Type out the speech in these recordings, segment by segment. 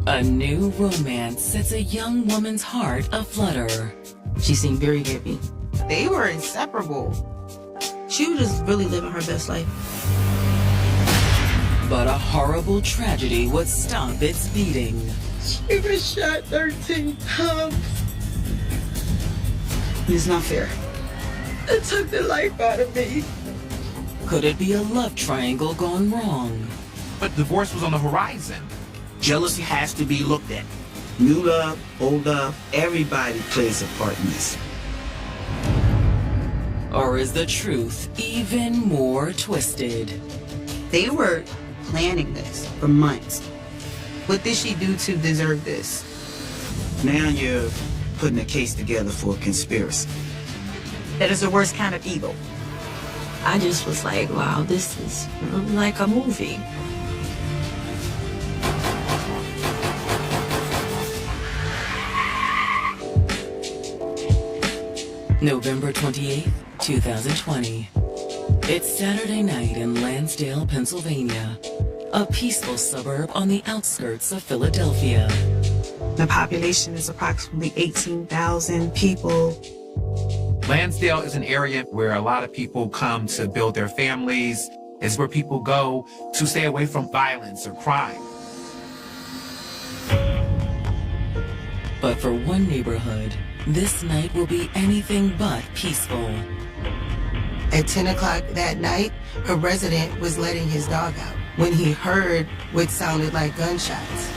A new romance sets a young woman's heart aflutter. She seemed very happy. They were inseparable. She was just really living her best life. But a horrible tragedy would stop its beating. She was shot 13 times. It's not fair. It took the life out of me. Could it be a love triangle gone wrong? But divorce was on the horizon. Jealousy has to be looked at. New love, old love, everybody plays a part in this. Or is the truth even more twisted? They were planning this for months. What did she do to deserve this? Now you're putting a case together for a conspiracy. That is the worst kind of evil. I just was like, wow, this is like a movie. November 28th, 2020. It's Saturday night in Lansdale, Pennsylvania, a peaceful suburb on the outskirts of Philadelphia. The population is approximately 18,000 people. Lansdale is an area where a lot of people come to build their families. It's where people go to stay away from violence or crime. But for one neighborhood, this night will be anything but peaceful. At 10 o'clock that night, a resident was letting his dog out when he heard what sounded like gunshots.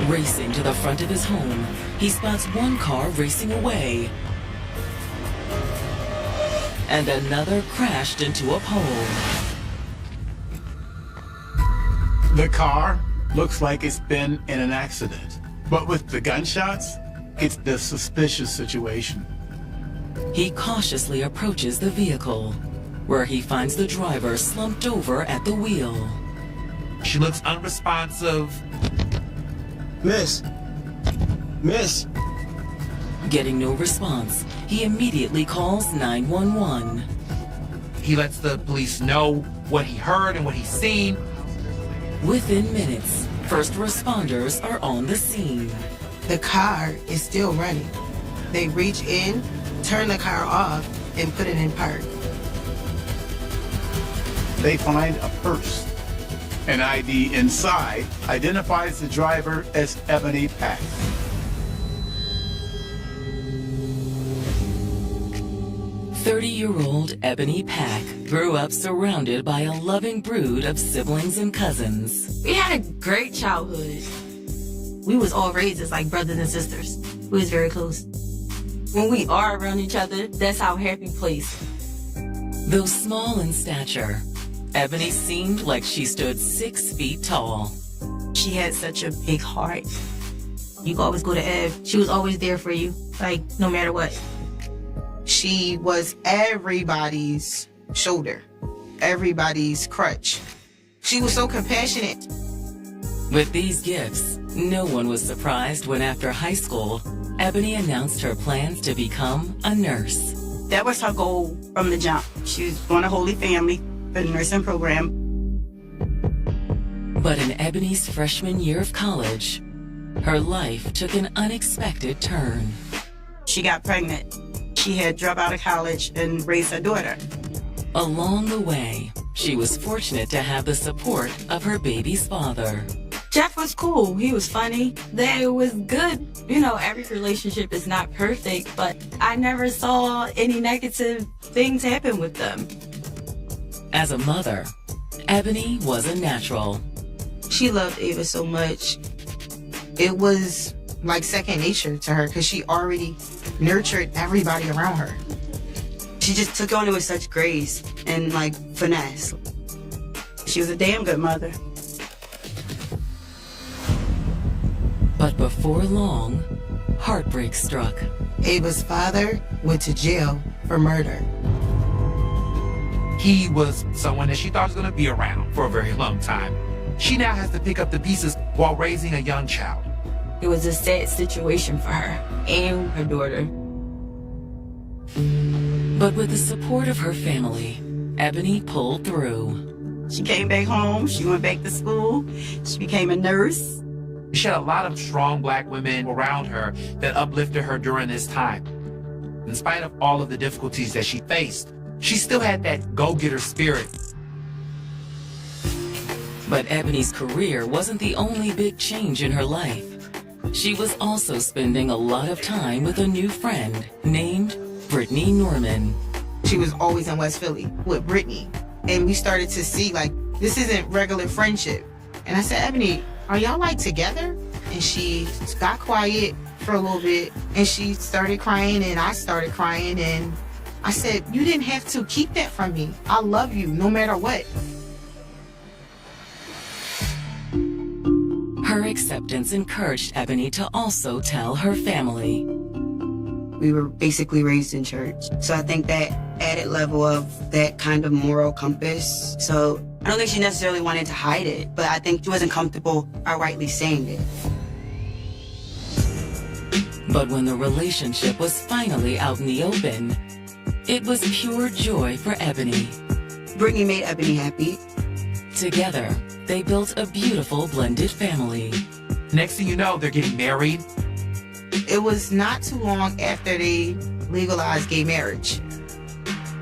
Racing to the front of his home, he spots one car racing away. And another crashed into a pole. The car looks like it's been in an accident. But with the gunshots, it's the suspicious situation. He cautiously approaches the vehicle, where he finds the driver slumped over at the wheel. She looks unresponsive. Miss! Getting no response, he immediately calls 911. He lets the police know what he heard and what he's seen. Within minutes, first responders are on the scene. The car is still running. They reach in, turn the car off, and put it in park. They find a purse. An ID inside identifies the driver as Ebony Pack. "30-year-old Ebony Pack grew up surrounded by a loving brood of siblings and cousins. We had a great childhood. We was all raised as like brothers and sisters. We was very close. When we are around each other, that's our happy place. Though small in stature, Ebony seemed like she stood 6 feet tall. She had such a big heart. You could always go to Eb. She was always there for you, like no matter what. She was everybody's shoulder, everybody's crutch. She was so compassionate. With these gifts, no one was surprised when after high school, Ebony announced her plans to become a nurse. That was her goal from the jump. She was going to Holy Family for the nursing program. But in Ebony's freshman year of college, her life took an unexpected turn. She got pregnant. She had dropped out of college and raised her daughter. Along the way, she was fortunate to have the support of her baby's father. Jeff was cool. He was funny. They was good. You know, every relationship is not perfect, but I never saw any negative things happen with them. As a mother, Ebony was a natural. She loved Ava so much. It was like second nature to her because she already nurtured everybody around her. She just took on it with such grace and like finesse. She was a damn good mother. But before long, heartbreak struck. Ava's father went to jail for murder. He was someone that she thought was going to be around for a very long time. She now has to pick up the pieces while raising a young child. It was a sad situation for her and her daughter. But with the support of her family, Ebony pulled through. She came back home. She went back to school. She became a nurse. She had a lot of strong Black women around her that uplifted her during this time. In spite of all of the difficulties that she faced, she still had that go-getter spirit. But Ebony's career wasn't the only big change in her life. She was also spending a lot of time with a new friend named Brittany Norman. She was always in West Philly with Brittany. And we started to see, like, this isn't regular friendship. And I said, Ebony, are y'all, like, together? And she got quiet for a little bit. And she started crying, and I started crying. And I said, you didn't have to keep that from me. I love you no matter what. Her acceptance encouraged Ebony to also tell her family. We were basically raised in church. So I think that added level of that kind of moral compass. So I don't think she necessarily wanted to hide it, but I think she wasn't comfortable outrightly saying it. But when the relationship was finally out in the open, it was pure joy for Ebony. Brittany made Ebony happy. Together, they built a beautiful blended family. Next thing you know, they're getting married. It was not too long after they legalized gay marriage.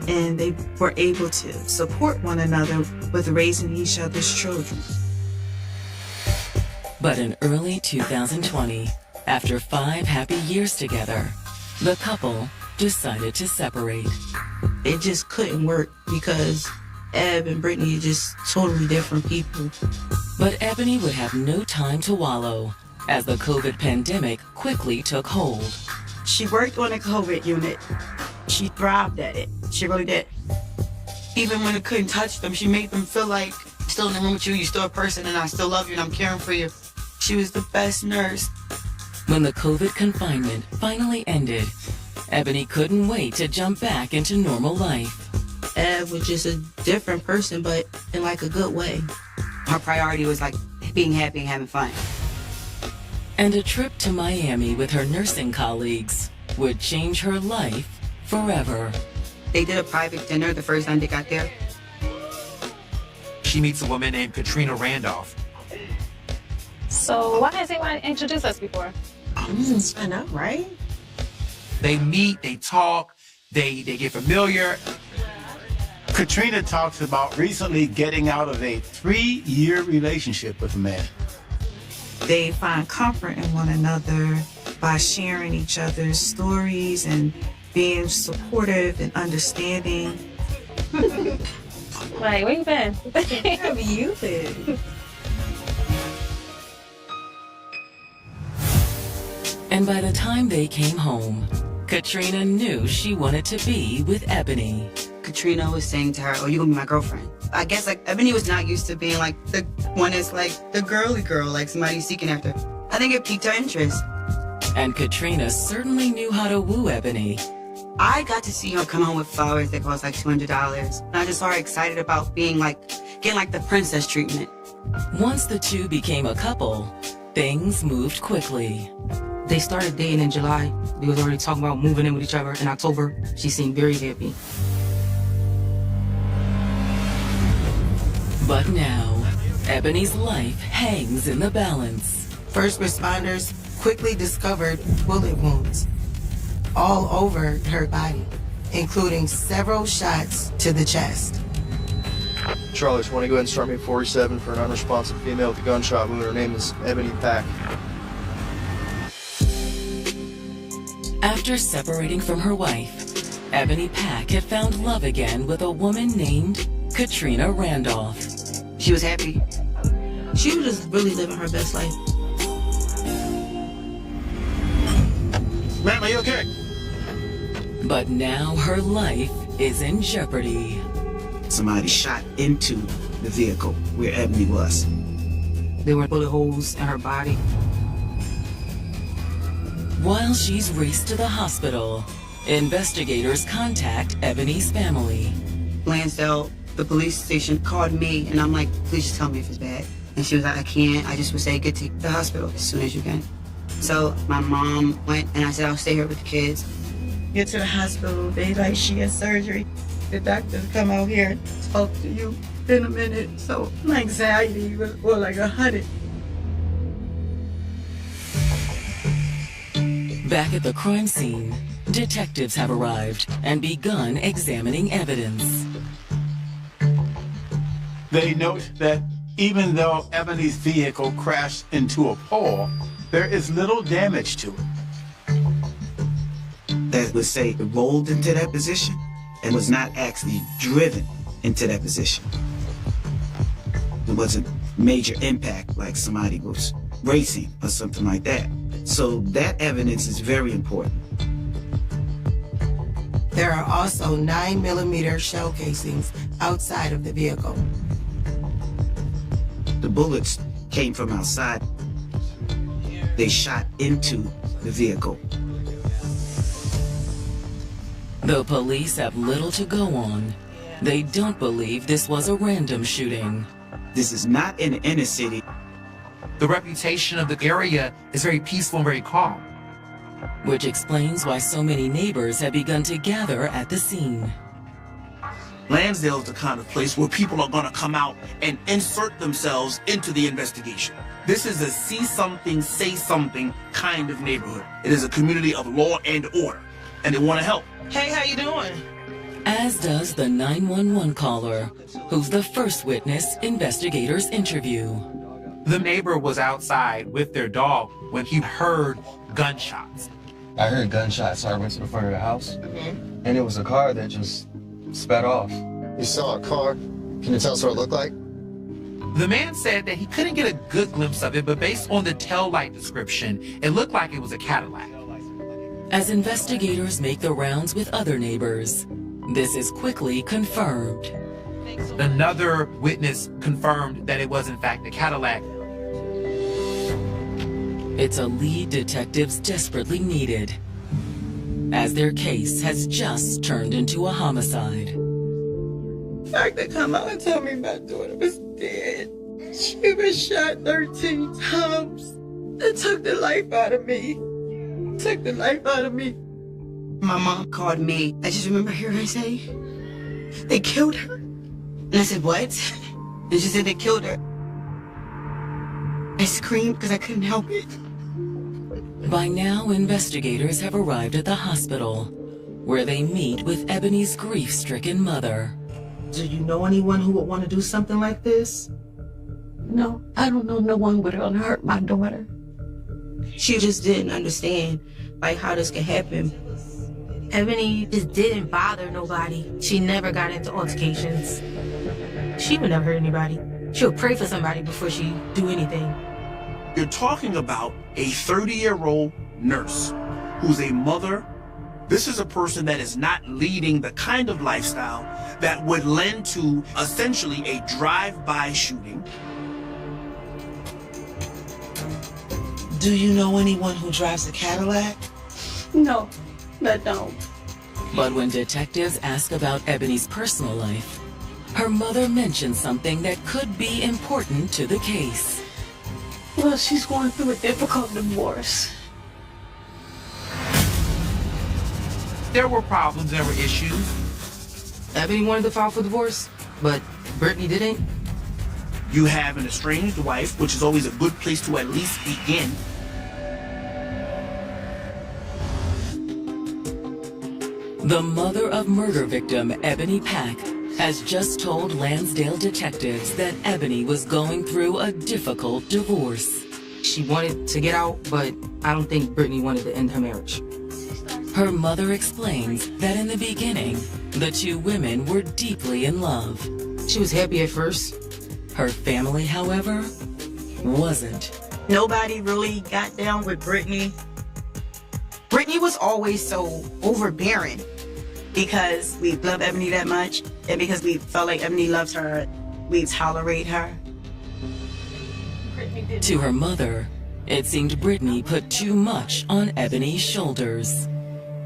And they were able to support one another with raising each other's children. But in early 2020, after 5 happy years together, the couple decided to separate. It just couldn't work because Eb and Brittany are just totally different people. But Ebony would have no time to wallow as the COVID pandemic quickly took hold. She worked on a COVID unit. She thrived at it. She really did. Even when I couldn't touch them, she made them feel like, I'm still in the room with you, you're still a person, and I still love you, and I'm caring for you. She was the best nurse. When the COVID confinement finally ended, Ebony couldn't wait to jump back into normal life. Eb was just a different person, but in like a good way. Her priority was like being happy and having fun. And a trip to Miami with her nursing colleagues would change her life forever. They did a private dinner the first time they got there. She meets a woman named Katrina Randolph. So why has anyone introduced us before? I know, right? They meet, they talk, they get familiar. Katrina talks about recently getting out of a 3-year relationship with a man. They find comfort in one another by sharing each other's stories and being supportive and understanding. Like, where you been? Where have you been? And by the time they came home, Katrina knew she wanted to be with Ebony. Katrina was saying to her, oh, you're gonna be my girlfriend. I guess like Ebony was not used to being like the one that's like the girly girl, like somebody seeking after. I think it piqued her interest. And Katrina certainly knew how to woo Ebony. I got to see her come home with flowers that cost like $200. And I just saw her excited about being like, getting like the princess treatment. Once the two became a couple, things moved quickly. They started dating in July. They was already talking about moving in with each other in October. She seemed very happy. But now, Ebony's life hangs in the balance. First responders quickly discovered bullet wounds all over her body, including several shots to the chest. Charlie, just want to go ahead and start me at 47 for an unresponsive female with a gunshot wound. Her name is Ebony Pack. After separating from her wife, Ebony Pack had found love again with a woman named Katrina Randolph. She was happy. She was just really living her best life. Ma'am, are you okay? But now her life is in jeopardy. Somebody shot into the vehicle where Ebony was. There were bullet holes in her body. While she's raced to the hospital, investigators contact Ebony's family. Lansdale, the police station, called me, and I'm like, please just tell me if it's bad. And she was like, I can't. I just would say, get to the hospital as soon as you can. So my mom went, and I said, I'll stay here with the kids. Get to the hospital. They like, she had surgery. The doctors come out here and talk to you. been a minute, so my anxiety was like 100. Back at the crime scene, detectives have arrived and begun examining evidence. They note that even though Ebony's vehicle crashed into a pole, there is little damage to it. That would say it rolled into that position and was not actually driven into that position. It wasn't major impact like somebody was racing or something like that. So that evidence is very important. There are also 9mm shell casings outside of the vehicle. The bullets came from outside. They shot into the vehicle. The police have little to go on. They don't believe this was a random shooting. This is not in the inner city. The reputation of the area is very peaceful and very calm. Which explains why so many neighbors have begun to gather at the scene. Lansdale is the kind of place where people are going to come out and insert themselves into the investigation. This is a see something, say something kind of neighborhood. It is a community of law and order, and they want to help. Hey, how you doing? As does the 911 caller, who's the first witness investigators interview. The neighbor was outside with their dog when he heard gunshots. I heard gunshots, so I went to the front of the house, and it was a car that just sped off. You saw a car? Can you tell us what it looked like? The man said that he couldn't get a good glimpse of it, but based on the tail light description, it looked like it was a Cadillac. As investigators make the rounds with other neighbors, this is quickly confirmed. Another witness confirmed that it was in fact a Cadillac. It's a lead detectives desperately needed, as their case has just turned into a homicide. The fact they come out and tell me my daughter was dead. She was shot 13 times. They took the life out of me. Took the life out of me. My mom called me. I just remember hearing her say, they killed her. And I said, what? And she said they killed her. I screamed because I couldn't help it. By now, investigators have arrived at the hospital, where they meet with Ebony's grief-stricken mother. Do you know anyone who would want to do something like this? No, I don't know no one would want to hurt my daughter. She just didn't understand, like, how this could happen. Ebony just didn't bother nobody. She never got into altercations. She would never hurt anybody. She would pray for somebody before she do anything. You're talking about a 30-year-old nurse who's a mother. This is a person that is not leading the kind of lifestyle that would lend to essentially a drive-by shooting. Do you know anyone who drives a Cadillac? No, I don't. But when detectives ask about Ebony's personal life, her mother mentions something that could be important to the case. Well, she's going through a difficult divorce. There were problems, there were issues. Ebony wanted to file for divorce, but Brittany didn't. You have an estranged wife, which is always a good place to at least begin. The mother of murder victim Ebony Pack has just told Lansdale detectives that Ebony was going through a difficult divorce. She wanted to get out, but I don't think Brittany wanted to end her marriage. Her mother explains that in the beginning, the two women were deeply in love. She was happy at first. Her family, however, wasn't. Nobody really got down with Brittany. Brittany was always so overbearing because we love Ebony that much, and because we felt like Ebony loves her, we tolerate her. To her mother, it seemed Brittany put too much on Ebony's shoulders.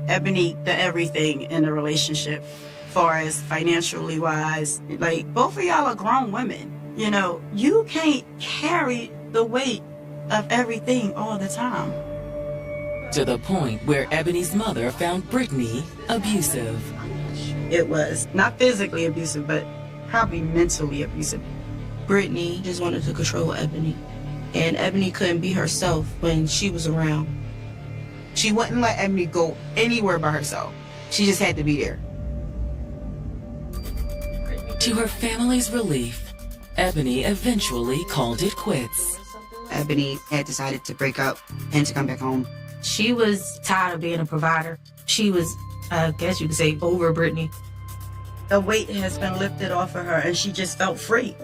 Ebony did everything in the relationship, far as financially wise. Like, both of y'all are grown women. You know, you can't carry the weight of everything all the time. To the point where Ebony's mother found Brittany abusive. It was not physically abusive, but probably mentally abusive. Brittany just wanted to control Ebony, and Ebony couldn't be herself when she was around. She wouldn't let Ebony go anywhere by herself. She just had to be there. To her family's relief, Ebony eventually called it quits. Ebony had decided to break up and to come back home. She was tired of being a provider. She was, I guess you could say, over Brittany. The weight has been lifted off of her and she just felt free.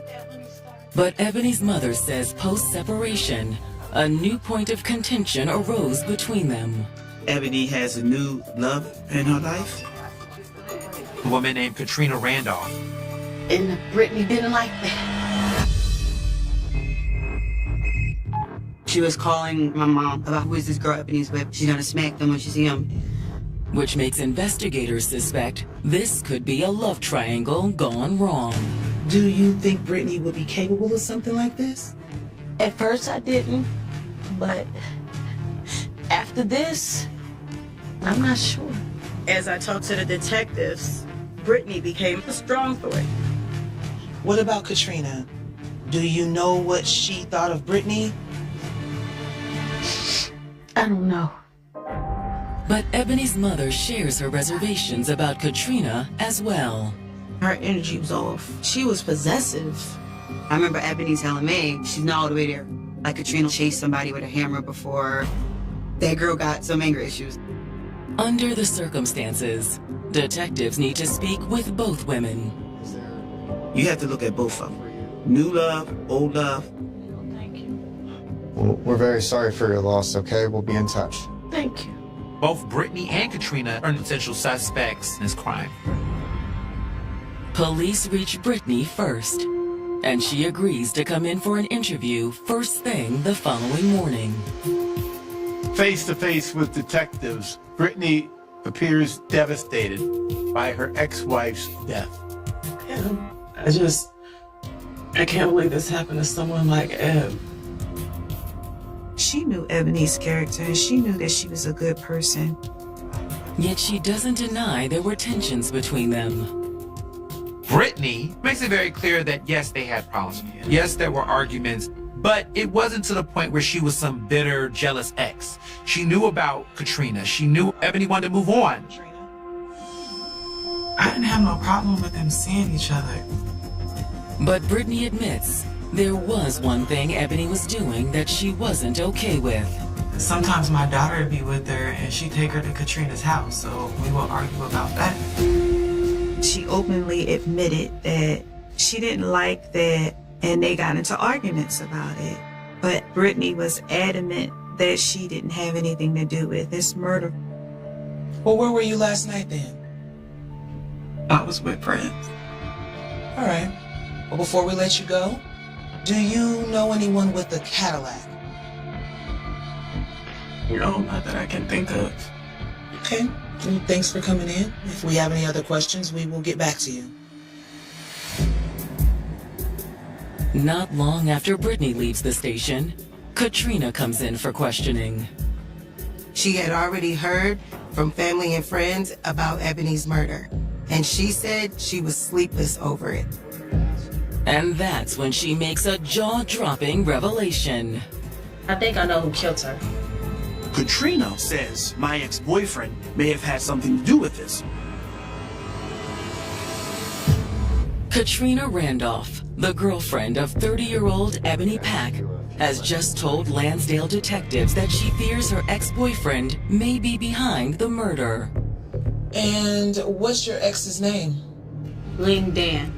But Ebony's mother says post-separation, a new point of contention arose between them. Ebony has a new love in her life. A woman named Katrina Randolph. And Brittany didn't like that. She was calling my mom about who is this girl Ebony's with. She's gonna smack them when she see them. Which makes investigators suspect this could be a love triangle gone wrong. Do you think Brittany would be capable of something like this? At first I didn't, but after this, I'm not sure. As I talked to the detectives, Brittany became a strong threat. What about Katrina? Do you know what she thought of Brittany? I don't know. But Ebony's mother shares her reservations about Katrina as well. Her energy was off. She was possessive. I remember Ebony telling me she's not all the way there. Like Katrina chased somebody with a hammer before. That girl got some anger issues. Under the circumstances, detectives need to speak with both women. You have to look at both of them. New love, old love. Well, we're very sorry for your loss, okay? We'll be in touch. Thank you. Both Brittany and Katrina are potential suspects in this crime. Police reach Brittany first, and she agrees to come in for an interview first thing the following morning. Face to face with detectives, Brittany appears devastated by her ex-wife's death. I can't believe this happened to someone like Eb. She knew Ebony's character and she knew that she was a good person. Yet she doesn't deny there were tensions between them. Brittany makes it very clear that yes, they had problems. Yes, there were arguments, but it wasn't to the point where she was some bitter, jealous ex. She knew about Katrina. She knew Ebony wanted to move on. I didn't have no problem with them seeing each other. But Brittany admits there was one thing Ebony was doing that she wasn't okay with. Sometimes my daughter would be with her and she'd take her to Katrina's house, so we would argue about that. She openly admitted that she didn't like that and they got into arguments about it. But Brittany was adamant that she didn't have anything to do with this murder. Well, where were you last night then? I was with friends. All right. Well, before we let you go, do you know anyone with a Cadillac? No, not that I can think of. Okay. Well, thanks for coming in. If we have any other questions, we will get back to you. Not long after Brittany leaves the station, Katrina comes in for questioning. She had already heard from family and friends about Ebony's murder, and she said she was sleepless over it. And that's when she makes a jaw-dropping revelation. I think I know who killed her. Katrina says my ex-boyfriend may have had something to do with this. Katrina Randolph, the girlfriend of 30-year-old Ebony Pack, has just told Lansdale detectives that she fears her ex-boyfriend may be behind the murder. And what's your ex's name? Ling Dan.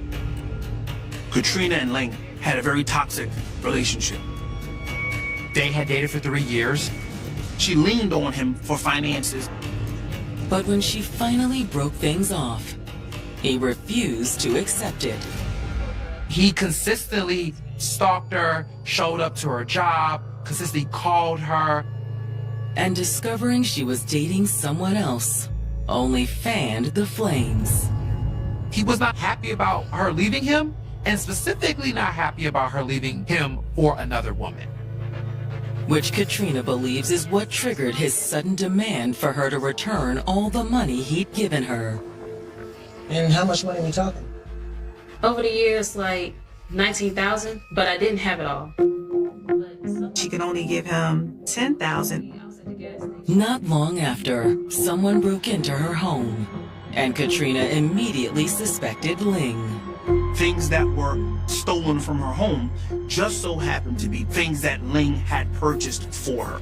Katrina and Ling had a very toxic relationship. They had dated for 3 years. She leaned on him for finances. But when she finally broke things off, he refused to accept it. He consistently stalked her, showed up to her job, consistently called her. And discovering she was dating someone else only fanned the flames. He was not happy about her leaving him, and specifically not happy about her leaving him for another woman. Which Katrina believes is what triggered his sudden demand for her to return all the money he'd given her. And how much money are we talking? Over the years, like 19,000, but I didn't have it all. She could only give him 10,000. Not long after, someone broke into her home, and Katrina immediately suspected Ling. Things that were stolen from her home just so happened to be things that Ling had purchased for her.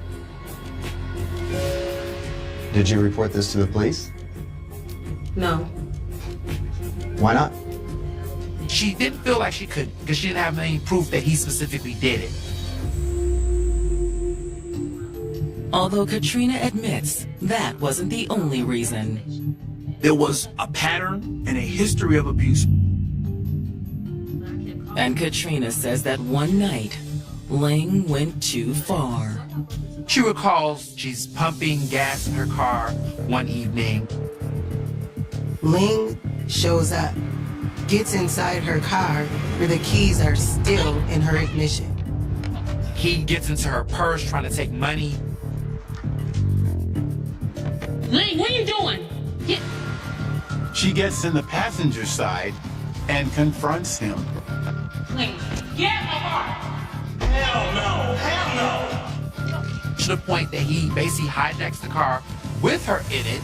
Did you report this to the police? No. Why not? She didn't feel like she could because she didn't have any proof that he specifically did it. Although Katrina admits that wasn't the only reason. There was a pattern and a history of abuse. And Katrina says that one night, Ling went too far. She recalls she's pumping gas in her car one evening. Ling shows up, gets inside her car where the keys are still in her ignition. He gets into her purse trying to take money. Ling, what are you doing? Get... She gets in the passenger side and confronts him. Ling, get out my car! Hell no! Hell no! To the point that he basically hijacks the car with her in it.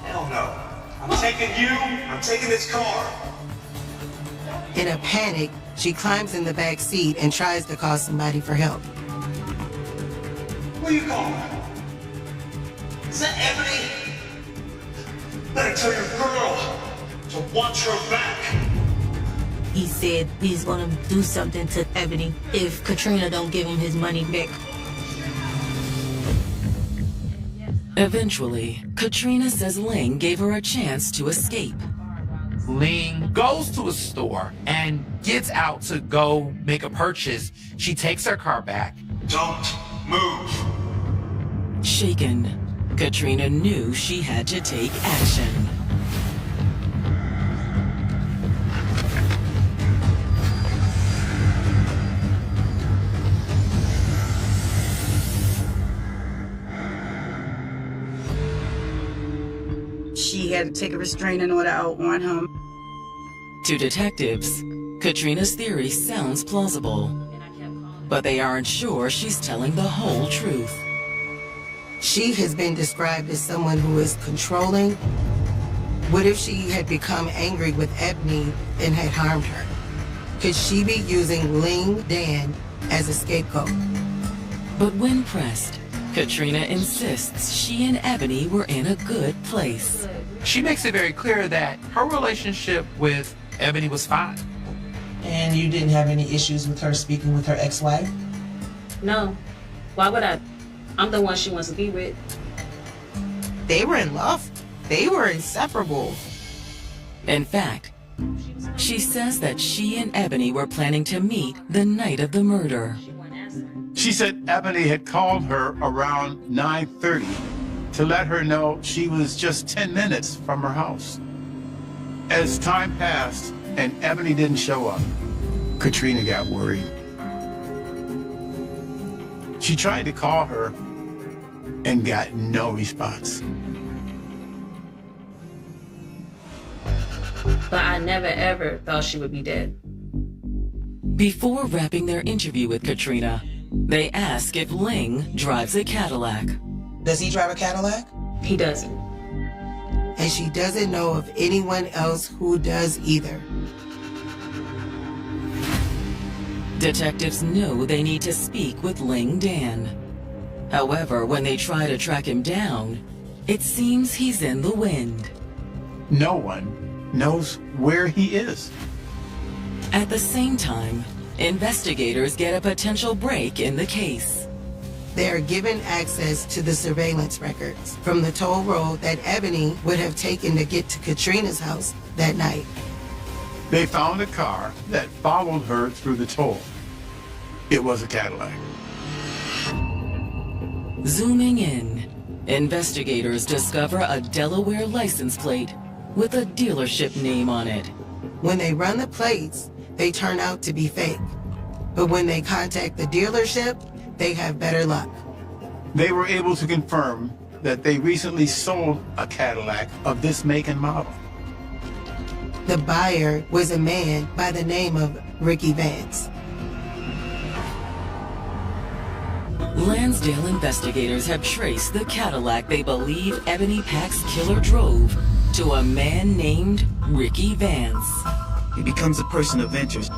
Hell no! I'm taking you. I'm taking this car. In a panic, she climbs in the back seat and tries to call somebody for help. Who you calling? Is that Ebony? Better tell your girl to watch her back. He said he's gonna do something to Ebony if Katrina don't give him his money back. Eventually, Katrina says Ling gave her a chance to escape. Ling goes to a store and gets out to go make a purchase. She takes her car back. Don't move. Shaken, Katrina knew she had to take action. She had to take a restraining order out on him. To detectives, Katrina's theory sounds plausible, but they aren't sure she's telling the whole truth. She has been described as someone who is controlling. What if she had become angry with Ebony and had harmed her? Could she be using Ling Dan as a scapegoat? But when pressed, Katrina insists she and Ebony were in a good place. She makes it very clear that her relationship with Ebony was fine. And you didn't have any issues with her speaking with her ex-wife? No. Why would I? I'm the one she wants to be with. They were in love. They were inseparable. In fact, she says that she and Ebony were planning to meet the night of the murder. She said Ebony had called her around 9:30 to let her know she was just 10 minutes from her house. As time passed and Ebony didn't show up, Katrina got worried. She tried to call her and got no response. But I never ever thought she would be dead. Before wrapping their interview with Katrina, they ask if Ling drives a Cadillac. Does he drive a Cadillac? He doesn't. And she doesn't know of anyone else who does either. Detectives know they need to speak with Ling Dan. However, when they try to track him down, it seems he's in the wind. No one knows where he is. At the same time, investigators get a potential break in the case. They are given access to the surveillance records from the toll road that Ebony would have taken to get to Katrina's house that night. They found a car that followed her through the toll. It was a Cadillac. Zooming in, investigators discover a Delaware license plate with a dealership name on it. When they run the plates, they turn out to be fake. But when they contact the dealership, they have better luck. They were able to confirm that they recently sold a Cadillac of this make and model. The buyer was a man by the name of Ricky Vance. Lansdale investigators have traced the Cadillac they believe Ebony Pack's killer drove to a man named Ricky Vance. He becomes a person of interest.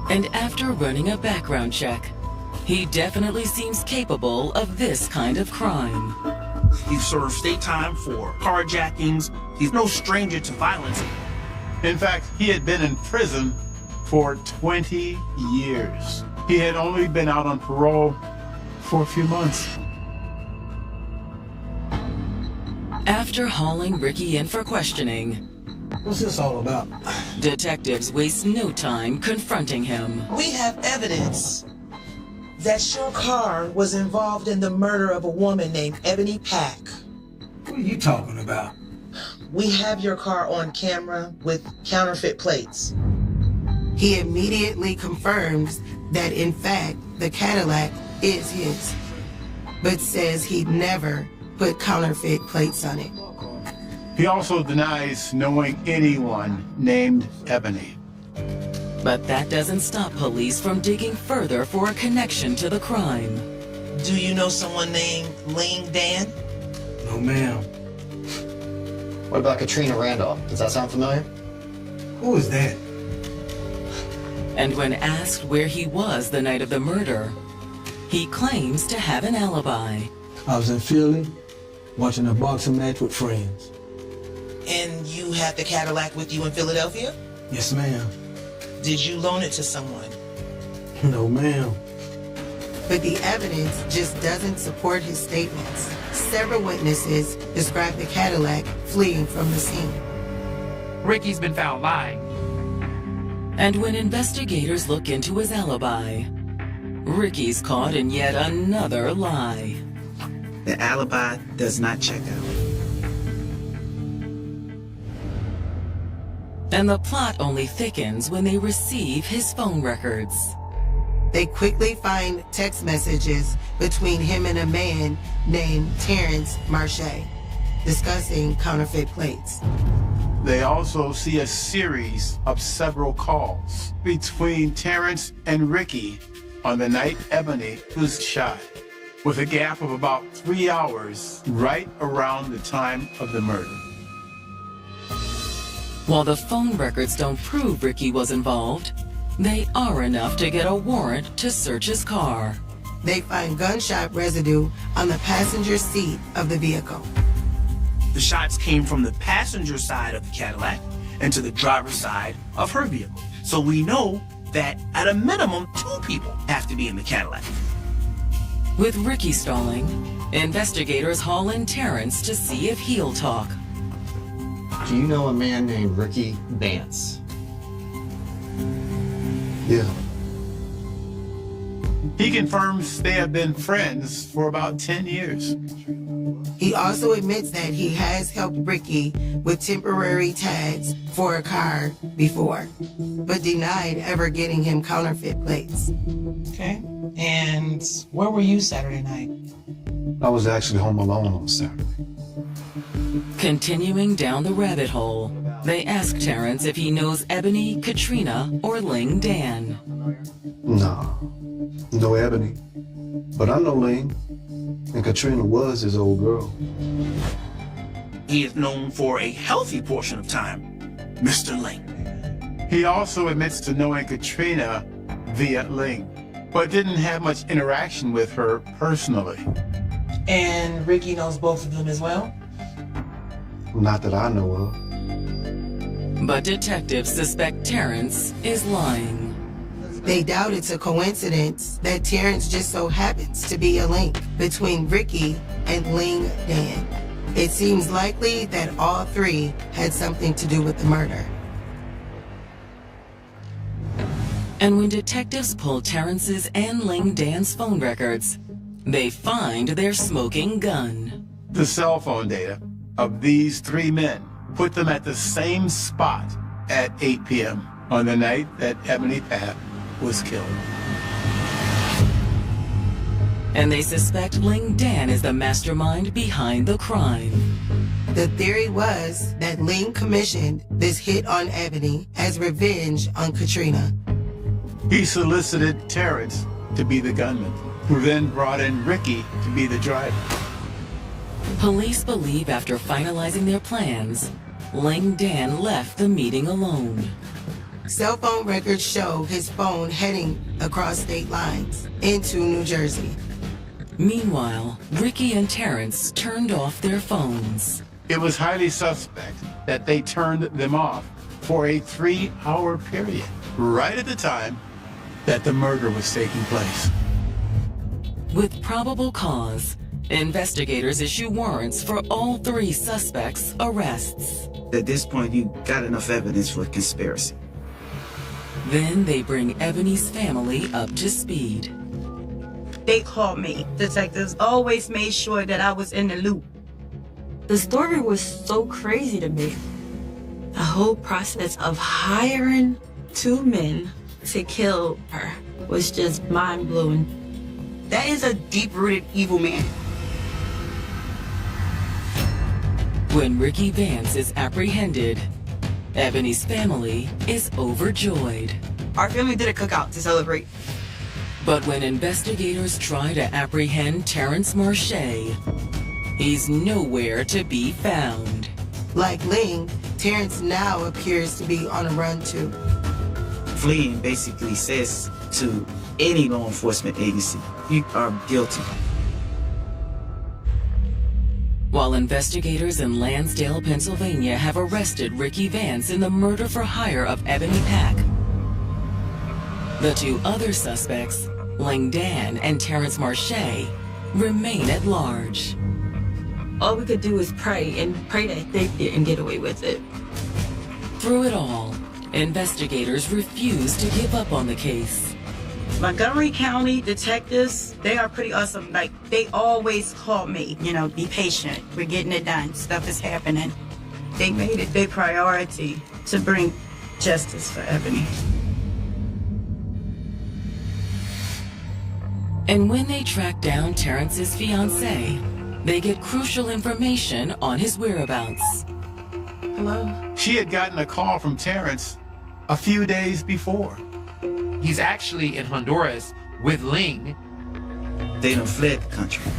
And after running a background check, he definitely seems capable of this kind of crime. He served state time for carjackings. He's no stranger to violence. In fact, he had been in prison for 20 years. He had only been out on parole for a few months. After hauling Ricky in for questioning, what's this all about? Detectives waste no time confronting him. We have evidence that your car was involved in the murder of a woman named Ebony Pack. What are you talking about? We have your car on camera with counterfeit plates. He immediately confirms that in fact the Cadillac is his, but says he'd never put counterfeit plates on it. He also denies knowing anyone named Ebony. But that doesn't stop police from digging further for a connection to the crime. Do you know someone named Ling Dan? No, ma'am. What about Katrina Randolph? Does that sound familiar? Who is that? And when asked where he was the night of the murder, he claims to have an alibi. I was in Philly, watching a boxing match with friends. And you had the Cadillac with you in Philadelphia? Yes, ma'am. Did you loan it to someone? No, ma'am. But the evidence just doesn't support his statements. Several witnesses describe the Cadillac fleeing from the scene. Ricky's been found lying. And when investigators look into his alibi, Ricky's caught in yet another lie. The alibi does not check out. And the plot only thickens when they receive his phone records. They quickly find text messages between him and a man named Terrence Marche discussing counterfeit plates. They also see a series of several calls between Terrence and Ricky on the night Ebony was shot, with a gap of about 3 hours right around the time of the murder. While the phone records don't prove Ricky was involved, they are enough to get a warrant to search his car. They find gunshot residue on the passenger seat of the vehicle. The shots came from the passenger side of the Cadillac and to the driver's side of her vehicle. So we know that at a minimum, 2 people have to be in the Cadillac. With Ricky stalling, investigators haul in Terrence to see if he'll talk. Do you know a man named Ricky Vance? Yeah. He confirms they have been friends for about 10 years. He also admits that he has helped Ricky with temporary tags for a car before, but denied ever getting him counterfeit plates. Okay. And where were you Saturday night? I was actually home alone on Saturday. Continuing down the rabbit hole, they ask Terrence if he knows Ebony, Katrina, or Ling Dan. Nah, no Ebony. But I know Ling, and Katrina was his old girl. He is known for a healthy portion of time, Mr. Ling. He also admits to knowing Katrina via Ling, but didn't have much interaction with her personally. And Ricky knows both of them as well? Not that I know of. But detectives suspect Terrence is lying. They doubt it's a coincidence that Terrence just so happens to be a link between Ricky and Ling Dan. It seems likely that all 3 had something to do with the murder. And when detectives pull Terrence's and Ling Dan's phone records, they find their smoking gun. The cell phone data of these 3 men put them at the same spot at 8 p.m. on the night that Ebony Pack was killed. and they suspect Ling Dan is the mastermind behind the crime. The theory was that Ling commissioned this hit on Ebony as revenge on Katrina. He solicited Terrence to be the gunman, who then brought in Ricky to be the driver. Police believe after finalizing their plans, Ling Dan left the meeting alone. Cell phone records show his phone heading across state lines into New Jersey. Meanwhile, Ricky and Terrence turned off their phones. It was highly suspect that they turned them off for a 3-hour period, right at the time that the murder was taking place. With probable cause, investigators issue warrants for all 3 suspects' arrests. At this point, you got enough evidence for conspiracy. Then they bring Ebony's family up to speed. They called me. Detectives always made sure that I was in the loop. The story was so crazy to me. The whole process of hiring 2 men to kill her was just mind-blowing. That is a deep-rooted evil man. When Ricky Vance is apprehended, Ebony's family is overjoyed. Our family did a cookout to celebrate. But when investigators try to apprehend Terrence Marche, he's nowhere to be found. Like Ling, Terrence now appears to be on a run too. Fleeing basically says to any law enforcement agency, you are guilty. While investigators in Lansdale, Pennsylvania have arrested Ricky Vance in the murder for hire of Ebony Pack, the 2 other suspects, Ling Dan and Terrence Marche, remain at large. All we could do is pray that they didn't get away with it. Through it all, investigators refuse to give up on the case. Montgomery County detectives, they are pretty awesome. Like, they always call me, be patient. We're getting it done. Stuff is happening. They made it their priority to bring justice for Ebony. And when they track down Terrence's fiancée, they get crucial information on his whereabouts. Hello? She had gotten a call from Terrence a few days before. He's actually in Honduras with Ling. They done fled the country.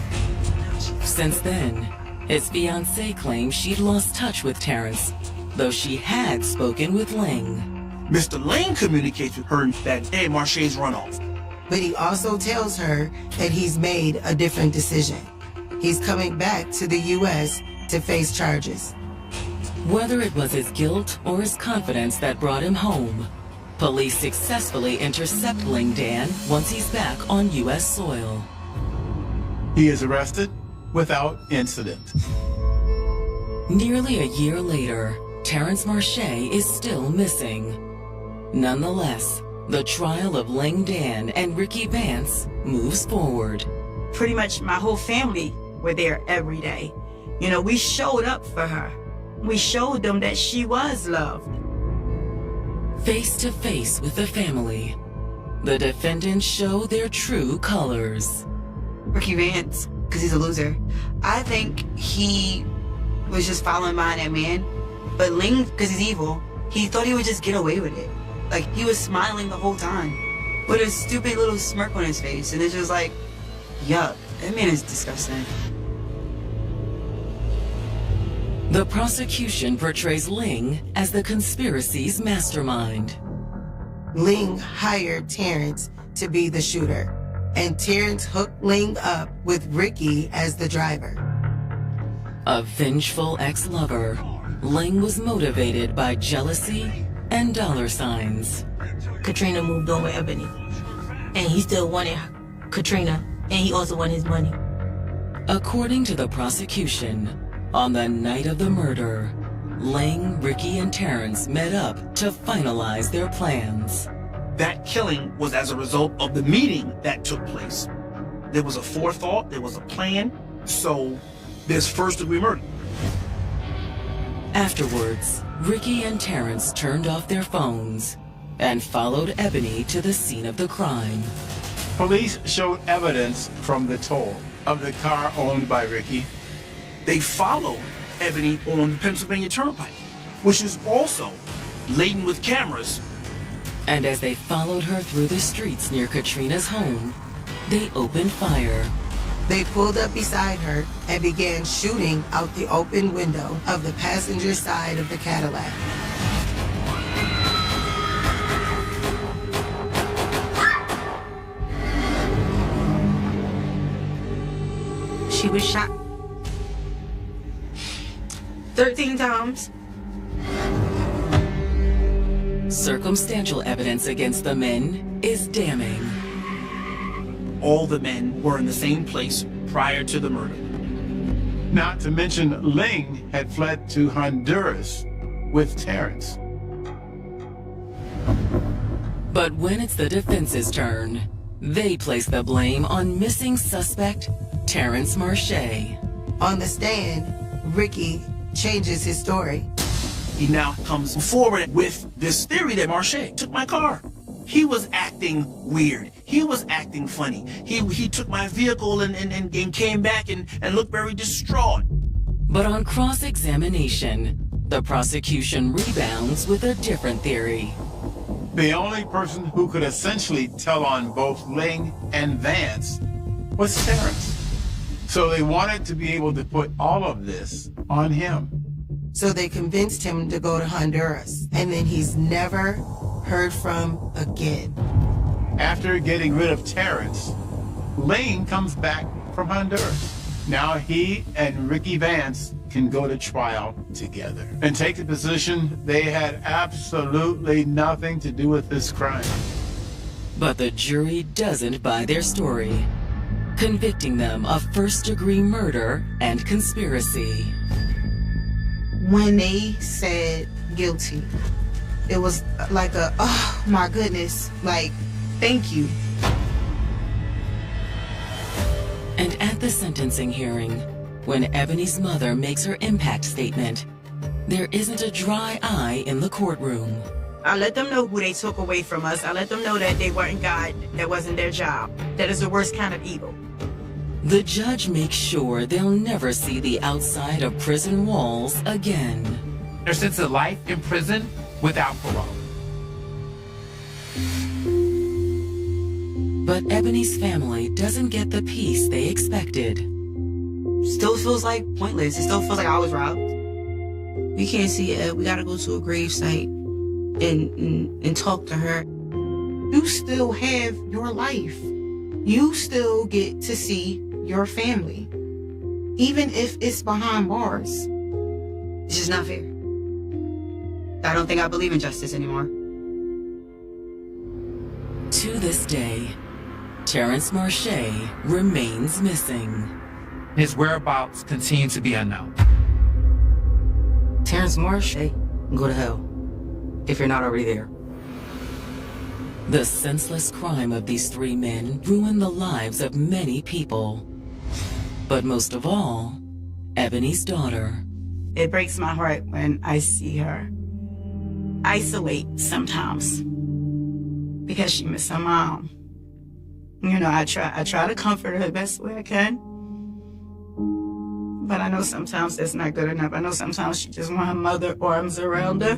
Since then, his fiancée claims she'd lost touch with Terrence, though she had spoken with Ling. Mr. Ling communicates with her that day Marche's run off. But he also tells her that he's made a different decision. He's coming back to the U.S. to face charges. Whether it was his guilt or his confidence that brought him home, police successfully intercept Ling Dan once he's back on U.S. soil. He is arrested without incident. Nearly a year later, Terrence Marche is still missing. Nonetheless, the trial of Ling Dan and Ricky Vance moves forward. Pretty much my whole family were there every day. We showed up for her. We showed them that she was loved. Face to face with the family, the defendants show their true colors. Ricky Vance, because he's a loser. I think he was just following behind that man. But Ling, because he's evil, he thought he would just get away with it. Like, he was smiling the whole time with a stupid little smirk on his face. And it's just like, yuck, that man is disgusting. The prosecution portrays Ling as the conspiracy's mastermind. Ling hired Terrence to be the shooter, and Terrence hooked Ling up with Ricky as the driver. A vengeful ex-lover, Ling was motivated by jealousy and dollar signs. Katrina moved on with Ebony, and he still wanted Katrina, and he also wanted his money. According to the prosecution, on the night of the murder, Ling, Ricky, and Terrence met up to finalize their plans. That killing was as a result of the meeting that took place. There was a forethought, there was a plan, so there's first-degree murder. Afterwards, Ricky and Terrence turned off their phones and followed Ebony to the scene of the crime. Police showed evidence from the tow of the car owned by Ricky. They followed Ebony on the Pennsylvania Turnpike, which is also laden with cameras. And as they followed her through the streets near Katrina's home, they opened fire. They pulled up beside her and began shooting out the open window of the passenger side of the Cadillac. She was shot 13 times. Circumstantial evidence against the men is damning. All the men were in the same place prior to the murder. Not to mention Ling had fled to Honduras with Terrence. But when it's the defense's turn, they place the blame on missing suspect Terrence Marche. On the stand, Ricky changes his story. He now comes forward with this theory that Marche took my car. He was acting weird. He was acting funny. He took my vehicle and came back and looked very distraught. But on cross-examination, the prosecution rebounds with a different theory. The only person who could essentially tell on both Ling and Vance was Terrence. So they wanted to be able to put all of this on him. So they convinced him to go to Honduras, and then he's never heard from again. After getting rid of Terrence, Ling comes back from Honduras. Now he and Ricky Vance can go to trial together and take the position they had absolutely nothing to do with this crime. But the jury doesn't buy their story, convicting them of first-degree murder and conspiracy. When they said guilty, it was like a, oh my goodness, like, thank you. And at the sentencing hearing, when Ebony's mother makes her impact statement, there isn't a dry eye in the courtroom. I let them know who they took away from us. I let them know that they weren't God, that wasn't their job. That is the worst kind of evil. The judge makes sure they'll never see the outside of prison walls again. They're sentenced to life in prison without parole. But Ebony's family doesn't get the peace they expected. Still feels like pointless. It still feels like I was robbed. We can't see it. We gotta go to a grave site and talk to her. You still have your life. You still get to see your family, even if it's behind bars. It's just not fair. I don't think I believe in justice anymore. To this day, Terrence Marche remains missing. His whereabouts continue to be unknown. Terrence Marche, go to hell, if you're not already there. The senseless crime of these three men ruined the lives of many people. But most of all, Ebony's daughter. It breaks my heart when I see her isolate sometimes because she missed her mom. You know, I try to comfort her the best way I can. But I know sometimes that's not good enough. I know sometimes she just wants her mother arms around her.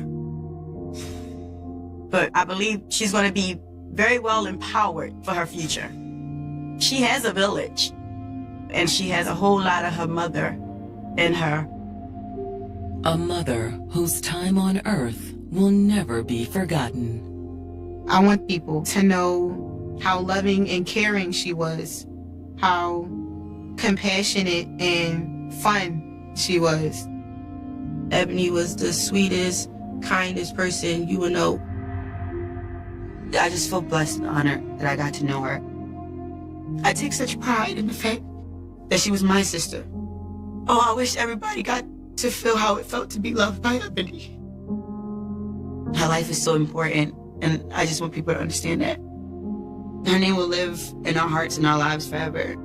But I believe she's going to be very well empowered for her future. She has a village, and she has a whole lot of her mother in her. A mother whose time on earth will never be forgotten. I want people to know how loving and caring she was, how compassionate and fun she was. Ebony was the sweetest, kindest person you would know. I just feel blessed and honored that I got to know her. I take such pride in the fact that she was my sister. Oh, I wish everybody got to feel how it felt to be loved by Ebony. Her life is so important, and I just want people to understand that. Her name will live in our hearts and our lives forever.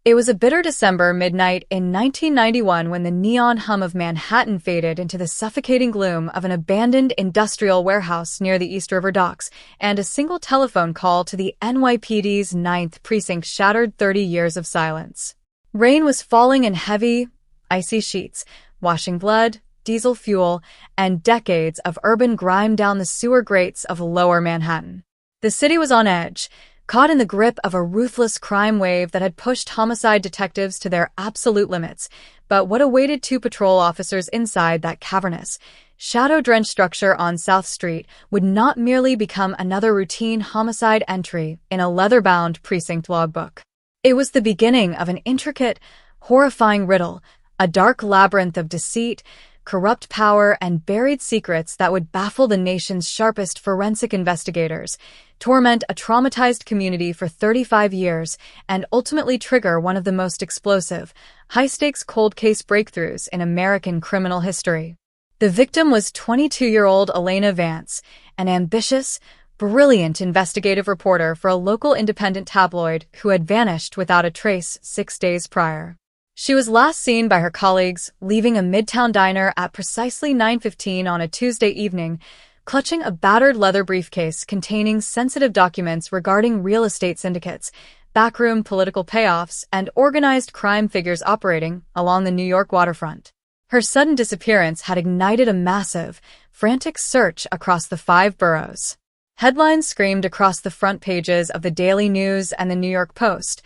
It was a bitter December midnight in 1991 when the neon hum of Manhattan faded into the suffocating gloom of an abandoned industrial warehouse near the East River docks, and a single telephone call to the NYPD's 9th Precinct shattered 30 years of silence. Rain was falling in heavy, icy sheets, washing blood, diesel fuel, and decades of urban grime down the sewer grates of Lower Manhattan. The city was on edge, caught in the grip of a ruthless crime wave that had pushed homicide detectives to their absolute limits. But what awaited two patrol officers inside that cavernous, shadow-drenched structure on South Street would not merely become another routine homicide entry in a leather-bound precinct logbook. It was the beginning of an intricate, horrifying riddle, a dark labyrinth of deceit, corrupt power, and buried secrets that would baffle the nation's sharpest forensic investigators, torment a traumatized community for 35 years, and ultimately trigger one of the most explosive, high-stakes cold case breakthroughs in American criminal history. The victim was 22-year-old Elena Vance, an ambitious, brilliant investigative reporter for a local independent tabloid who had vanished without a trace 6 days prior. She was last seen by her colleagues leaving a Midtown diner at precisely 9:15 on a Tuesday evening, clutching a battered leather briefcase containing sensitive documents regarding real estate syndicates, backroom political payoffs, and organized crime figures operating along the New York waterfront. Her sudden disappearance had ignited a massive, frantic search across the 5 boroughs. Headlines screamed across the front pages of the Daily News and the New York Post.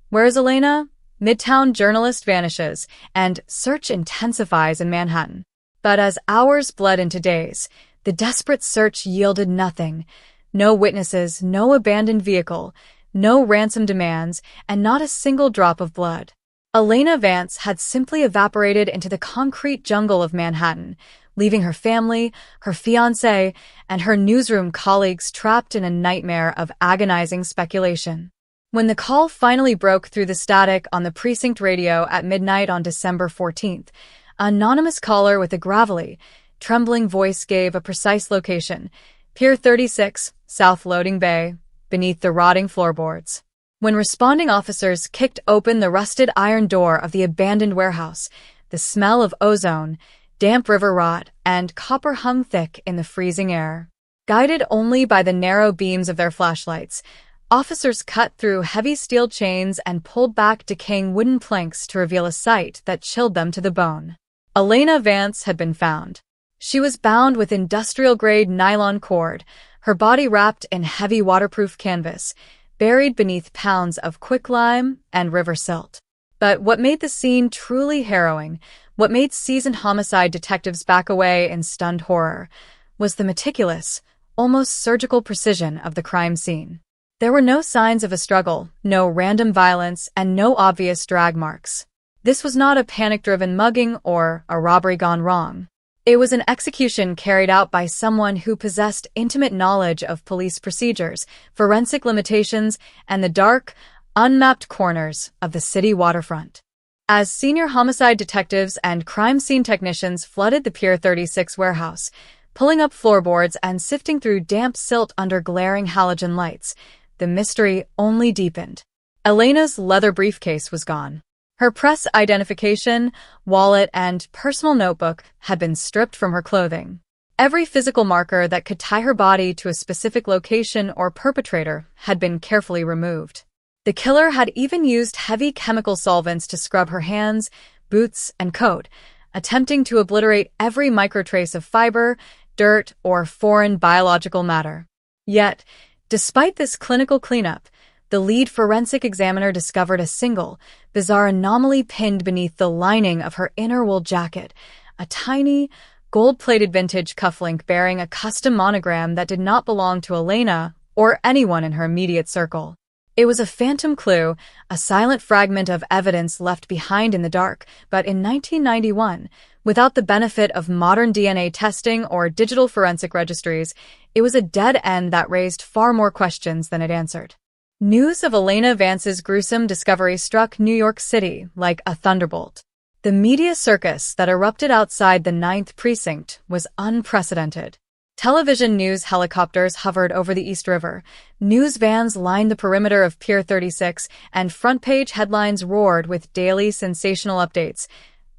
"Where is Elena? Midtown journalist vanishes," and "Search intensifies in Manhattan." But as hours bled into days, the desperate search yielded nothing. No witnesses, no abandoned vehicle, no ransom demands, and not a single drop of blood. Elena Vance had simply evaporated into the concrete jungle of Manhattan, leaving her family, her fiancé, and her newsroom colleagues trapped in a nightmare of agonizing speculation. When the call finally broke through the static on the precinct radio at midnight on December 14th, an anonymous caller with a gravelly, trembling voice gave a precise location: Pier 36, South Loading Bay, beneath the rotting floorboards. When responding officers kicked open the rusted iron door of the abandoned warehouse, the smell of ozone, damp river rot, and copper hung thick in the freezing air. Guided only by the narrow beams of their flashlights, officers cut through heavy steel chains and pulled back decaying wooden planks to reveal a sight that chilled them to the bone. Elena Vance had been found. She was bound with industrial-grade nylon cord, her body wrapped in heavy waterproof canvas, buried beneath pounds of quicklime and river silt. But what made the scene truly harrowing, what made seasoned homicide detectives back away in stunned horror, was the meticulous, almost surgical precision of the crime scene. There were no signs of a struggle, no random violence, and no obvious drag marks. This was not a panic-driven mugging or a robbery gone wrong. It was an execution carried out by someone who possessed intimate knowledge of police procedures, forensic limitations, and the dark, unmapped corners of the city waterfront. As senior homicide detectives and crime scene technicians flooded the Pier 36 warehouse, pulling up floorboards and sifting through damp silt under glaring halogen lights, the mystery only deepened. Elena's leather briefcase was gone. Her press identification, wallet, and personal notebook had been stripped from her clothing. Every physical marker that could tie her body to a specific location or perpetrator had been carefully removed. The killer had even used heavy chemical solvents to scrub her hands, boots, and coat, attempting to obliterate every microtrace of fiber, dirt, or foreign biological matter. Yet, despite this clinical cleanup, the lead forensic examiner discovered a single, bizarre anomaly pinned beneath the lining of her inner wool jacket, a tiny, gold-plated vintage cufflink bearing a custom monogram that did not belong to Elena or anyone in her immediate circle. It was a phantom clue, a silent fragment of evidence left behind in the dark, but in 1991, without the benefit of modern DNA testing or digital forensic registries, it was a dead end that raised far more questions than it answered. News of Elena Vance's gruesome discovery struck New York City like a thunderbolt. The media circus that erupted outside the 9th Precinct was unprecedented. Television news helicopters hovered over the East River, news vans lined the perimeter of Pier 36, and front-page headlines roared with daily sensational updates.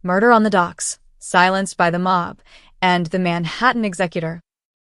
Murder on the docks, silenced by the mob, and the Manhattan executor.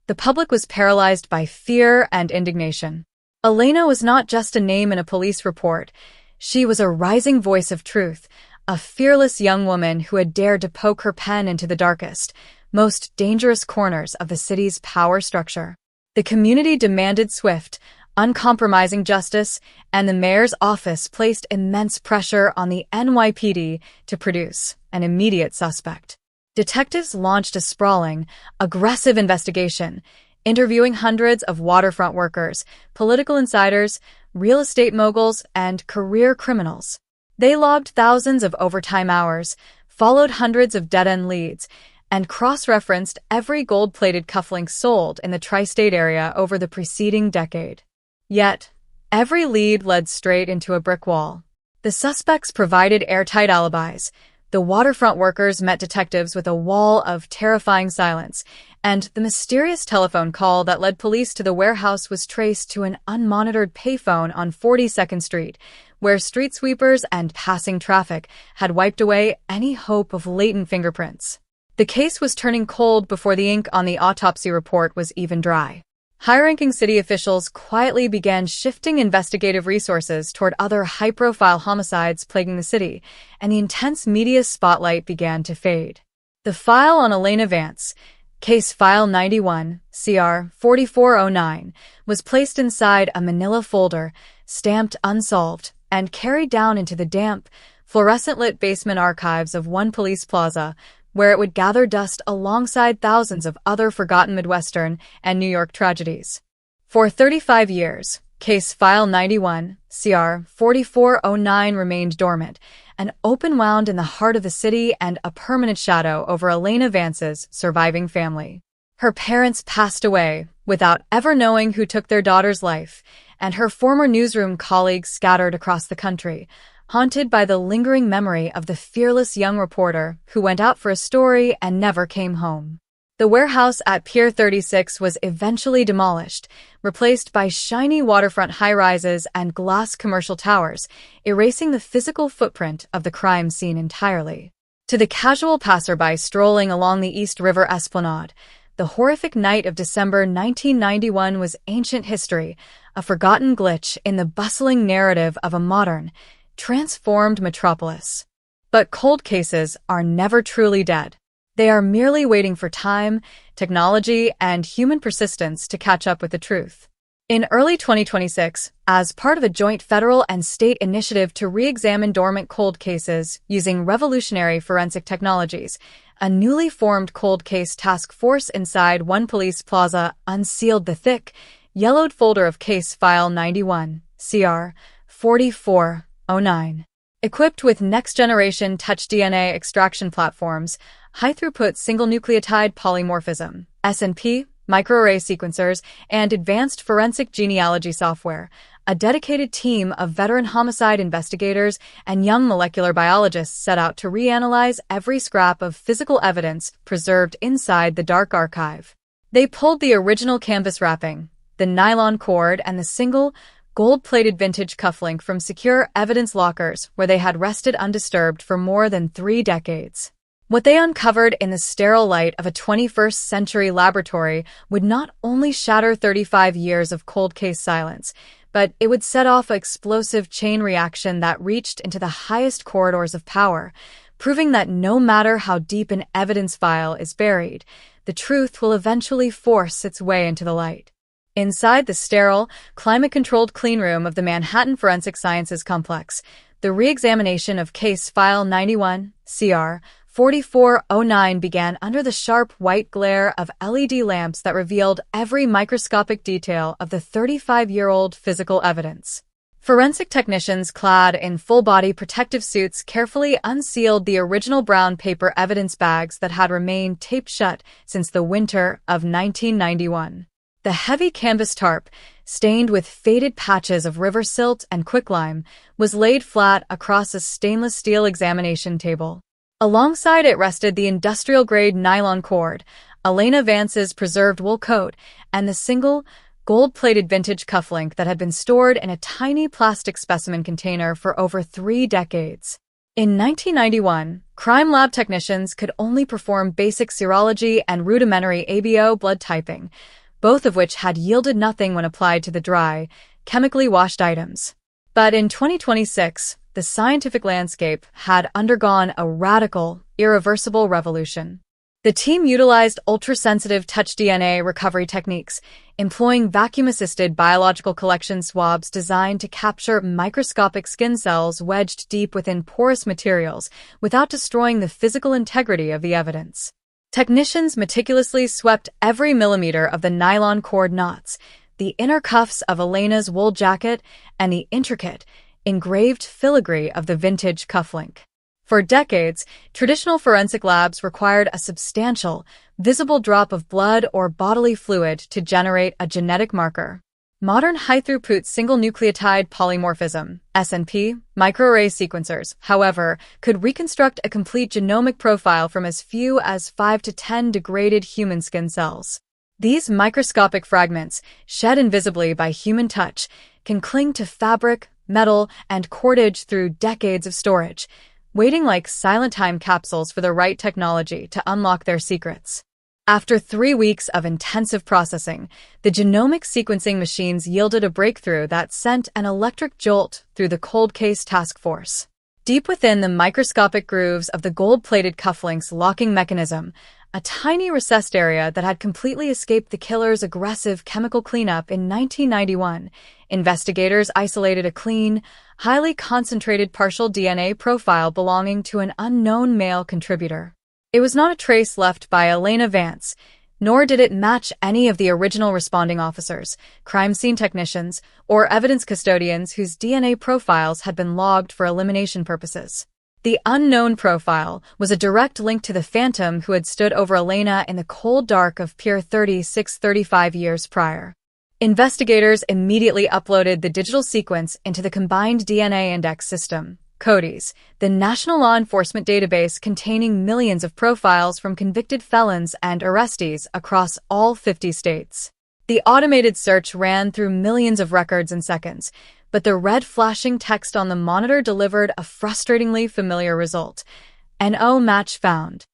The public was paralyzed by fear and indignation. Elena was not just a name in a police report. She was a rising voice of truth, a fearless young woman who had dared to poke her pen into the darkest, most dangerous corners of the city's power structure. The community demanded swift, uncompromising justice, and the mayor's office placed immense pressure on the NYPD to produce an immediate suspect. Detectives launched a sprawling, aggressive investigation, interviewing hundreds of waterfront workers, political insiders, real estate moguls, and career criminals. They logged thousands of overtime hours, followed hundreds of dead-end leads, and cross-referenced every gold-plated cufflink sold in the tri-state area over the preceding decade. Yet, every lead led straight into a brick wall. The suspects provided airtight alibis. The waterfront workers met detectives with a wall of terrifying silence, and the mysterious telephone call that led police to the warehouse was traced to an unmonitored payphone on 42nd Street, where street sweepers and passing traffic had wiped away any hope of latent fingerprints. The case was turning cold before the ink on the autopsy report was even dry. High-ranking city officials quietly began shifting investigative resources toward other high-profile homicides plaguing the city, and the intense media spotlight began to fade. The file on Elena Vance, Case File 91, CR 4409, was placed inside a manila folder, stamped unsolved, and carried down into the damp, fluorescent-lit basement archives of one police plaza, where it would gather dust alongside thousands of other forgotten Midwestern and New York tragedies. For 35 years, Case File 91, CR 4409 remained dormant, an open wound in the heart of the city and a permanent shadow over Elena Vance's surviving family. Her parents passed away without ever knowing who took their daughter's life, and her former newsroom colleagues scattered across the country, haunted by the lingering memory of the fearless young reporter who went out for a story and never came home. The warehouse at Pier 36 was eventually demolished, replaced by shiny waterfront high-rises and glass commercial towers, erasing the physical footprint of the crime scene entirely. To the casual passerby strolling along the East River Esplanade, the horrific night of December 1991 was ancient history, a forgotten glitch in the bustling narrative of a modern, transformed metropolis. But cold cases are never truly dead. They are merely waiting for time, technology, and human persistence to catch up with the truth. In early 2026, as part of a joint federal and state initiative to re-examine dormant cold cases using revolutionary forensic technologies, a newly formed cold case task force inside one police plaza unsealed the thick, yellowed folder of Case File 91, CR 4409. Equipped with next-generation touch DNA extraction platforms, high-throughput single-nucleotide polymorphism, SNP, microarray sequencers, and advanced forensic genealogy software, a dedicated team of veteran homicide investigators and young molecular biologists set out to reanalyze every scrap of physical evidence preserved inside the dark archive. They pulled the original canvas wrapping, the nylon cord, and the single, gold-plated vintage cufflink from secure evidence lockers where they had rested undisturbed for more than 3 decades. What they uncovered in the sterile light of a 21st-century laboratory would not only shatter 35 years of cold case silence, but it would set off an explosive chain reaction that reached into the highest corridors of power, proving that no matter how deep an evidence file is buried, the truth will eventually force its way into the light. Inside the sterile, climate-controlled cleanroom of the Manhattan Forensic Sciences Complex, the re-examination of Case File 91, CR 4409 began under the sharp white glare of LED lamps that revealed every microscopic detail of the 35-year-old physical evidence. Forensic technicians clad in full-body protective suits carefully unsealed the original brown paper evidence bags that had remained taped shut since the winter of 1991. The heavy canvas tarp, stained with faded patches of river silt and quicklime, was laid flat across a stainless steel examination table. Alongside it rested the industrial-grade nylon cord, Elena Vance's preserved wool coat, and the single, gold-plated vintage cufflink that had been stored in a tiny plastic specimen container for over 3 decades. In 1991, crime lab technicians could only perform basic serology and rudimentary ABO blood typing, both of which had yielded nothing when applied to the dry, chemically washed items. But in 2026, the scientific landscape had undergone a radical, irreversible revolution. The team utilized ultra-sensitive touch DNA recovery techniques, employing vacuum-assisted biological collection swabs designed to capture microscopic skin cells wedged deep within porous materials without destroying the physical integrity of the evidence. Technicians meticulously swept every millimeter of the nylon cord knots, the inner cuffs of Elena's wool jacket, and the intricate, engraved filigree of the vintage cufflink. For decades, traditional forensic labs required a substantial, visible drop of blood or bodily fluid to generate a genetic marker. Modern high-throughput single-nucleotide polymorphism (SNP) microarray sequencers, however, could reconstruct a complete genomic profile from as few as 5 to 10 degraded human skin cells. These microscopic fragments, shed invisibly by human touch, can cling to fabric, metal, and cordage through decades of storage, waiting like silent time capsules for the right technology to unlock their secrets. After 3 weeks of intensive processing, the genomic sequencing machines yielded a breakthrough that sent an electric jolt through the cold case task force. Deep within the microscopic grooves of the gold-plated cufflink's locking mechanism, a tiny recessed area that had completely escaped the killer's aggressive chemical cleanup in 1991, investigators isolated a clean, highly concentrated partial DNA profile belonging to an unknown male contributor. It was not a trace left by Elena Vance, nor did it match any of the original responding officers, crime scene technicians, or evidence custodians whose DNA profiles had been logged for elimination purposes. The unknown profile was a direct link to the phantom who had stood over Elena in the cold dark of Pier 35 years prior. Investigators immediately uploaded the digital sequence into the Combined DNA Index System, CODIS, the national law enforcement database containing millions of profiles from convicted felons and arrestees across all 50 states. The automated search ran through millions of records in seconds, but the red flashing text on the monitor delivered a frustratingly familiar result. NO match found.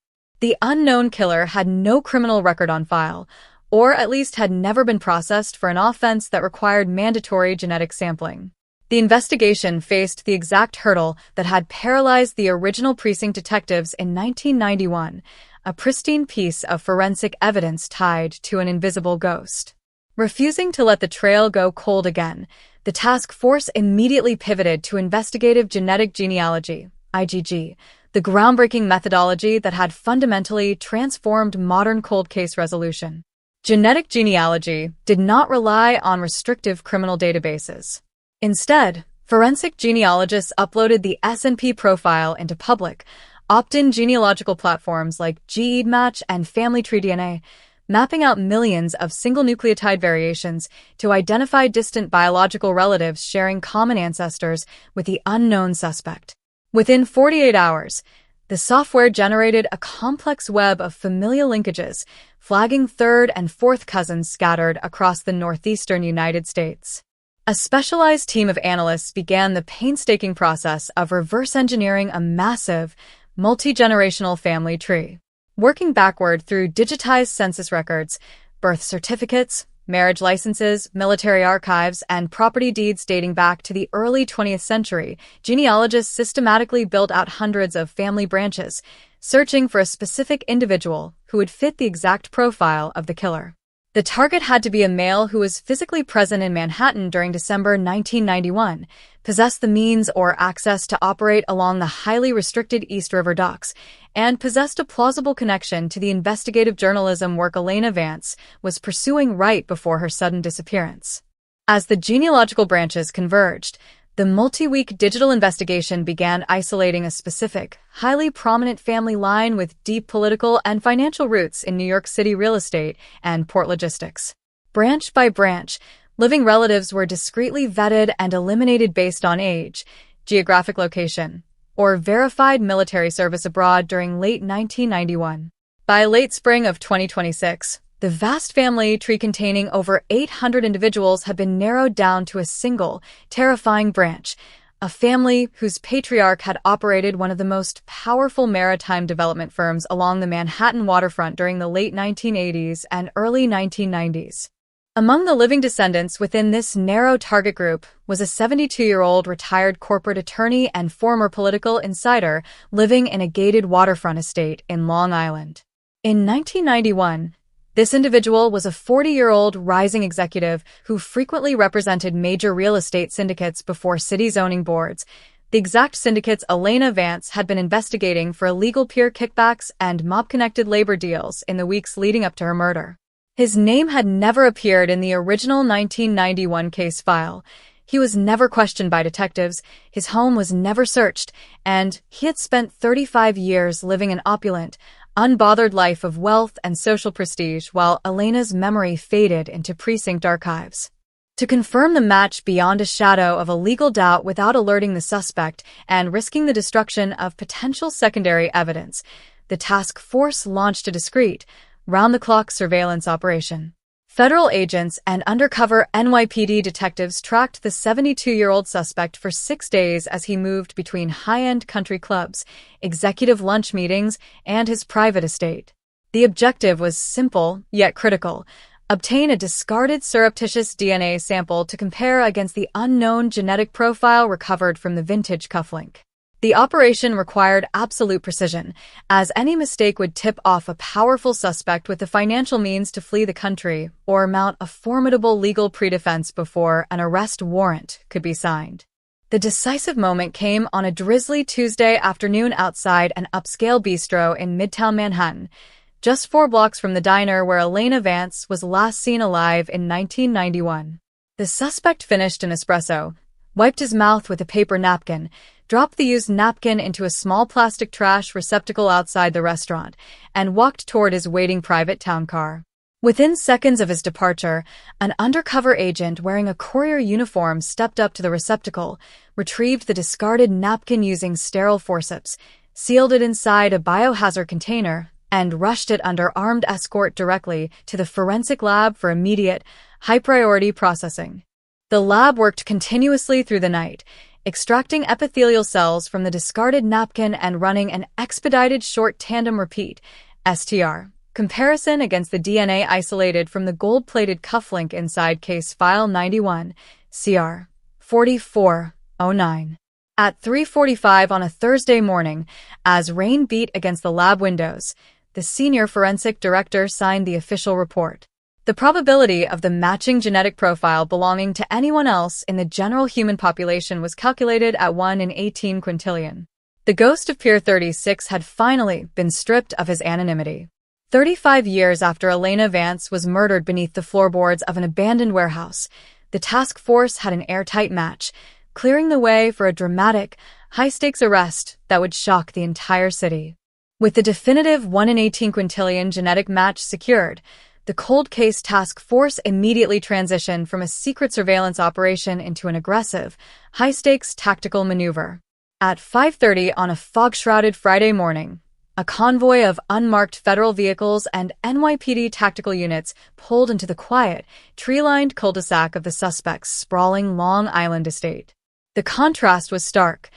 The unknown killer had no criminal record on file, or at least had never been processed for an offense that required mandatory genetic sampling. The investigation faced the exact hurdle that had paralyzed the original precinct detectives in 1991, a pristine piece of forensic evidence tied to an invisible ghost. Refusing to let the trail go cold again, the task force immediately pivoted to investigative genetic genealogy, IgG, the groundbreaking methodology that had fundamentally transformed modern cold case resolution. Genetic genealogy did not rely on restrictive criminal databases. Instead, forensic genealogists uploaded the SNP profile into public, opt-in genealogical platforms like GEDmatch and FamilyTreeDNA, mapping out millions of single nucleotide variations to identify distant biological relatives sharing common ancestors with the unknown suspect. Within 48 hours, the software generated a complex web of familial linkages, flagging third and fourth cousins scattered across the northeastern United States. A specialized team of analysts began the painstaking process of reverse engineering a massive, multi-generational family tree. Working backward through digitized census records, birth certificates, marriage licenses, military archives, and property deeds dating back to the early 20th century, genealogists systematically built out hundreds of family branches, searching for a specific individual who would fit the exact profile of the killer. The target had to be a male who was physically present in Manhattan during December 1991, possessed the means or access to operate along the highly restricted East River docks, and possessed a plausible connection to the investigative journalism work Elena Vance was pursuing right before her sudden disappearance. As the genealogical branches converged, the multi-week digital investigation began isolating a specific, highly prominent family line with deep political and financial roots in New York City real estate and port logistics. Branch by branch, living relatives were discreetly vetted and eliminated based on age, geographic location, or verified military service abroad during late 1991. By late spring of 2026, the vast family tree containing over 800 individuals had been narrowed down to a single, terrifying branch, a family whose patriarch had operated one of the most powerful maritime development firms along the Manhattan waterfront during the late 1980s and early 1990s. Among the living descendants within this narrow target group was a 72-year-old retired corporate attorney and former political insider living in a gated waterfront estate in Long Island. In 1991, this individual was a 40-year-old rising executive who frequently represented major real estate syndicates before city zoning boards. The exact syndicates Elena Vance had been investigating for illegal peer kickbacks and mob-connected labor deals in the weeks leading up to her murder. His name had never appeared in the original 1991 case file. He was never questioned by detectives, his home was never searched, and he had spent 35 years living an opulent, unbothered life of wealth and social prestige while Elena's memory faded into precinct archives. To confirm the match beyond a shadow of a legal doubt without alerting the suspect and risking the destruction of potential secondary evidence, the task force launched a discreet, round-the-clock surveillance operation. Federal agents and undercover NYPD detectives tracked the 72-year-old suspect for 6 days as he moved between high-end country clubs, executive lunch meetings, and his private estate. The objective was simple, yet critical: obtain a discarded surreptitious DNA sample to compare against the unknown genetic profile recovered from the vintage cufflink. The operation required absolute precision, as any mistake would tip off a powerful suspect with the financial means to flee the country or mount a formidable legal predefense before an arrest warrant could be signed. The decisive moment came on a drizzly Tuesday afternoon outside an upscale bistro in Midtown Manhattan, just 4 blocks from the diner where Elena Vance was last seen alive in 1991. The suspect finished an espresso, wiped his mouth with a paper napkin, dropped the used napkin into a small plastic trash receptacle outside the restaurant, and walked toward his waiting private town car. Within seconds of his departure, an undercover agent wearing a courier uniform stepped up to the receptacle, retrieved the discarded napkin using sterile forceps, sealed it inside a biohazard container, and rushed it under armed escort directly to the forensic lab for immediate, high-priority processing. The lab worked continuously through the night, extracting epithelial cells from the discarded napkin and running an expedited short tandem repeat, STR, comparison against the DNA isolated from the gold-plated cufflink inside case file 91, CR 4409. At 3:45 on a Thursday morning, as rain beat against the lab windows, the senior forensic director signed the official report. The probability of the matching genetic profile belonging to anyone else in the general human population was calculated at 1 in 18 quintillion. The ghost of Pier 36 had finally been stripped of his anonymity. 35 years after Elena Vance was murdered beneath the floorboards of an abandoned warehouse, the task force had an airtight match, clearing the way for a dramatic, high-stakes arrest that would shock the entire city. With the definitive 1 in 18 quintillion genetic match secured, the cold case task force immediately transitioned from a secret surveillance operation into an aggressive, high-stakes tactical maneuver. At 5:30 on a fog-shrouded Friday morning, a convoy of unmarked federal vehicles and NYPD tactical units pulled into the quiet, tree-lined cul-de-sac of the suspect's sprawling Long Island estate. The contrast was stark.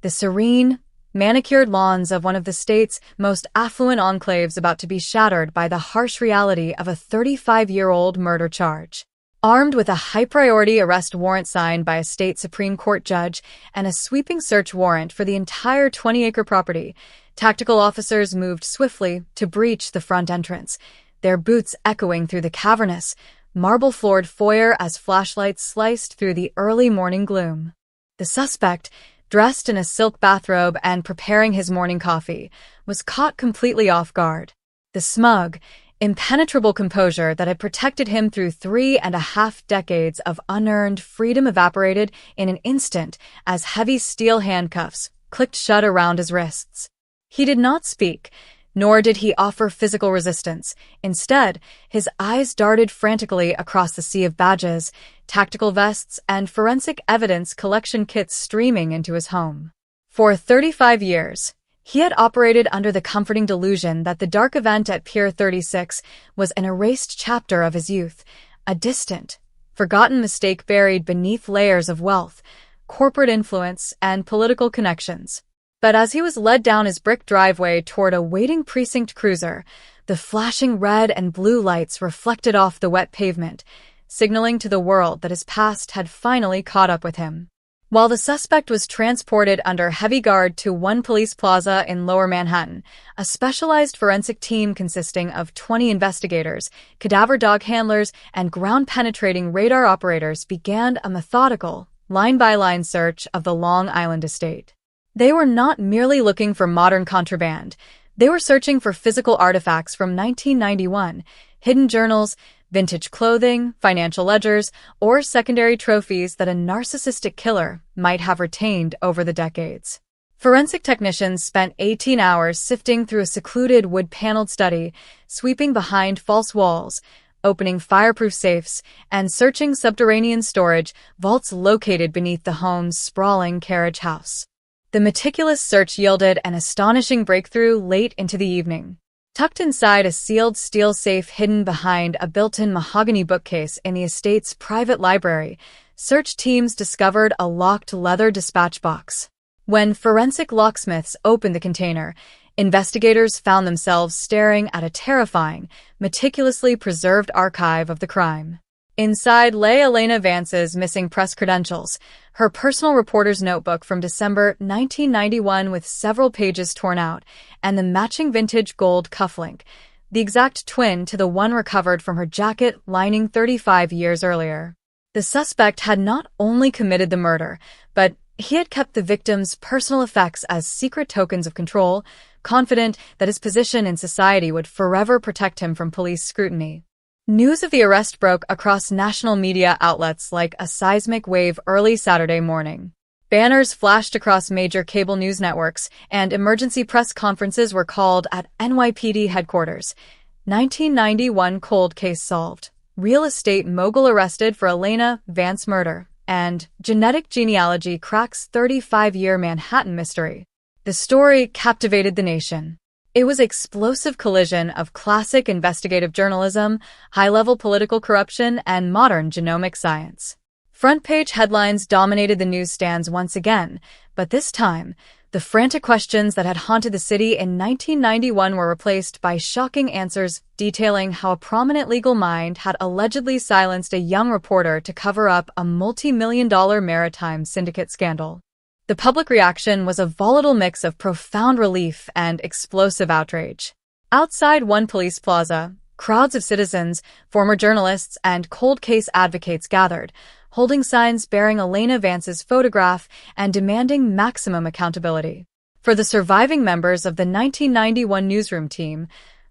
The serene, manicured lawns of one of the state's most affluent enclaves about to be shattered by the harsh reality of a 35-year-old murder charge. Armed with a high-priority arrest warrant signed by a state Supreme Court judge and a sweeping search warrant for the entire 20-acre property, tactical officers moved swiftly to breach the front entrance, their boots echoing through the cavernous, marble-floored foyer as flashlights sliced through the early morning gloom. The suspect, dressed in a silk bathrobe and preparing his morning coffee, was caught completely off guard. The smug, impenetrable composure that had protected him through 3.5 decades of unearned freedom evaporated in an instant as heavy steel handcuffs clicked shut around his wrists. He did not speak, nor did he offer physical resistance. Instead, his eyes darted frantically across the sea of badges, tactical vests, and forensic evidence collection kits streaming into his home. For 35 years, He had operated under the comforting delusion that the dark event at Pier 36 was an erased chapter of his youth, a distant, forgotten mistake buried beneath layers of wealth, corporate influence, and political connections. But as he was led down his brick driveway toward a waiting precinct cruiser, the flashing red and blue lights reflected off the wet pavement, signaling to the world that his past had finally caught up with him. While the suspect was transported under heavy guard to One Police Plaza in Lower Manhattan, a specialized forensic team consisting of 20 investigators, cadaver dog handlers, and ground-penetrating radar operators began a methodical, line-by-line search of the Long Island estate. They were not merely looking for modern contraband. They were searching for physical artifacts from 1991, hidden journals, vintage clothing, financial ledgers, or secondary trophies that a narcissistic killer might have retained over the decades. Forensic technicians spent 18 hours sifting through a secluded wood-paneled study, sweeping behind false walls, opening fireproof safes, and searching subterranean storage vaults located beneath the home's sprawling carriage house. The meticulous search yielded an astonishing breakthrough late into the evening. Tucked inside a sealed steel safe hidden behind a built-in mahogany bookcase in the estate's private library, search teams discovered a locked leather dispatch box. When forensic locksmiths opened the container, investigators found themselves staring at a terrifying, meticulously preserved archive of the crime. Inside lay Elena Vance's missing press credentials, her personal reporter's notebook from December 1991 with several pages torn out, and the matching vintage gold cufflink, the exact twin to the one recovered from her jacket lining 35 years earlier. The suspect had not only committed the murder, but he had kept the victim's personal effects as secret tokens of control, confident that his position in society would forever protect him from police scrutiny. News of the arrest broke across national media outlets like a seismic wave early Saturday morning. Banners flashed across major cable news networks, and emergency press conferences were called at NYPD headquarters. 1991 cold case solved. Real estate mogul arrested for Elena Vance murder. And genetic genealogy cracks 35-year Manhattan mystery. The story captivated the nation. It was an explosive collision of classic investigative journalism, high-level political corruption, and modern genomic science. Front-page headlines dominated the newsstands once again, but this time, the frantic questions that had haunted the city in 1991 were replaced by shocking answers detailing how a prominent legal mind had allegedly silenced a young reporter to cover up a multi-million-dollar maritime syndicate scandal. The public reaction was a volatile mix of profound relief and explosive outrage. Outside One Police Plaza, crowds of citizens, former journalists, and cold case advocates gathered, holding signs bearing Elena Vance's photograph and demanding maximum accountability. For the surviving members of the 1991 newsroom team,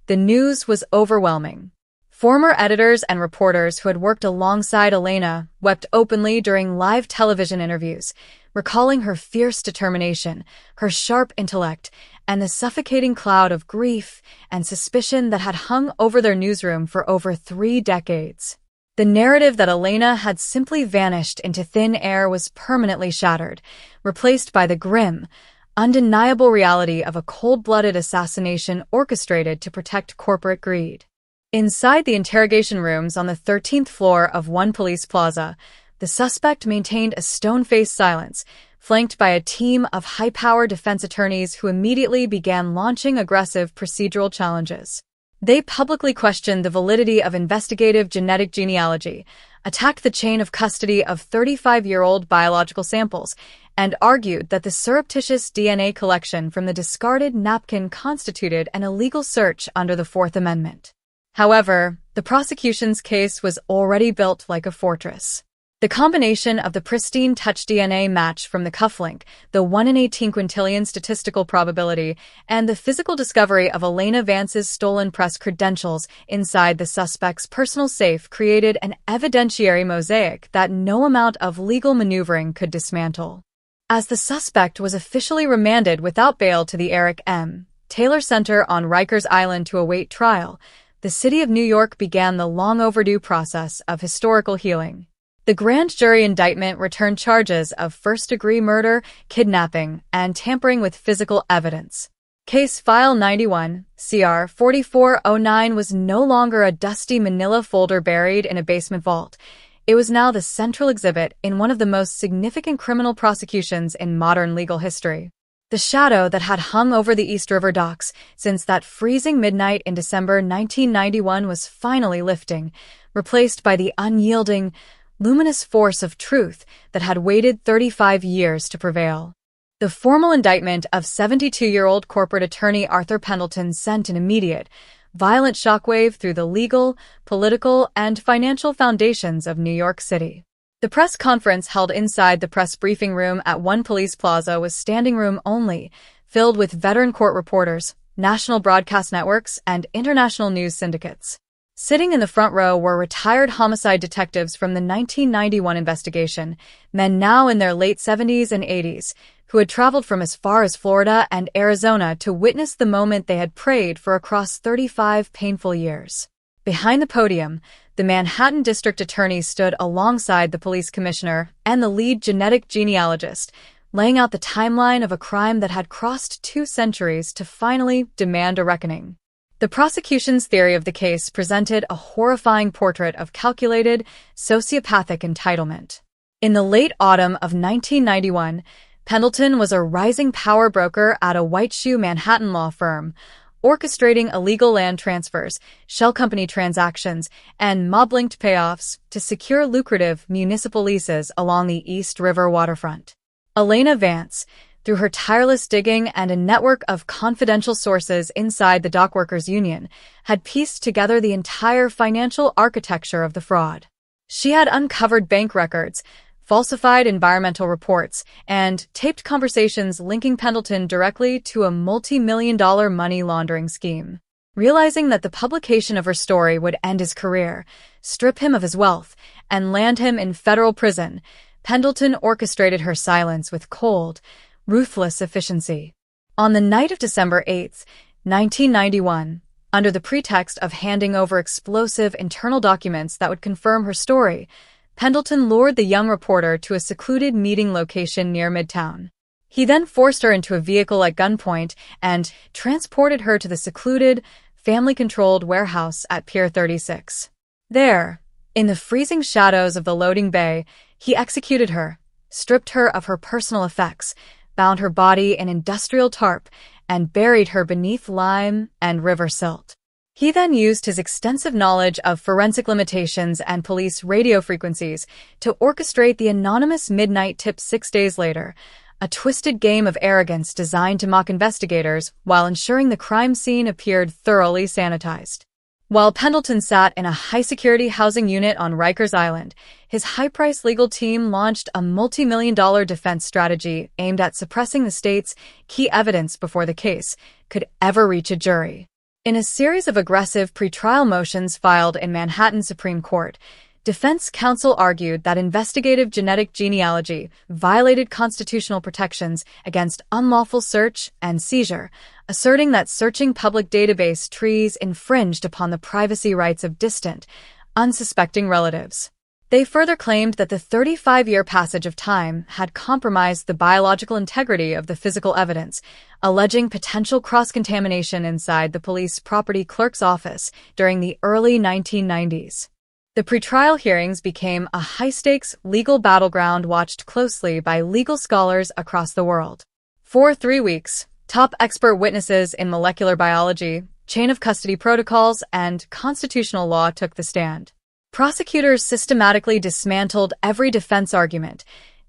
the news was overwhelming. Former editors and reporters who had worked alongside Elena wept openly during live television interviews, recalling her fierce determination, her sharp intellect, and the suffocating cloud of grief and suspicion that had hung over their newsroom for over 3 decades. The narrative that Elena had simply vanished into thin air was permanently shattered, replaced by the grim, undeniable reality of a cold-blooded assassination orchestrated to protect corporate greed. Inside the interrogation rooms on the 13th floor of One Police Plaza, the suspect maintained a stone-faced silence, flanked by a team of high-powered defense attorneys who immediately began launching aggressive procedural challenges. They publicly questioned the validity of investigative genetic genealogy, attacked the chain of custody of 35-year-old biological samples, and argued that the surreptitious DNA collection from the discarded napkin constituted an illegal search under the Fourth Amendment. However, the prosecution's case was already built like a fortress. The combination of the pristine touch DNA match from the cufflink, the 1 in 18 quintillion statistical probability, and the physical discovery of Elena Vance's stolen press credentials inside the suspect's personal safe created an evidentiary mosaic that no amount of legal maneuvering could dismantle. As the suspect was officially remanded without bail to the Eric M. Taylor Center on Rikers Island to await trial, the city of New York began the long-overdue process of historical healing. The grand jury indictment returned charges of first-degree murder, kidnapping, and tampering with physical evidence. Case File 91, CR 4409 was no longer a dusty manila folder buried in a basement vault. It was now the central exhibit in one of the most significant criminal prosecutions in modern legal history. The shadow that had hung over the East River docks since that freezing midnight in December 1991 was finally lifting, replaced by the unyielding, luminous force of truth that had waited 35 years to prevail. The formal indictment of 72-year-old corporate attorney Arthur Pendleton sent an immediate, violent shockwave through the legal, political, and financial foundations of New York City. The press conference held inside the press briefing room at One Police Plaza was standing room only, filled with veteran court reporters, national broadcast networks, and international news syndicates. Sitting in the front row were retired homicide detectives from the 1991 investigation, men now in their late 70s and 80s, who had traveled from as far as Florida and Arizona to witness the moment they had prayed for across 35 painful years. Behind the podium, the Manhattan District Attorney stood alongside the police commissioner and the lead genetic genealogist, laying out the timeline of a crime that had crossed 2 centuries to finally demand a reckoning. The prosecution's theory of the case presented a horrifying portrait of calculated, sociopathic entitlement. In the late autumn of 1991, Pendleton was a rising power broker at a White Shoe Manhattan law firm, orchestrating illegal land transfers, shell company transactions, and mob-linked payoffs to secure lucrative municipal leases along the East River waterfront. Elena Vance, through her tireless digging and a network of confidential sources inside the Dockworkers Union, had pieced together the entire financial architecture of the fraud. She had uncovered bank records, falsified environmental reports, and taped conversations linking Pendleton directly to a multi-million-dollar money laundering scheme. Realizing that the publication of her story would end his career, strip him of his wealth, and land him in federal prison, Pendleton orchestrated her silence with cold, ruthless efficiency. On the night of December 8, 1991, under the pretext of handing over explosive internal documents that would confirm her story, Pendleton lured the young reporter to a secluded meeting location near Midtown. He then forced her into a vehicle at gunpoint and transported her to the secluded, family-controlled warehouse at Pier 36. There, in the freezing shadows of the loading bay, he executed her, stripped her of her personal effects, bound her body in industrial tarp, and buried her beneath lime and river silt. He then used his extensive knowledge of forensic limitations and police radio frequencies to orchestrate the anonymous midnight tip 6 days later, a twisted game of arrogance designed to mock investigators while ensuring the crime scene appeared thoroughly sanitized. While Pendleton sat in a high-security housing unit on Rikers Island, his high-priced legal team launched a multi-million-dollar defense strategy aimed at suppressing the state's key evidence before the case could ever reach a jury. In a series of aggressive pretrial motions filed in Manhattan Supreme Court, defense counsel argued that investigative genetic genealogy violated constitutional protections against unlawful search and seizure, asserting that searching public database trees infringed upon the privacy rights of distant, unsuspecting relatives. They further claimed that the 35-year passage of time had compromised the biological integrity of the physical evidence, alleging potential cross-contamination inside the police property clerk's office during the early 1990s. The pretrial hearings became a high-stakes legal battleground watched closely by legal scholars across the world. For 3 weeks, top expert witnesses in molecular biology, chain of custody protocols, and constitutional law took the stand. Prosecutors systematically dismantled every defense argument,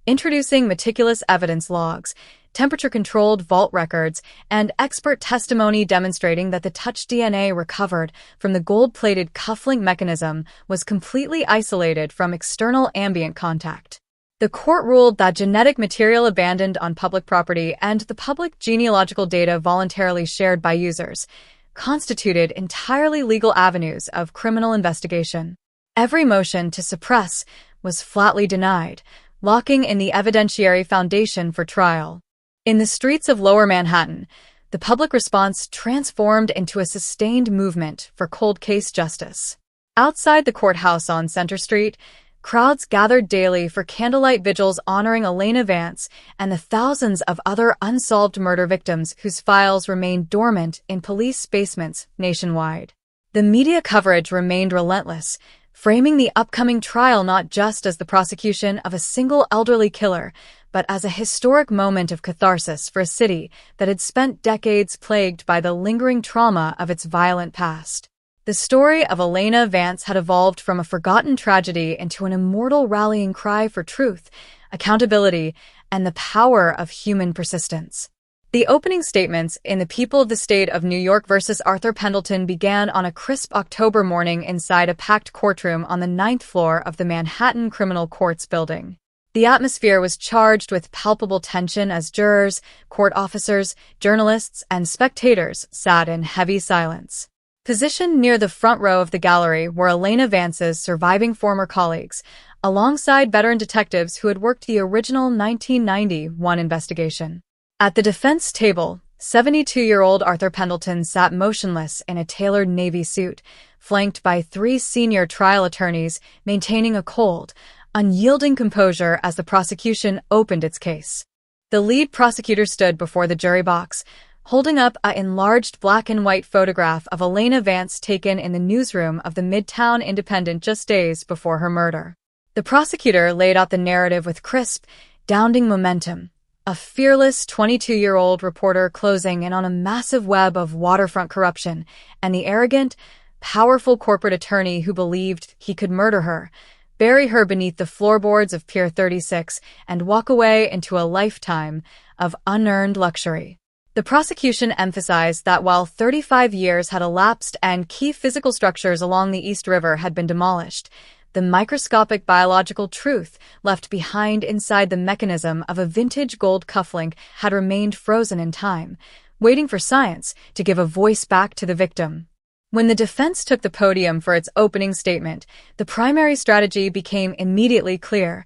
introducing meticulous evidence logs, temperature-controlled vault records, and expert testimony demonstrating that the touch DNA recovered from the gold-plated cufflink mechanism was completely isolated from external ambient contact. The court ruled that genetic material abandoned on public property and the public genealogical data voluntarily shared by users constituted entirely legal avenues of criminal investigation. Every motion to suppress was flatly denied, locking in the evidentiary foundation for trial. In the streets of Lower Manhattan, the public response transformed into a sustained movement for cold case justice. Outside the courthouse on Center Street, Crowds gathered daily for candlelight vigils honoring Elena Vance and the thousands of other unsolved murder victims whose files remained dormant in police basements nationwide. The media coverage remained relentless, framing the upcoming trial not just as the prosecution of a single elderly killer, but as a historic moment of catharsis for a city that had spent decades plagued by the lingering trauma of its violent past. The story of Elena Vance had evolved from a forgotten tragedy into an immortal rallying cry for truth, accountability, and the power of human persistence. The opening statements in The People of the State of New York versus Arthur Pendleton began on a crisp October morning inside a packed courtroom on the 9th floor of the Manhattan Criminal Courts building. The atmosphere was charged with palpable tension as jurors, court officers, journalists, and spectators sat in heavy silence. Positioned near the front row of the gallery were Elena Vance's surviving former colleagues, alongside veteran detectives who had worked the original 1991 investigation. At the defense table, 72-year-old Arthur Pendleton sat motionless in a tailored navy suit, flanked by 3 senior trial attorneys maintaining a cold, unyielding composure as the prosecution opened its case. The lead prosecutor stood before the jury box, holding up an enlarged black and white photograph of Elena Vance taken in the newsroom of the Midtown Independent just days before her murder. The prosecutor laid out the narrative with crisp, bounding momentum, a fearless 22-year-old reporter closing in on a massive web of waterfront corruption, and the arrogant, powerful corporate attorney who believed he could murder her, bury her beneath the floorboards of Pier 36, and walk away into a lifetime of unearned luxury. The prosecution emphasized that while 35 years had elapsed and key physical structures along the East River had been demolished, the microscopic biological truth left behind inside the mechanism of a vintage gold cufflink had remained frozen in time, waiting for science to give a voice back to the victim. When the defense took the podium for its opening statement, the primary strategy became immediately clear: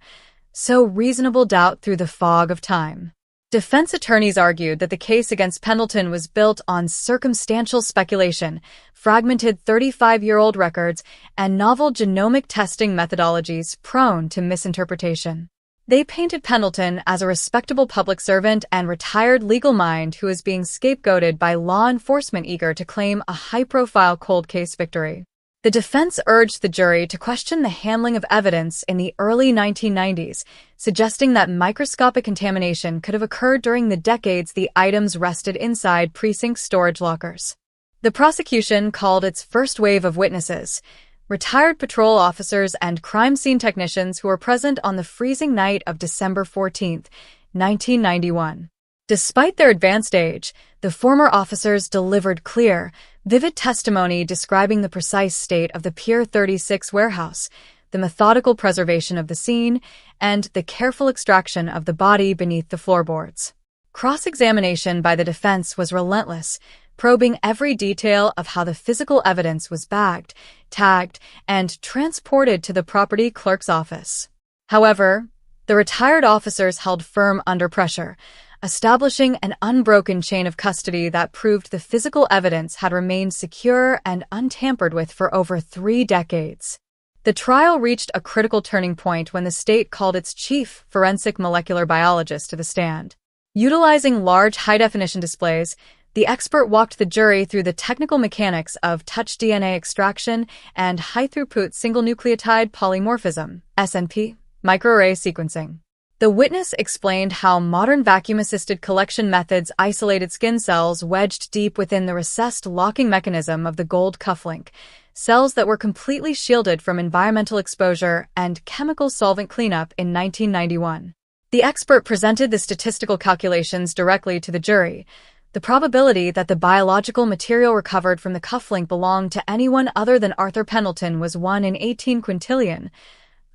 sow reasonable doubt through the fog of time. Defense attorneys argued that the case against Pendleton was built on circumstantial speculation, fragmented 35-year-old records, and novel genomic testing methodologies prone to misinterpretation. They painted Pendleton as a respectable public servant and retired legal mind who was being scapegoated by law enforcement eager to claim a high-profile cold case victory. The defense urged the jury to question the handling of evidence in the early 1990s, suggesting that microscopic contamination could have occurred during the decades the items rested inside precinct storage lockers. The prosecution called its first wave of witnesses retired patrol officers and crime scene technicians who were present on the freezing night of December 14, 1991. Despite their advanced age, the former officers delivered clear, vivid testimony describing the precise state of the Pier 36 warehouse, the methodical preservation of the scene, and the careful extraction of the body beneath the floorboards. Cross-examination by the defense was relentless, probing every detail of how the physical evidence was bagged, tagged, and transported to the property clerk's office. However, the retired officers held firm under pressure, establishing an unbroken chain of custody that proved the physical evidence had remained secure and untampered with for over 3 decades. The trial reached a critical turning point when the state called its chief forensic molecular biologist to the stand. Utilizing large high-definition displays, the expert walked the jury through the technical mechanics of touch DNA extraction and high-throughput single-nucleotide polymorphism (SNP) microarray sequencing. The witness explained how modern vacuum-assisted collection methods isolated skin cells wedged deep within the recessed locking mechanism of the gold cufflink, cells that were completely shielded from environmental exposure and chemical solvent cleanup in 1991. The expert presented the statistical calculations directly to the jury. The probability that the biological material recovered from the cufflink belonged to anyone other than Arthur Pendleton was 1 in 18 quintillion,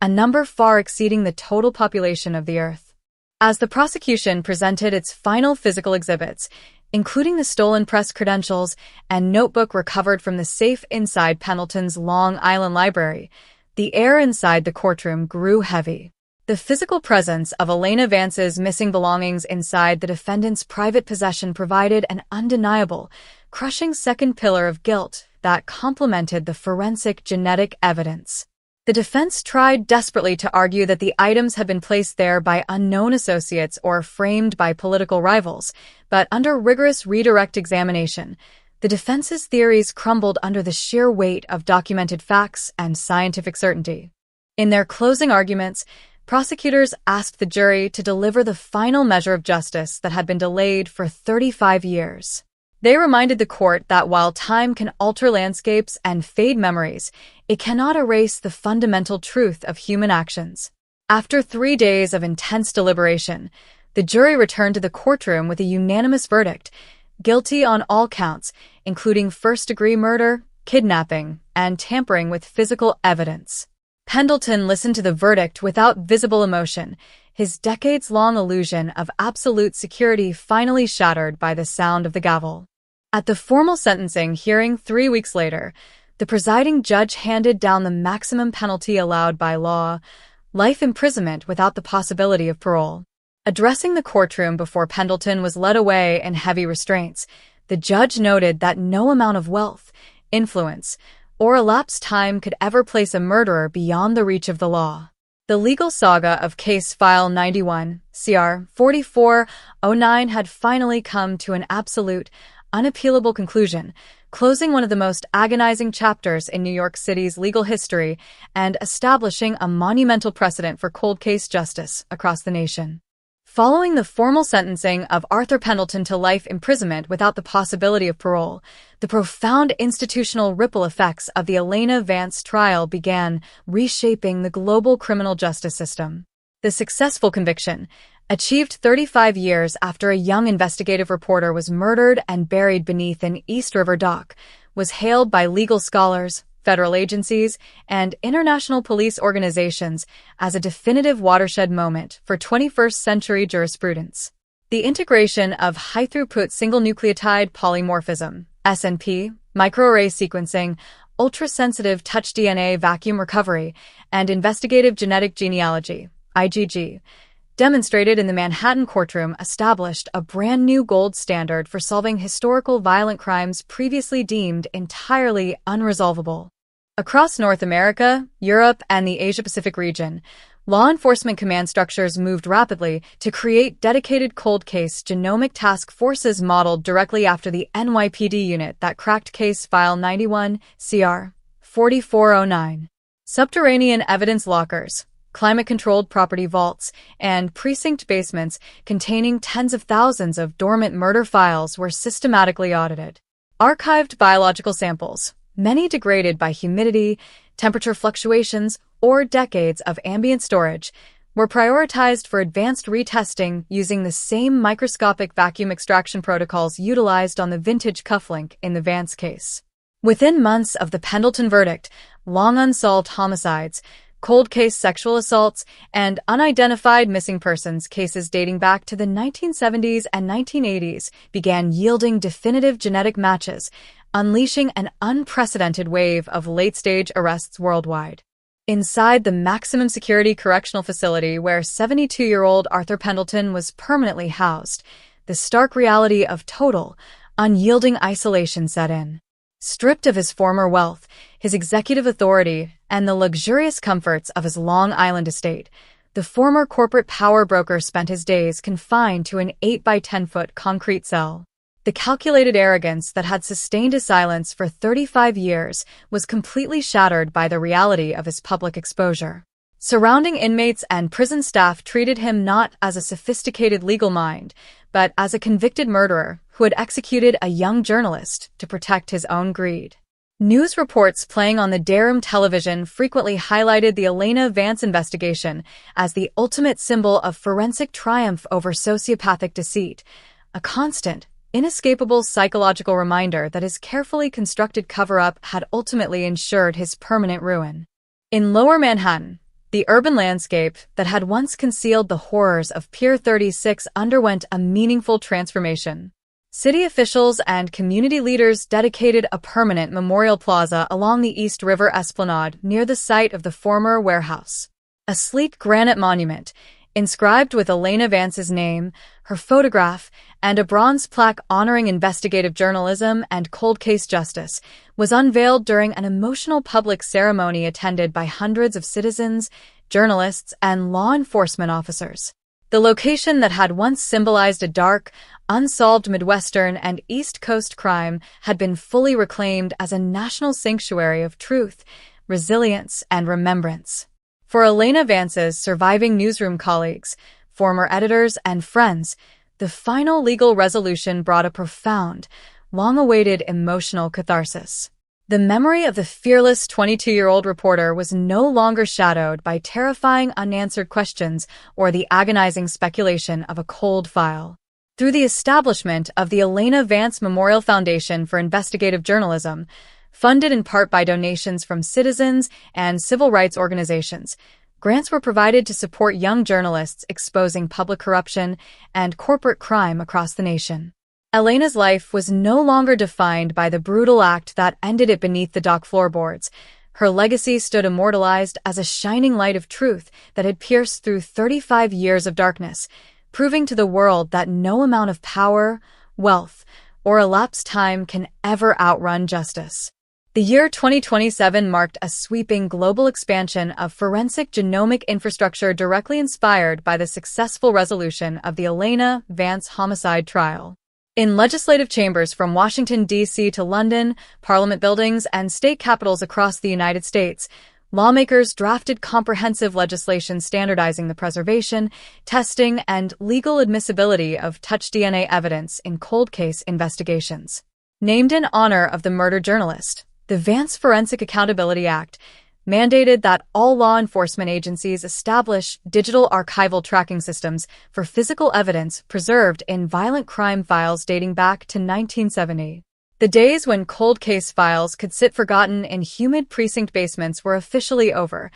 a number far exceeding the total population of the Earth. As the prosecution presented its final physical exhibits, including the stolen press credentials and notebook recovered from the safe inside Pendleton's Long Island library, the air inside the courtroom grew heavy. The physical presence of Elena Vance's missing belongings inside the defendant's private possession provided an undeniable, crushing second pillar of guilt that complemented the forensic genetic evidence. The defense tried desperately to argue that the items had been placed there by unknown associates or framed by political rivals, but under rigorous redirect examination, the defense's theories crumbled under the sheer weight of documented facts and scientific certainty. In their closing arguments, prosecutors asked the jury to deliver the final measure of justice that had been delayed for 35 years. They reminded the court that while time can alter landscapes and fade memories, it cannot erase the fundamental truth of human actions. After 3 days of intense deliberation, the jury returned to the courtroom with a unanimous verdict, guilty on all counts, including first-degree murder, kidnapping, and tampering with physical evidence. Pendleton listened to the verdict without visible emotion, his decades-long illusion of absolute security finally shattered by the sound of the gavel. At the formal sentencing hearing 3 weeks later, the presiding judge handed down the maximum penalty allowed by law, life imprisonment without the possibility of parole. Addressing the courtroom before Pendleton was led away in heavy restraints, the judge noted that no amount of wealth, influence, or elapsed time could ever place a murderer beyond the reach of the law. The legal saga of Case File 91, CR 4409 had finally come to an absolute, unappealable conclusion, closing one of the most agonizing chapters in New York City's legal history and establishing a monumental precedent for cold case justice across the nation. Following the formal sentencing of Arthur Pendleton to life imprisonment without the possibility of parole, the profound institutional ripple effects of the Elena Vance trial began reshaping the global criminal justice system. The successful conviction, achieved 35 years after a young investigative reporter was murdered and buried beneath an East River dock, was hailed by legal scholars, federal agencies, and international police organizations as a definitive watershed moment for 21st century jurisprudence. The integration of high-throughput single-nucleotide polymorphism, SNP, microarray sequencing, ultra-sensitive touch DNA vacuum recovery, and investigative genetic genealogy, IgG, demonstrated in the Manhattan courtroom established a brand new gold standard for solving historical violent crimes previously deemed entirely unresolvable. Across North America, Europe, and the Asia-Pacific region, law enforcement command structures moved rapidly to create dedicated cold case genomic task forces modeled directly after the NYPD unit that cracked Case File 91, CR 4409. Subterranean evidence lockers, climate-controlled property vaults, and precinct basements containing tens of thousands of dormant murder files were systematically audited. Archived biological samples, many degraded by humidity, temperature fluctuations, or decades of ambient storage, were prioritized for advanced retesting using the same microscopic vacuum extraction protocols utilized on the vintage cufflink in the Vance case. Within months of the Pendleton verdict, long unsolved homicides, cold case sexual assaults, and unidentified missing persons cases dating back to the 1970s and 1980s began yielding definitive genetic matches, unleashing an unprecedented wave of late-stage arrests worldwide. Inside the maximum security correctional facility where 72-year-old Arthur Pendleton was permanently housed, the stark reality of total, unyielding isolation set in. Stripped of his former wealth, his executive authority, and the luxurious comforts of his Long Island estate, the former corporate power broker spent his days confined to an 8-by-10-foot concrete cell. The calculated arrogance that had sustained his silence for 35 years was completely shattered by the reality of his public exposure. Surrounding inmates and prison staff treated him not as a sophisticated legal mind, but as a convicted murderer who had executed a young journalist to protect his own greed. News reports playing on the Durham television frequently highlighted the Elena Vance investigation as the ultimate symbol of forensic triumph over sociopathic deceit, a constant, inescapable psychological reminder that his carefully constructed cover-up had ultimately ensured his permanent ruin. In Lower Manhattan, the urban landscape that had once concealed the horrors of Pier 36 underwent a meaningful transformation. City officials and community leaders dedicated a permanent memorial plaza along the East River Esplanade near the site of the former warehouse. A sleek granite monument, Inscribed with Elena Vance's name, her photograph, and a bronze plaque honoring investigative journalism and cold case justice, was unveiled during an emotional public ceremony attended by hundreds of citizens, journalists, and law enforcement officers. The location that had once symbolized a dark, unsolved Midwestern and East Coast crime had been fully reclaimed as a national sanctuary of truth, resilience, and remembrance. For Elena Vance's surviving newsroom colleagues, former editors, and friends, the final legal resolution brought a profound, long-awaited emotional catharsis. The memory of the fearless 22-year-old reporter was no longer shadowed by terrifying unanswered questions or the agonizing speculation of a cold file. Through the establishment of the Elena Vance Memorial Foundation for Investigative Journalism, funded in part by donations from citizens and civil rights organizations, grants were provided to support young journalists exposing public corruption and corporate crime across the nation. Elena's life was no longer defined by the brutal act that ended it beneath the dock floorboards. Her legacy stood immortalized as a shining light of truth that had pierced through 35 years of darkness, proving to the world that no amount of power, wealth, or elapsed time can ever outrun justice. The year 2027 marked a sweeping global expansion of forensic genomic infrastructure directly inspired by the successful resolution of the Elena Vance homicide trial. In legislative chambers from Washington, D.C. to London, parliament buildings, and state capitals across the United States, lawmakers drafted comprehensive legislation standardizing the preservation, testing, and legal admissibility of touch DNA evidence in cold case investigations. Named in honor of the murdered journalist, the Vance Forensic Accountability Act mandated that all law enforcement agencies establish digital archival tracking systems for physical evidence preserved in violent crime files dating back to 1970. The days when cold case files could sit forgotten in humid precinct basements were officially over.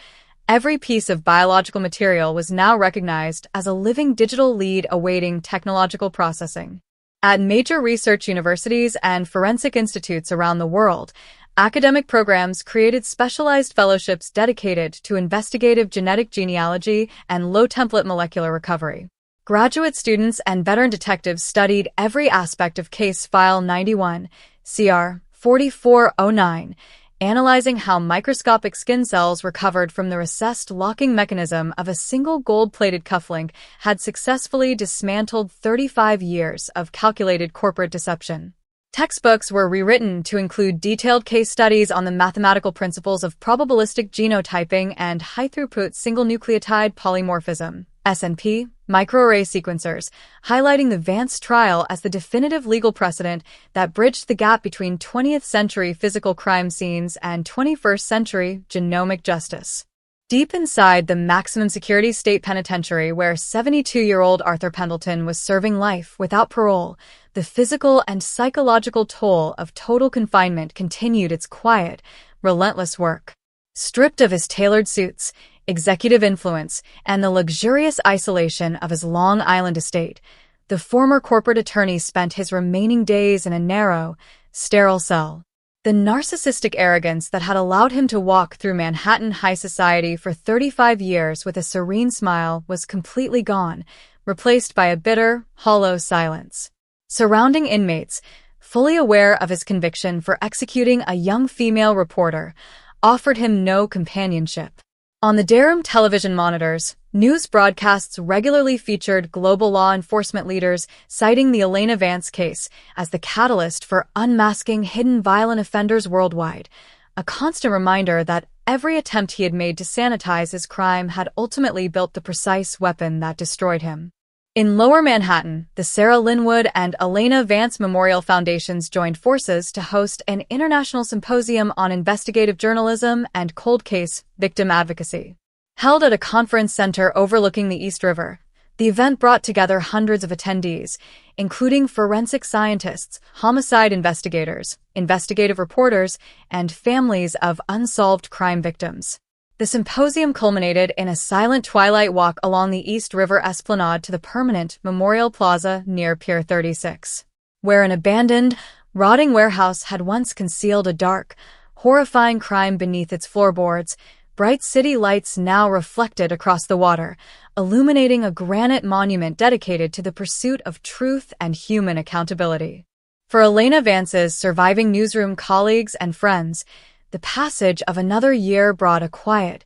Every piece of biological material was now recognized as a living digital lead awaiting technological processing. At major research universities and forensic institutes around the world, academic programs created specialized fellowships dedicated to investigative genetic genealogy and low-template molecular recovery. Graduate students and veteran detectives studied every aspect of Case File 91, CR 4409, analyzing how microscopic skin cells recovered from the recessed locking mechanism of a single gold-plated cufflink had successfully dismantled 35 years of calculated corporate deception. Textbooks were rewritten to include detailed case studies on the mathematical principles of probabilistic genotyping and high-throughput single nucleotide polymorphism, SNP, microarray sequencers, highlighting the Vance trial as the definitive legal precedent that bridged the gap between 20th century physical crime scenes and 21st century genomic justice. Deep inside the maximum security state penitentiary where 72-year-old Arthur Pendleton was serving life without parole, the physical and psychological toll of total confinement continued its quiet, relentless work. Stripped of his tailored suits, executive influence, and the luxurious isolation of his Long Island estate, the former corporate attorney spent his remaining days in a narrow, sterile cell. The narcissistic arrogance that had allowed him to walk through Manhattan high society for 35 years with a serene smile was completely gone, replaced by a bitter, hollow silence. Surrounding inmates, fully aware of his conviction for executing a young female reporter, offered him no companionship. On the Durham television monitors, news broadcasts regularly featured global law enforcement leaders citing the Elena Vance case as the catalyst for unmasking hidden violent offenders worldwide, a constant reminder that every attempt he had made to sanitize his crime had ultimately built the precise weapon that destroyed him. In Lower Manhattan, the Sarah Linwood and Elena Vance Memorial Foundations joined forces to host an international symposium on investigative journalism and cold case victim advocacy. Held at a conference center overlooking the East River, the event brought together hundreds of attendees, including forensic scientists, homicide investigators, investigative reporters, and families of unsolved crime victims. The symposium culminated in a silent twilight walk along the East River Esplanade to the permanent Memorial Plaza near Pier 36, where an abandoned, rotting warehouse had once concealed a dark, horrifying crime beneath its floorboards. bright city lights now reflected across the water, illuminating a granite monument dedicated to the pursuit of truth and human accountability. For Elena Vance's surviving newsroom colleagues and friends, the passage of another year brought a quiet,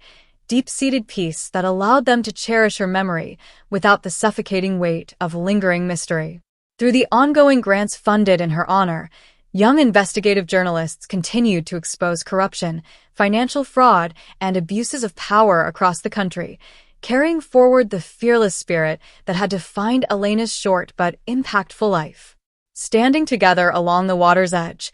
deep-seated peace that allowed them to cherish her memory without the suffocating weight of lingering mystery. Through the ongoing grants funded in her honor, young investigative journalists continued to expose corruption, financial fraud, and abuses of power across the country, carrying forward the fearless spirit that had defined Elena's short but impactful life. Standing together along the water's edge,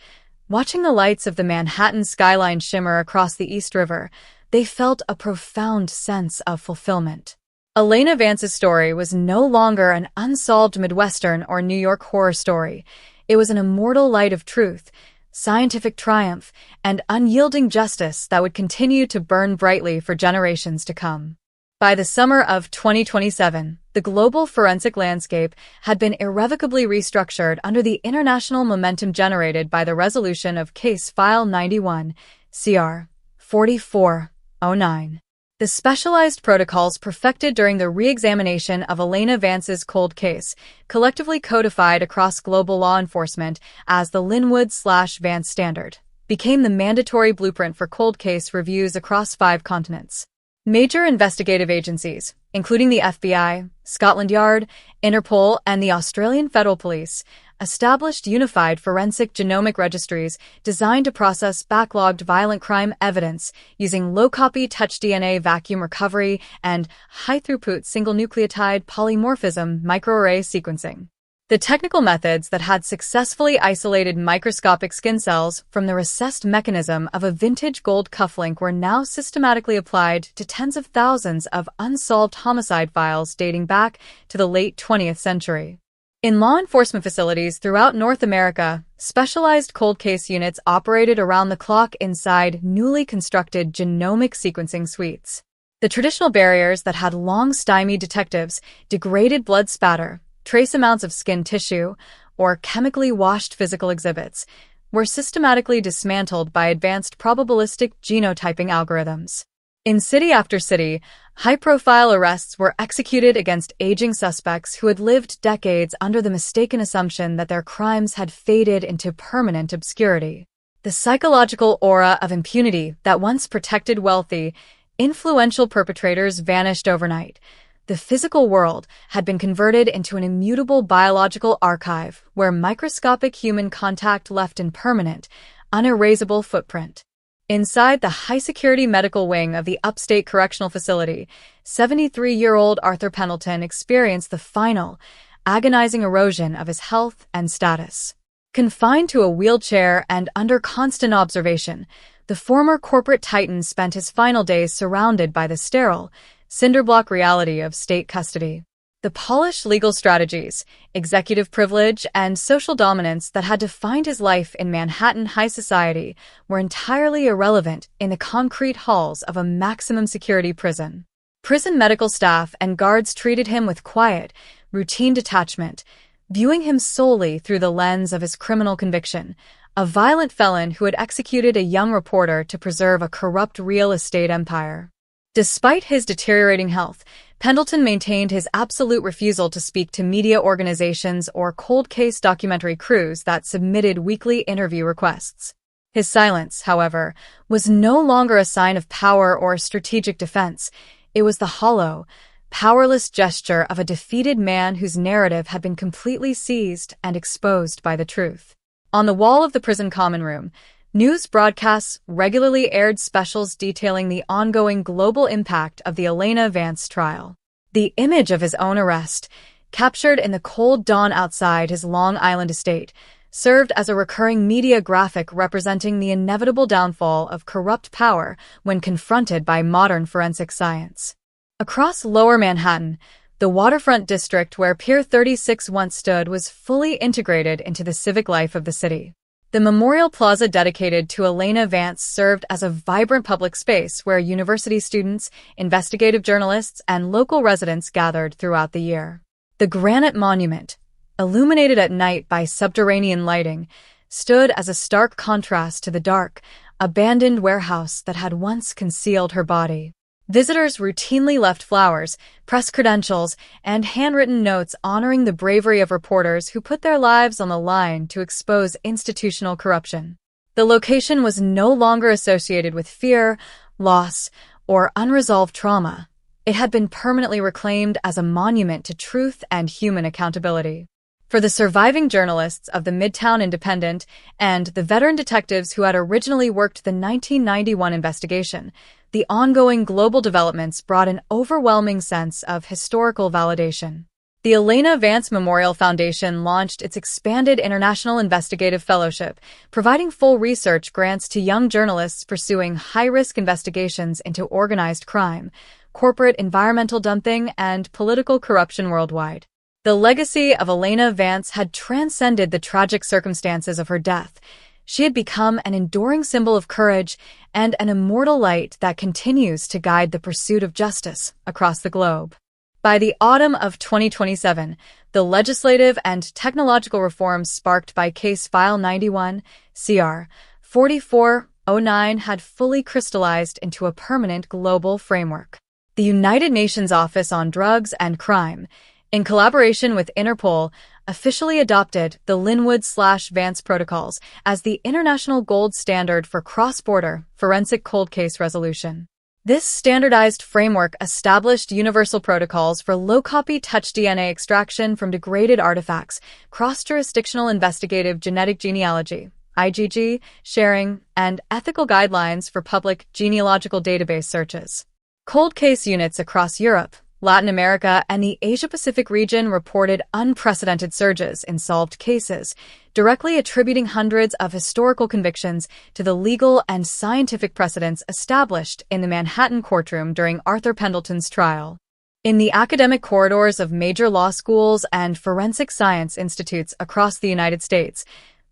watching the lights of the Manhattan skyline shimmer across the East River, they felt a profound sense of fulfillment. Elena Vance's story was no longer an unsolved Midwestern or New York horror story. It was an immortal light of truth, scientific triumph, and unyielding justice that would continue to burn brightly for generations to come. By the summer of 2027, the global forensic landscape had been irrevocably restructured under the international momentum generated by the resolution of Case File 91, CR 4409. The specialized protocols perfected during the re-examination of Elena Vance's cold case, collectively codified across global law enforcement as the Linwood/Vance Standard, became the mandatory blueprint for cold case reviews across 5 continents. Major investigative agencies, including the FBI, Scotland Yard, Interpol, and the Australian Federal Police, established unified forensic genomic registries designed to process backlogged violent crime evidence using low-copy touch DNA vacuum recovery and high-throughput single-nucleotide polymorphism microarray sequencing. The technical methods that had successfully isolated microscopic skin cells from the recessed mechanism of a vintage gold cufflink were now systematically applied to tens of thousands of unsolved homicide files dating back to the late 20th century. In law enforcement facilities throughout North America, specialized cold case units operated around the clock inside newly constructed genomic sequencing suites. The traditional barriers that had long stymied detectives, degraded blood spatter, trace amounts of skin tissue, or chemically washed physical exhibits, were systematically dismantled by advanced probabilistic genotyping algorithms. In city after city, high-profile arrests were executed against aging suspects who had lived decades under the mistaken assumption that their crimes had faded into permanent obscurity. The psychological aura of impunity that once protected wealthy, influential perpetrators vanished overnight. The physical world had been converted into an immutable biological archive where microscopic human contact left an permanent, unerasable footprint. Inside the high-security medical wing of the upstate correctional facility, 73-year-old Arthur Pendleton experienced the final, agonizing erosion of his health and status. Confined to a wheelchair and under constant observation, the former corporate titan spent his final days surrounded by the sterile, cinderblock reality of state custody. The polished legal strategies, executive privilege, and social dominance that had defined his life in Manhattan high society were entirely irrelevant in the concrete halls of a maximum security prison. Prison medical staff and guards treated him with quiet, routine detachment, viewing him solely through the lens of his criminal conviction, a violent felon who had executed a young reporter to preserve a corrupt real estate empire. Despite his deteriorating health, Pendleton maintained his absolute refusal to speak to media organizations or cold case documentary crews that submitted weekly interview requests. His silence, however, was no longer a sign of power or strategic defense. It was the hollow, powerless gesture of a defeated man whose narrative had been completely seized and exposed by the truth. On the wall of the prison common room, news broadcasts regularly aired specials detailing the ongoing global impact of the Elena Vance trial. The image of his own arrest, captured in the cold dawn outside his Long Island estate, served as a recurring media graphic representing the inevitable downfall of corrupt power when confronted by modern forensic science. Across Lower Manhattan, the waterfront district where Pier 36 once stood was fully integrated into the civic life of the city. The Memorial Plaza dedicated to Elena Vance served as a vibrant public space where university students, investigative journalists, and local residents gathered throughout the year. The granite monument, illuminated at night by subterranean lighting, stood as a stark contrast to the dark, abandoned warehouse that had once concealed her body. Visitors routinely left flowers, press credentials, and handwritten notes honoring the bravery of reporters who put their lives on the line to expose institutional corruption. The location was no longer associated with fear, loss, or unresolved trauma. It had been permanently reclaimed as a monument to truth and human accountability. For the surviving journalists of the Midtown Independent and the veteran detectives who had originally worked the 1991 investigation, the ongoing global developments brought an overwhelming sense of historical validation. The Elena Vance Memorial Foundation launched its expanded International Investigative Fellowship, providing full research grants to young journalists pursuing high-risk investigations into organized crime, corporate environmental dumping, and political corruption worldwide. The legacy of Elena Vance had transcended the tragic circumstances of her death. She had become an enduring symbol of courage and an immortal light that continues to guide the pursuit of justice across the globe. By the autumn of 2027, the legislative and technological reforms sparked by Case File 91, CR 4409 had fully crystallized into a permanent global framework. The United Nations Office on Drugs and Crime, in collaboration with Interpol, officially adopted the Linwood/Vance Protocols as the international gold standard for cross-border forensic cold case resolution. This standardized framework established universal protocols for low-copy touch DNA extraction from degraded artifacts, cross-jurisdictional investigative genetic genealogy, IgG, sharing, and ethical guidelines for public genealogical database searches. Cold case units across Europe, Latin America, and the Asia-Pacific region reported unprecedented surges in solved cases, directly attributing hundreds of historical convictions to the legal and scientific precedents established in the Manhattan courtroom during Arthur Pendleton's trial. In the academic corridors of major law schools and forensic science institutes across the United States,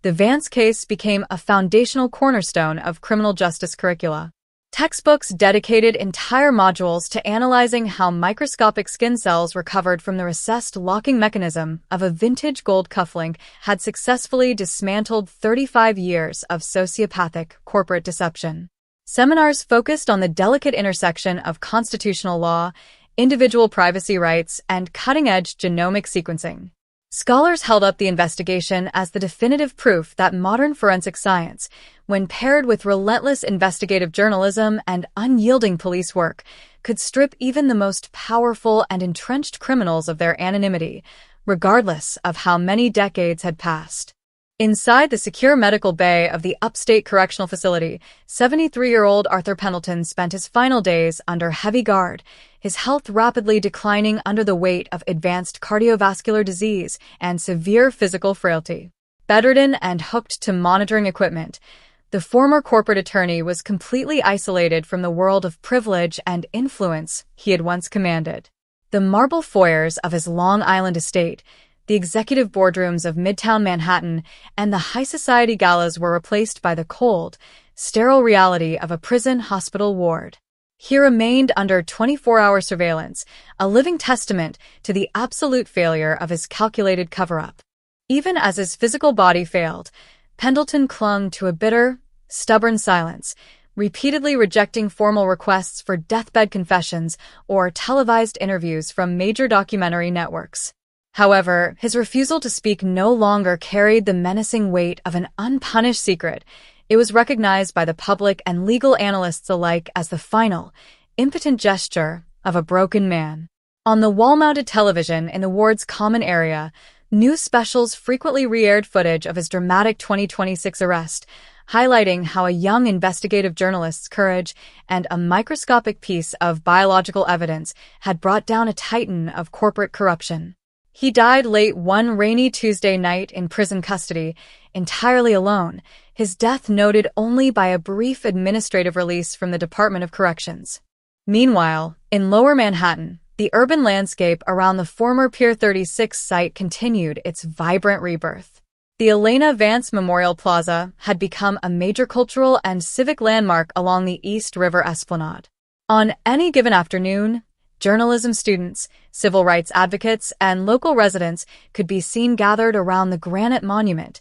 the Vance case became a foundational cornerstone of criminal justice curricula. Textbooks dedicated entire modules to analyzing how microscopic skin cells recovered from the recessed locking mechanism of a vintage gold cufflink had successfully dismantled 35 years of sociopathic corporate deception. Seminars focused on the delicate intersection of constitutional law, individual privacy rights, and cutting-edge genomic sequencing. Scholars held up the investigation as the definitive proof that modern forensic science, when paired with relentless investigative journalism and unyielding police work, could strip even the most powerful and entrenched criminals of their anonymity, regardless of how many decades had passed. Inside the secure medical bay of the upstate correctional facility, 73-year-old Arthur Pendleton spent his final days under heavy guard, his health rapidly declining under the weight of advanced cardiovascular disease and severe physical frailty. Bedridden and hooked to monitoring equipment, the former corporate attorney was completely isolated from the world of privilege and influence he had once commanded. The marble foyers of his Long Island estate, the executive boardrooms of Midtown Manhattan, and the high society galas were replaced by the cold, sterile reality of a prison hospital ward. He remained under 24-hour surveillance, a living testament to the absolute failure of his calculated cover-up. Even as his physical body failed, Pendleton clung to a bitter, stubborn silence, repeatedly rejecting formal requests for deathbed confessions or televised interviews from major documentary networks. However, his refusal to speak no longer carried the menacing weight of an unpunished secret. It was recognized by the public and legal analysts alike as the final, impotent gesture of a broken man. On the wall-mounted television in the ward's common area, news specials frequently re-aired footage of his dramatic 2026 arrest, highlighting how a young investigative journalist's courage and a microscopic piece of biological evidence had brought down a titan of corporate corruption. He died late one rainy Tuesday night in prison custody, entirely alone, his death noted only by a brief administrative release from the Department of Corrections. Meanwhile, in Lower Manhattan, the urban landscape around the former Pier 36 site continued its vibrant rebirth. The Elena Vance Memorial Plaza had become a major cultural and civic landmark along the East River Esplanade. On any given afternoon, journalism students, civil rights advocates, and local residents could be seen gathered around the granite monument,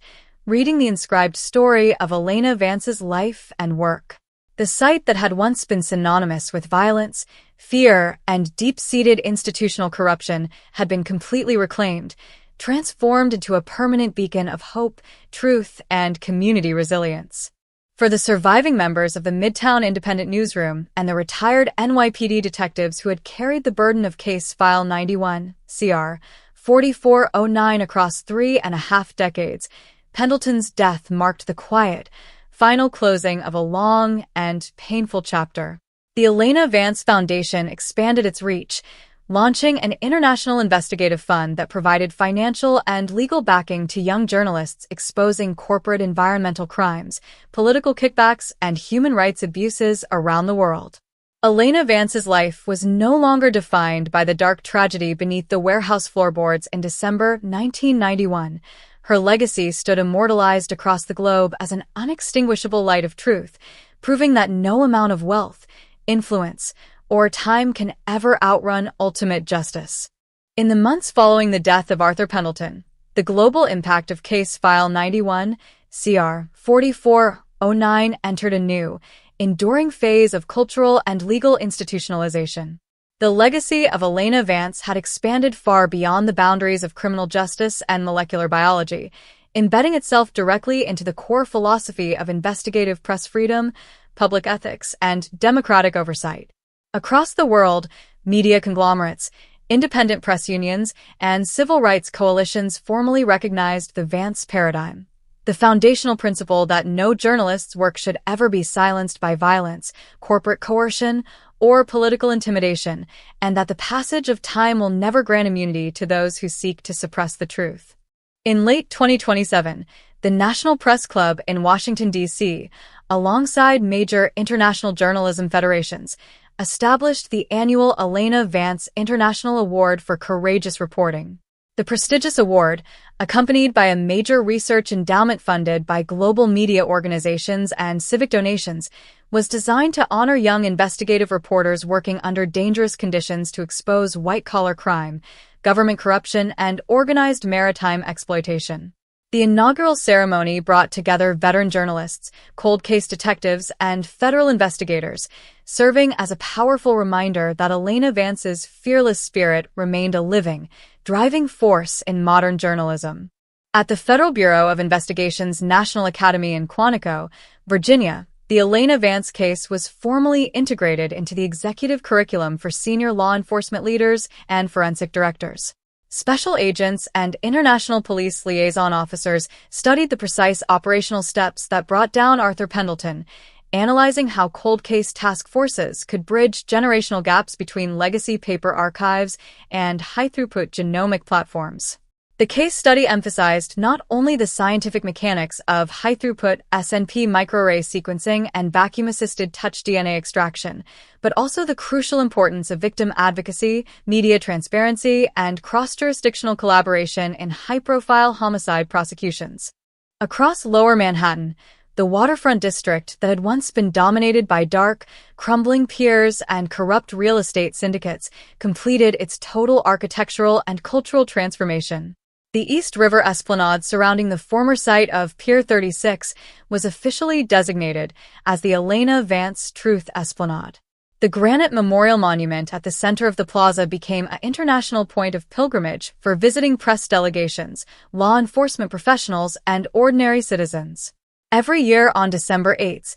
reading the inscribed story of Elena Vance's life and work. The site that had once been synonymous with violence, fear, and deep-seated institutional corruption had been completely reclaimed, transformed into a permanent beacon of hope, truth, and community resilience. For the surviving members of the Midtown Independent newsroom and the retired NYPD detectives who had carried the burden of Case File 91, CR 4409 across 3.5 decades, Pendleton's death marked the quiet, final closing of a long and painful chapter. The Elena Vance Foundation expanded its reach, launching an international investigative fund that provided financial and legal backing to young journalists exposing corporate environmental crimes, political kickbacks, and human rights abuses around the world. Elena Vance's life was no longer defined by the dark tragedy beneath the warehouse floorboards in December 1991. Her legacy stood immortalized across the globe as an unextinguishable light of truth, proving that no amount of wealth, influence, or time can ever outrun ultimate justice. In the months following the death of Arthur Pendleton, the global impact of Case File 91, CR 4409 entered a new, enduring phase of cultural and legal institutionalization. The legacy of Elena Vance had expanded far beyond the boundaries of criminal justice and molecular biology, embedding itself directly into the core philosophy of investigative press freedom, public ethics, and democratic oversight. Across the world, media conglomerates, independent press unions, and civil rights coalitions formally recognized the Vance paradigm, the foundational principle that no journalist's work should ever be silenced by violence, corporate coercion, or political intimidation, and that the passage of time will never grant immunity to those who seek to suppress the truth. In late 2027, the National Press Club in Washington, D.C., alongside major international journalism federations, established the annual Elena Vance International Award for Courageous Reporting. The prestigious award, accompanied by a major research endowment funded by global media organizations and civic donations, was designed to honor young investigative reporters working under dangerous conditions to expose white-collar crime, government corruption, and organized maritime exploitation. The inaugural ceremony brought together veteran journalists, cold case detectives, and federal investigators, serving as a powerful reminder that Elena Vance's fearless spirit remained a living, driving force in modern journalism. At the Federal Bureau of Investigation's National Academy in Quantico, Virginia, the Elena Vance case was formally integrated into the executive curriculum for senior law enforcement leaders and forensic directors. Special agents and international police liaison officers studied the precise operational steps that brought down Arthur Pendleton, analyzing how cold case task forces could bridge generational gaps between legacy paper archives and high-throughput genomic platforms. The case study emphasized not only the scientific mechanics of high-throughput SNP microarray sequencing and vacuum-assisted touch DNA extraction, but also the crucial importance of victim advocacy, media transparency, and cross-jurisdictional collaboration in high-profile homicide prosecutions. Across Lower Manhattan, the waterfront district that had once been dominated by dark, crumbling piers and corrupt real estate syndicates completed its total architectural and cultural transformation. The East River Esplanade surrounding the former site of Pier 36 was officially designated as the Elena Vance Truth Esplanade. The granite memorial monument at the center of the plaza became an international point of pilgrimage for visiting press delegations, law enforcement professionals, and ordinary citizens. Every year on December 8th,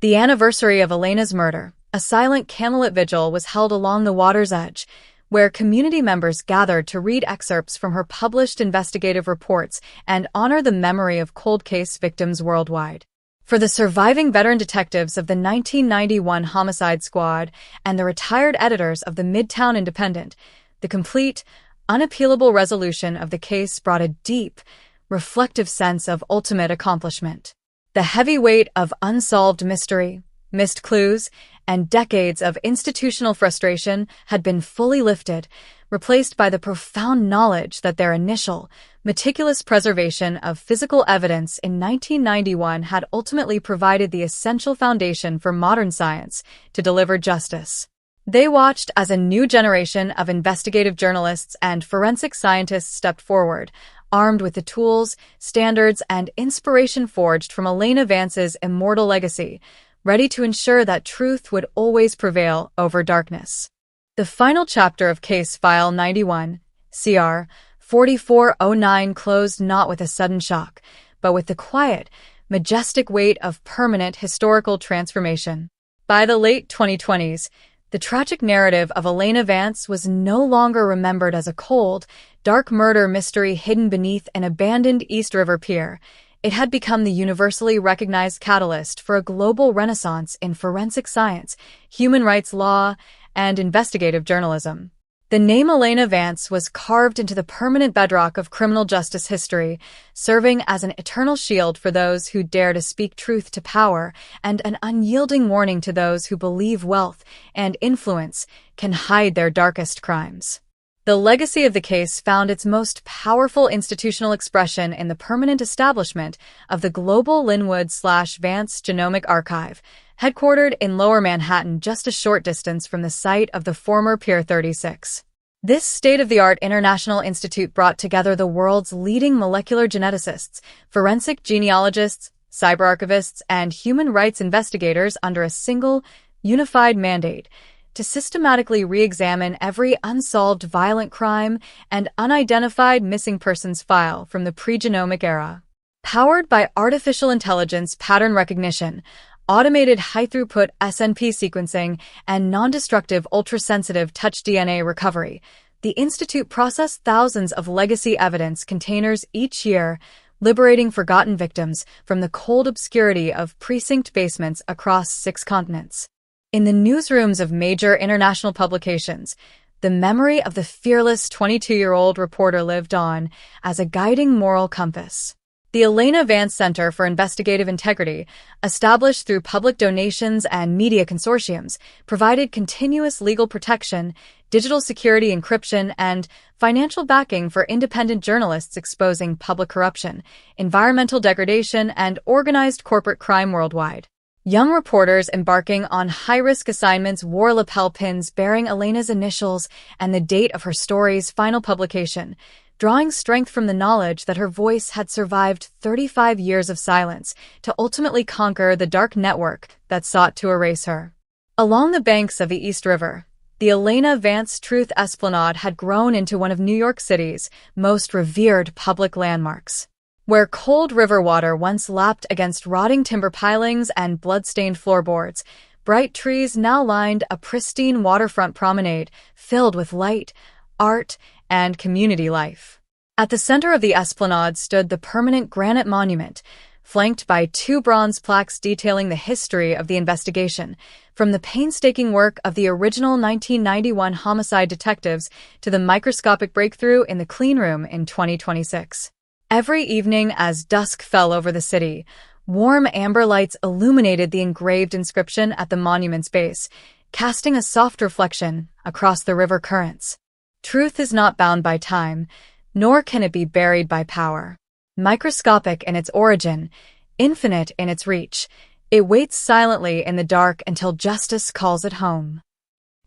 the anniversary of Elena's murder, a silent candlelit vigil was held along the water's edge, where community members gathered to read excerpts from her published investigative reports and honor the memory of cold case victims worldwide. For the surviving veteran detectives of the 1991 Homicide Squad and the retired editors of the Midtown Independent, the complete, unappealable resolution of the case brought a deep, reflective sense of ultimate accomplishment. The heavy weight of unsolved mystery, missed clues, and decades of institutional frustration had been fully lifted, replaced by the profound knowledge that their initial, meticulous preservation of physical evidence in 1991 had ultimately provided the essential foundation for modern science to deliver justice. They watched as a new generation of investigative journalists and forensic scientists stepped forward, armed with the tools, standards, and inspiration forged from Elena Vance's immortal legacy, ready to ensure that truth would always prevail over darkness. The final chapter of Case File 91, CR 4409 closed not with a sudden shock, but with the quiet, majestic weight of permanent historical transformation. By the late 2020s, the tragic narrative of Elena Vance was no longer remembered as a cold, dark murder mystery hidden beneath an abandoned East River pier. It had become the universally recognized catalyst for a global renaissance in forensic science, human rights law, and investigative journalism. The name Elena Vance was carved into the permanent bedrock of criminal justice history, serving as an eternal shield for those who dare to speak truth to power and an unyielding warning to those who believe wealth and influence can hide their darkest crimes. The legacy of the case found its most powerful institutional expression in the permanent establishment of the global Linwood/Vance Genomic Archive, headquartered in Lower Manhattan just a short distance from the site of the former Pier 36. This state-of-the-art international institute brought together the world's leading molecular geneticists, forensic genealogists, cyberarchivists, and human rights investigators under a single, unified mandate to systematically re-examine every unsolved violent crime and unidentified missing persons file from the pre-genomic era. Powered by artificial intelligence pattern recognition, automated high-throughput SNP sequencing, and non-destructive ultrasensitive touch DNA recovery, the Institute processed thousands of legacy evidence containers each year, liberating forgotten victims from the cold obscurity of precinct basements across 6 continents. In the newsrooms of major international publications, the memory of the fearless 22-year-old reporter lived on as a guiding moral compass. The Elena Vance Center for Investigative Integrity, established through public donations and media consortiums, provided continuous legal protection, digital security encryption, and financial backing for independent journalists exposing public corruption, environmental degradation, and organized corporate crime worldwide. Young reporters embarking on high-risk assignments wore lapel pins bearing Elena's initials and the date of her story's final publication, drawing strength from the knowledge that her voice had survived 35 years of silence to ultimately conquer the dark network that sought to erase her. Along the banks of the East River, the Elena Vance Truth Esplanade had grown into one of New York City's most revered public landmarks. Where cold river water once lapped against rotting timber pilings and blood-stained floorboards, bright trees now lined a pristine waterfront promenade filled with light, art, and community life. At the center of the esplanade stood the permanent granite monument, flanked by 2 bronze plaques detailing the history of the investigation, from the painstaking work of the original 1991 homicide detectives to the microscopic breakthrough in the clean room in 2026. Every evening as dusk fell over the city, warm amber lights illuminated the engraved inscription at the monument's base, casting a soft reflection across the river currents. Truth is not bound by time, nor can it be buried by power. Microscopic in its origin, infinite in its reach, it waits silently in the dark until justice calls it home.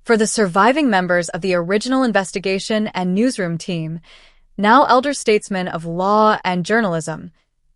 For the surviving members of the original investigation and newsroom team, now elder statesmen of law and journalism,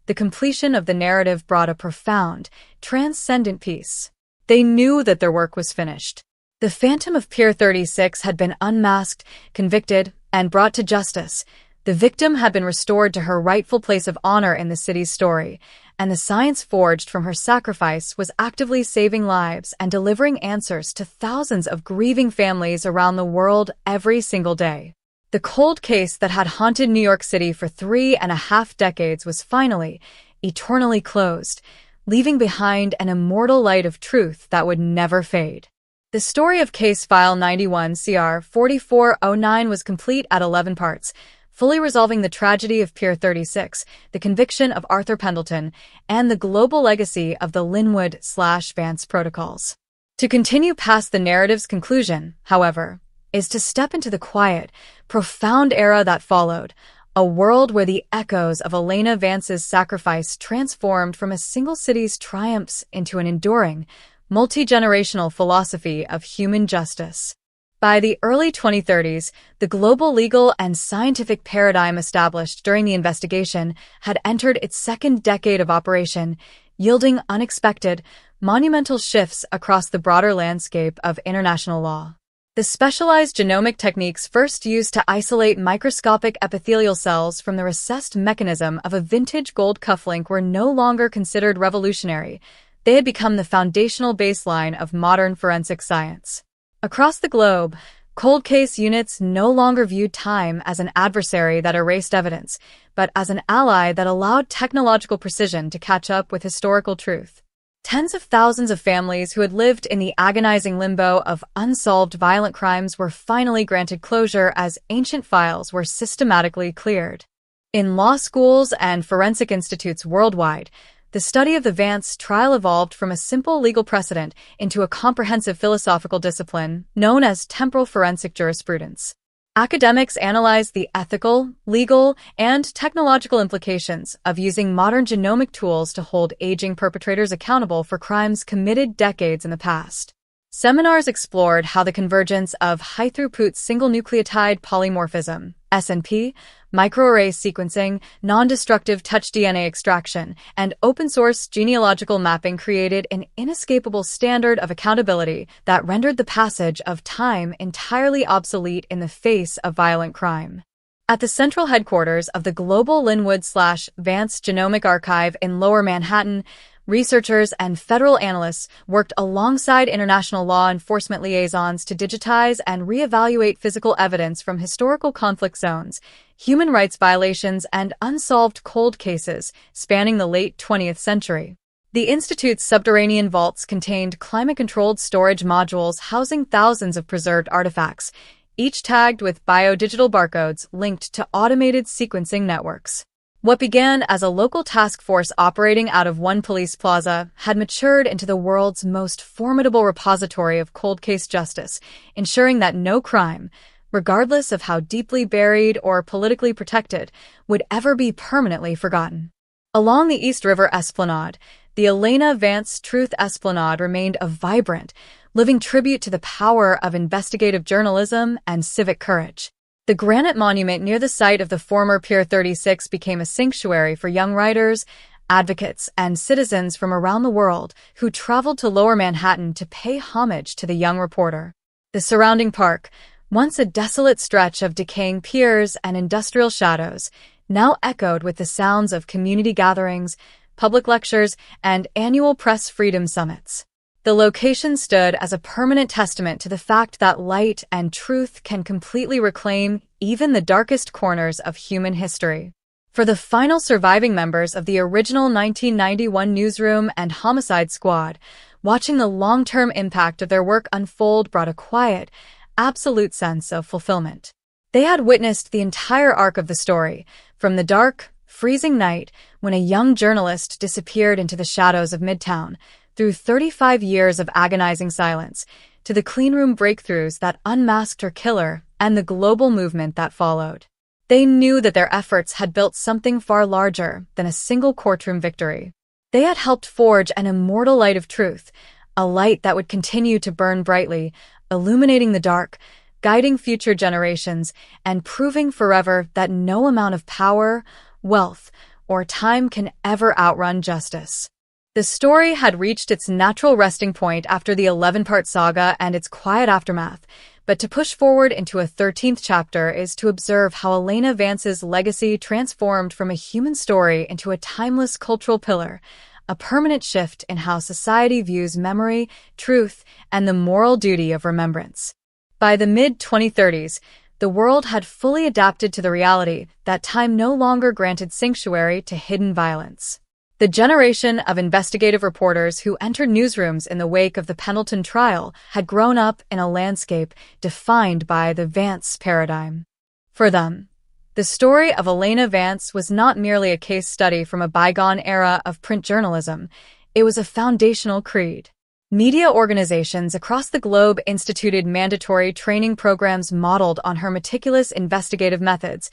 the completion of the narrative brought a profound, transcendent peace. They knew that their work was finished. The Phantom of Pier 36 had been unmasked, convicted, and brought to justice. The victim had been restored to her rightful place of honor in the city's story, and the science forged from her sacrifice was actively saving lives and delivering answers to thousands of grieving families around the world every single day. The cold case that had haunted New York City for 3.5 decades was finally, eternally closed, leaving behind an immortal light of truth that would never fade. The story of Case File 91 CR 4409 was complete at 11 parts, fully resolving the tragedy of Pier 36, the conviction of Arthur Pendleton, and the global legacy of the Linwood/Vance protocols. To continue past the narrative's conclusion, however, is to step into the quiet, profound era that followed, a world where the echoes of Elena Vance's sacrifice transformed from a single city's triumphs into an enduring, multi-generational philosophy of human justice. By the early 2030s, the global legal and scientific paradigm established during the investigation had entered its second decade of operation, yielding unexpected, monumental shifts across the broader landscape of international law. The specialized genomic techniques first used to isolate microscopic epithelial cells from the recessed mechanism of a vintage gold cufflink were no longer considered revolutionary. They had become the foundational baseline of modern forensic science. Across the globe, cold case units no longer viewed time as an adversary that erased evidence, but as an ally that allowed technological precision to catch up with historical truth. Tens of thousands of families who had lived in the agonizing limbo of unsolved violent crimes were finally granted closure as ancient files were systematically cleared. In law schools and forensic institutes worldwide, the study of the Vance trial evolved from a simple legal precedent into a comprehensive philosophical discipline known as temporal forensic jurisprudence. Academics analyzed the ethical, legal, and technological implications of using modern genomic tools to hold aging perpetrators accountable for crimes committed decades in the past. Seminars explored how the convergence of high-throughput single-nucleotide polymorphism, SNP, microarray sequencing, non-destructive touch DNA extraction, and open-source genealogical mapping created an inescapable standard of accountability that rendered the passage of time entirely obsolete in the face of violent crime. At the central headquarters of the global Linwood/Vance Genomic Archive in Lower Manhattan, researchers and federal analysts worked alongside international law enforcement liaisons to digitize and reevaluate physical evidence from historical conflict zones, human rights violations, and unsolved cold cases spanning the late 20th century. The Institute's subterranean vaults contained climate-controlled storage modules housing thousands of preserved artifacts, each tagged with biodigital barcodes linked to automated sequencing networks. What began as a local task force operating out of one police plaza had matured into the world's most formidable repository of cold case justice, ensuring that no crime, regardless of how deeply buried or politically protected, would ever be permanently forgotten. Along the East River Esplanade, the Elena Vance Truth Esplanade remained a vibrant, living tribute to the power of investigative journalism and civic courage. The granite monument near the site of the former Pier 36 became a sanctuary for young writers, advocates, and citizens from around the world who traveled to Lower Manhattan to pay homage to the young reporter. The surrounding park, once a desolate stretch of decaying piers and industrial shadows, now echoed with the sounds of community gatherings, public lectures, and annual press freedom summits. The location stood as a permanent testament to the fact that light and truth can completely reclaim even the darkest corners of human history. For the final surviving members of the original 1991 newsroom and homicide squad, watching the long-term impact of their work unfold brought a quiet, absolute sense of fulfillment. They had witnessed the entire arc of the story, from the dark, freezing night when a young journalist disappeared into the shadows of Midtown, through 35 years of agonizing silence, to the cleanroom breakthroughs that unmasked her killer and the global movement that followed. They knew that their efforts had built something far larger than a single courtroom victory. They had helped forge an immortal light of truth, a light that would continue to burn brightly, illuminating the dark, guiding future generations, and proving forever that no amount of power, wealth, or time can ever outrun justice. The story had reached its natural resting point after the 11-part saga and its quiet aftermath, but to push forward into a 13th chapter is to observe how Elena Vance's legacy transformed from a human story into a timeless cultural pillar, a permanent shift in how society views memory, truth, and the moral duty of remembrance. By the mid-2030s, the world had fully adapted to the reality that time no longer granted sanctuary to hidden violence. The generation of investigative reporters who entered newsrooms in the wake of the Pendleton trial had grown up in a landscape defined by the Vance paradigm. For them, the story of Elena Vance was not merely a case study from a bygone era of print journalism, it was a foundational creed. Media organizations across the globe instituted mandatory training programs modeled on her meticulous investigative methods,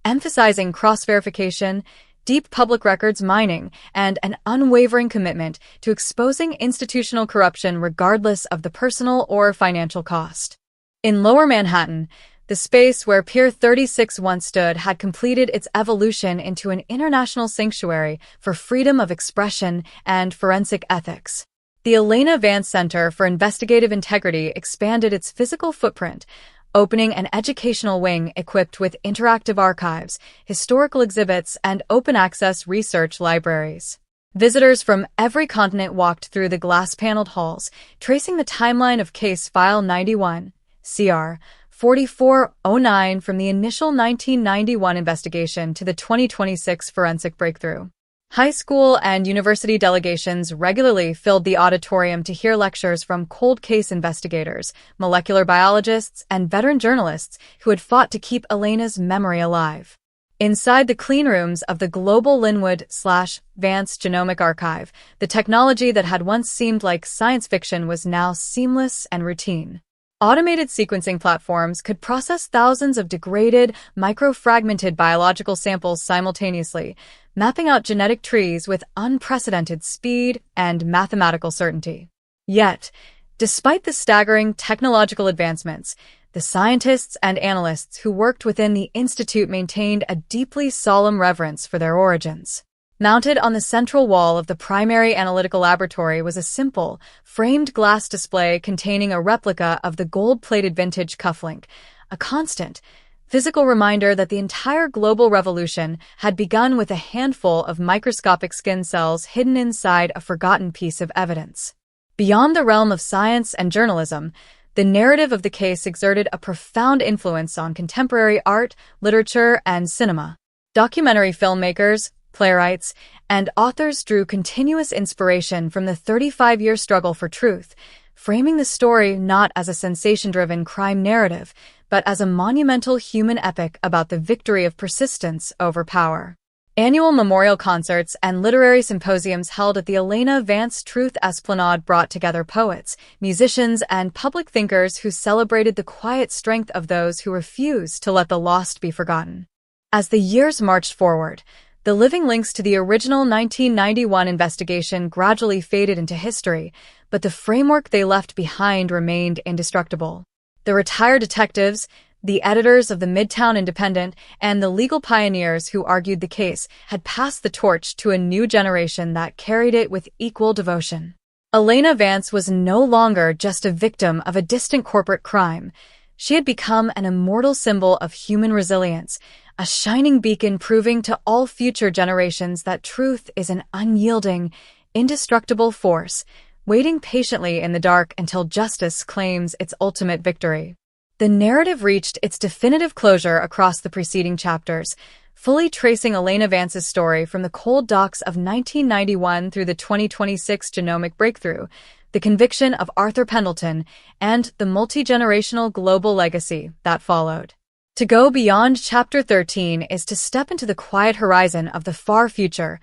emphasizing cross-verification, deep public records mining, and an unwavering commitment to exposing institutional corruption regardless of the personal or financial cost. In Lower Manhattan, the space where Pier 36 once stood had completed its evolution into an international sanctuary for freedom of expression and forensic ethics. The Elena Vance Center for Investigative Integrity expanded its physical footprint, opening an educational wing equipped with interactive archives, historical exhibits, and open-access research libraries. Visitors from every continent walked through the glass-paneled halls, tracing the timeline of Case File 91, CR 4409 from the initial 1991 investigation to the 2026 forensic breakthrough. High school and university delegations regularly filled the auditorium to hear lectures from cold case investigators, molecular biologists, and veteran journalists who had fought to keep Elena's memory alive. Inside the clean rooms of the Global Linwood/Vance Genomic Archive, the technology that had once seemed like science fiction was now seamless and routine. Automated sequencing platforms could process thousands of degraded, microfragmented biological samples simultaneously, mapping out genetic trees with unprecedented speed and mathematical certainty. Yet, despite the staggering technological advancements, the scientists and analysts who worked within the Institute maintained a deeply solemn reverence for their origins. Mounted on the central wall of the primary analytical laboratory was a simple, framed glass display containing a replica of the gold-plated vintage cufflink, a constant, physical reminder that the entire global revolution had begun with a handful of microscopic skin cells hidden inside a forgotten piece of evidence. Beyond the realm of science and journalism, the narrative of the case exerted a profound influence on contemporary art, literature, and cinema. Documentary filmmakers, playwrights, and authors drew continuous inspiration from the 35-year struggle for truth, framing the story not as a sensation-driven crime narrative, but as a monumental human epic about the victory of persistence over power. Annual memorial concerts and literary symposiums held at the Elena Vance Truth Esplanade brought together poets, musicians, and public thinkers who celebrated the quiet strength of those who refused to let the lost be forgotten. As the years marched forward, the living links to the original 1991 investigation gradually faded into history, but the framework they left behind remained indestructible. The retired detectives, the editors of the Midtown Independent, and the legal pioneers who argued the case had passed the torch to a new generation that carried it with equal devotion. Elena Vance was no longer just a victim of a distant corporate crime. She had become an immortal symbol of human resilience, a shining beacon proving to all future generations that truth is an unyielding, indestructible force, waiting patiently in the dark until justice claims its ultimate victory. The narrative reached its definitive closure across the preceding chapters, fully tracing Elena Vance's story from the cold docks of 1991 through the 2026 genomic breakthrough, the conviction of Arthur Pendleton, and the multi-generational global legacy that followed. To go beyond Chapter 13 is to step into the quiet horizon of the far future,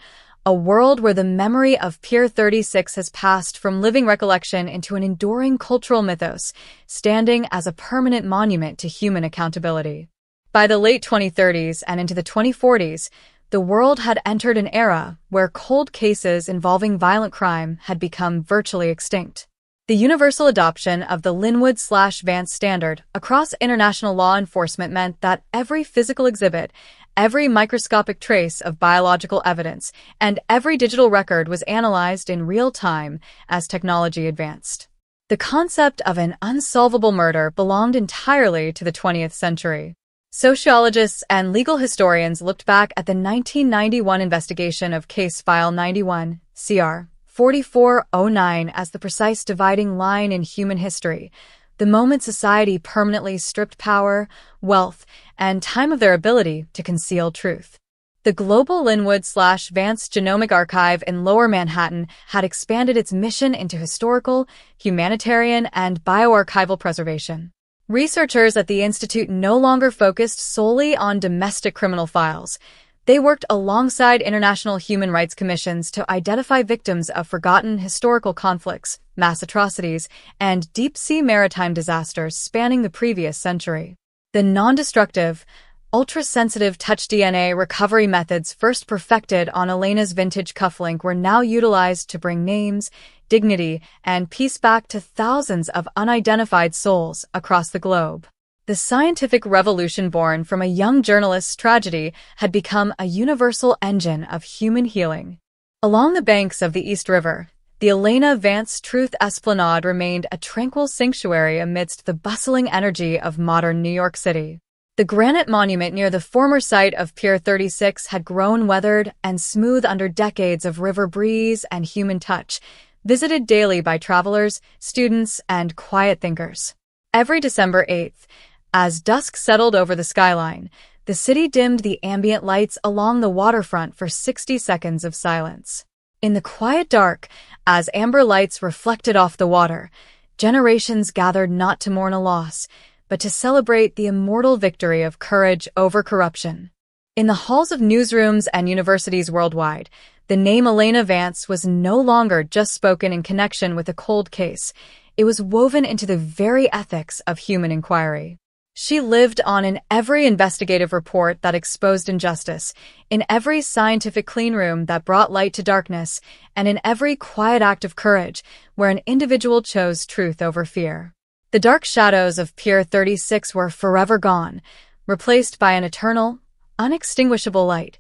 a world where the memory of Pier 36 has passed from living recollection into an enduring cultural mythos, standing as a permanent monument to human accountability. By the late 2030s and into the 2040s, the world had entered an era where cold cases involving violent crime had become virtually extinct. The universal adoption of the Linwood/Vance standard across international law enforcement meant that every physical exhibit, every microscopic trace of biological evidence, and every digital record was analyzed in real time as technology advanced. The concept of an unsolvable murder belonged entirely to the 20th century. Sociologists and legal historians looked back at the 1991 investigation of Case File 91, CR 4409 as the precise dividing line in human history, the moment society permanently stripped power, wealth, and time of their ability to conceal truth. The Global Linwood/Vance Genomic Archive in Lower Manhattan had expanded its mission into historical, humanitarian, and bioarchival preservation. Researchers at the Institute no longer focused solely on domestic criminal files. They worked alongside international human rights commissions to identify victims of forgotten historical conflicts, mass atrocities, and deep-sea maritime disasters spanning the previous century. The non-destructive, ultra-sensitive touch DNA recovery methods first perfected on Elena's vintage cufflink were now utilized to bring names, dignity, and peace back to thousands of unidentified souls across the globe. The scientific revolution born from a young journalist's tragedy had become a universal engine of human healing. Along the banks of the East River, the Elena Vance Truth Esplanade remained a tranquil sanctuary amidst the bustling energy of modern New York City. The granite monument near the former site of Pier 36 had grown weathered and smooth under decades of river breeze and human touch, visited daily by travelers, students, and quiet thinkers. Every December 8th, as dusk settled over the skyline, the city dimmed the ambient lights along the waterfront for 60 seconds of silence. In the quiet dark, as amber lights reflected off the water, generations gathered not to mourn a loss, but to celebrate the immortal victory of courage over corruption. In the halls of newsrooms and universities worldwide, the name Elena Vance was no longer just spoken in connection with a cold case. It was woven into the very ethics of human inquiry. She lived on in every investigative report that exposed injustice, in every scientific cleanroom that brought light to darkness, and in every quiet act of courage where an individual chose truth over fear. The dark shadows of Pier 36 were forever gone, replaced by an eternal, unextinguishable light,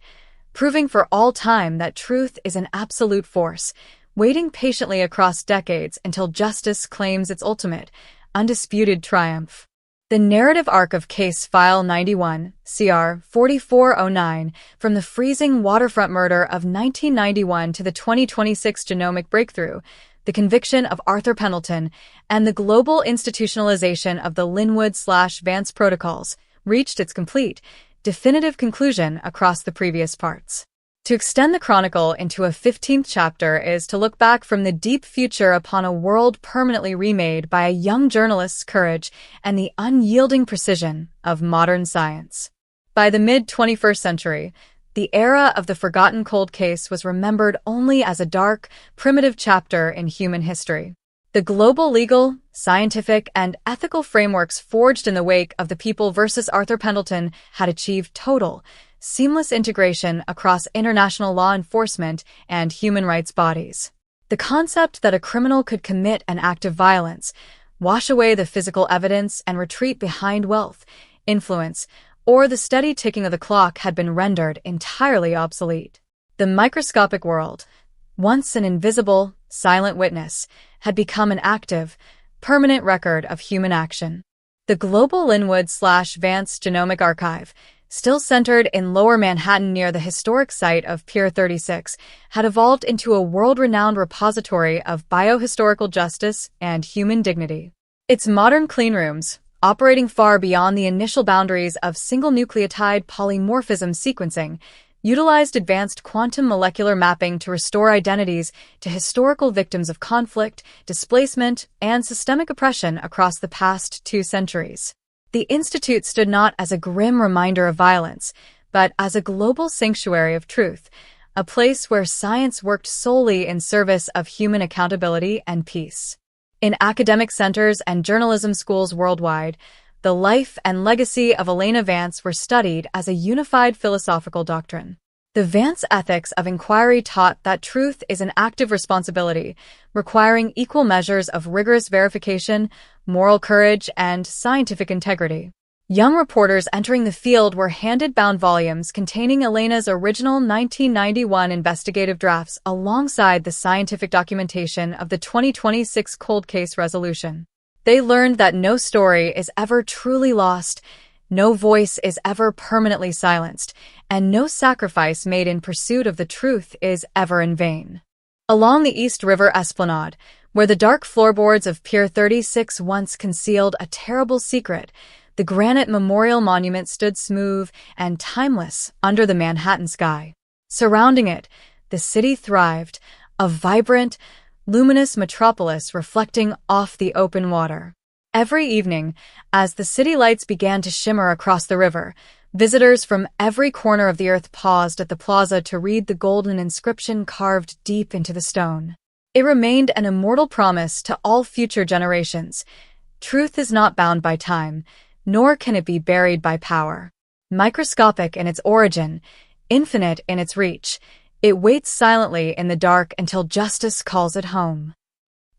proving for all time that truth is an absolute force, waiting patiently across decades until justice claims its ultimate, undisputed triumph. The narrative arc of Case File 91, CR 4409, from the freezing waterfront murder of 1991 to the 2026 genomic breakthrough, the conviction of Arthur Pendleton, and the global institutionalization of the Linwood/Vance protocols, reached its complete, definitive conclusion across the previous parts. To extend the chronicle into a 15th chapter is to look back from the deep future upon a world permanently remade by a young journalist's courage and the unyielding precision of modern science. By the mid-21st century, the era of the forgotten cold case was remembered only as a dark, primitive chapter in human history. The global legal, scientific, and ethical frameworks forged in the wake of the People versus Arthur Pendleton had achieved total, seamless integration across international law enforcement and human rights bodies. The concept that a criminal could commit an act of violence, wash away the physical evidence, and retreat behind wealth, influence, or the steady ticking of the clock had been rendered entirely obsolete. The microscopic world, once an invisible, silent witness, had become an active, permanent record of human action. The global Linwood/Vance Genomic Archive, still centered in Lower Manhattan near the historic site of Pier 36, had evolved into a world-renowned repository of biohistorical justice and human dignity. Its modern cleanrooms, operating far beyond the initial boundaries of single nucleotide polymorphism sequencing, utilized advanced quantum molecular mapping to restore identities to historical victims of conflict, displacement, and systemic oppression across the past 2 centuries. The Institute stood not as a grim reminder of violence, but as a global sanctuary of truth, a place where science worked solely in service of human accountability and peace. In academic centers and journalism schools worldwide, the life and legacy of Elena Vance were studied as a unified philosophical doctrine. The Vance ethics of inquiry taught that truth is an active responsibility, requiring equal measures of rigorous verification, moral courage, and scientific integrity. Young reporters entering the field were handed bound volumes containing Elena's original 1991 investigative drafts alongside the scientific documentation of the 2026 cold case resolution. They learned that no story is ever truly lost, no voice is ever permanently silenced, and no sacrifice made in pursuit of the truth is ever in vain. Along the East River Esplanade, where the dark floorboards of Pier 36 once concealed a terrible secret, the granite memorial monument stood smooth and timeless under the Manhattan sky. Surrounding it, the city thrived, a vibrant, luminous metropolis reflecting off the open water. Every evening, as the city lights began to shimmer across the river, visitors from every corner of the earth paused at the plaza to read the golden inscription carved deep into the stone. It remained an immortal promise to all future generations. Truth is not bound by time, nor can it be buried by power. Microscopic in its origin, infinite in its reach, it waits silently in the dark until justice calls it home.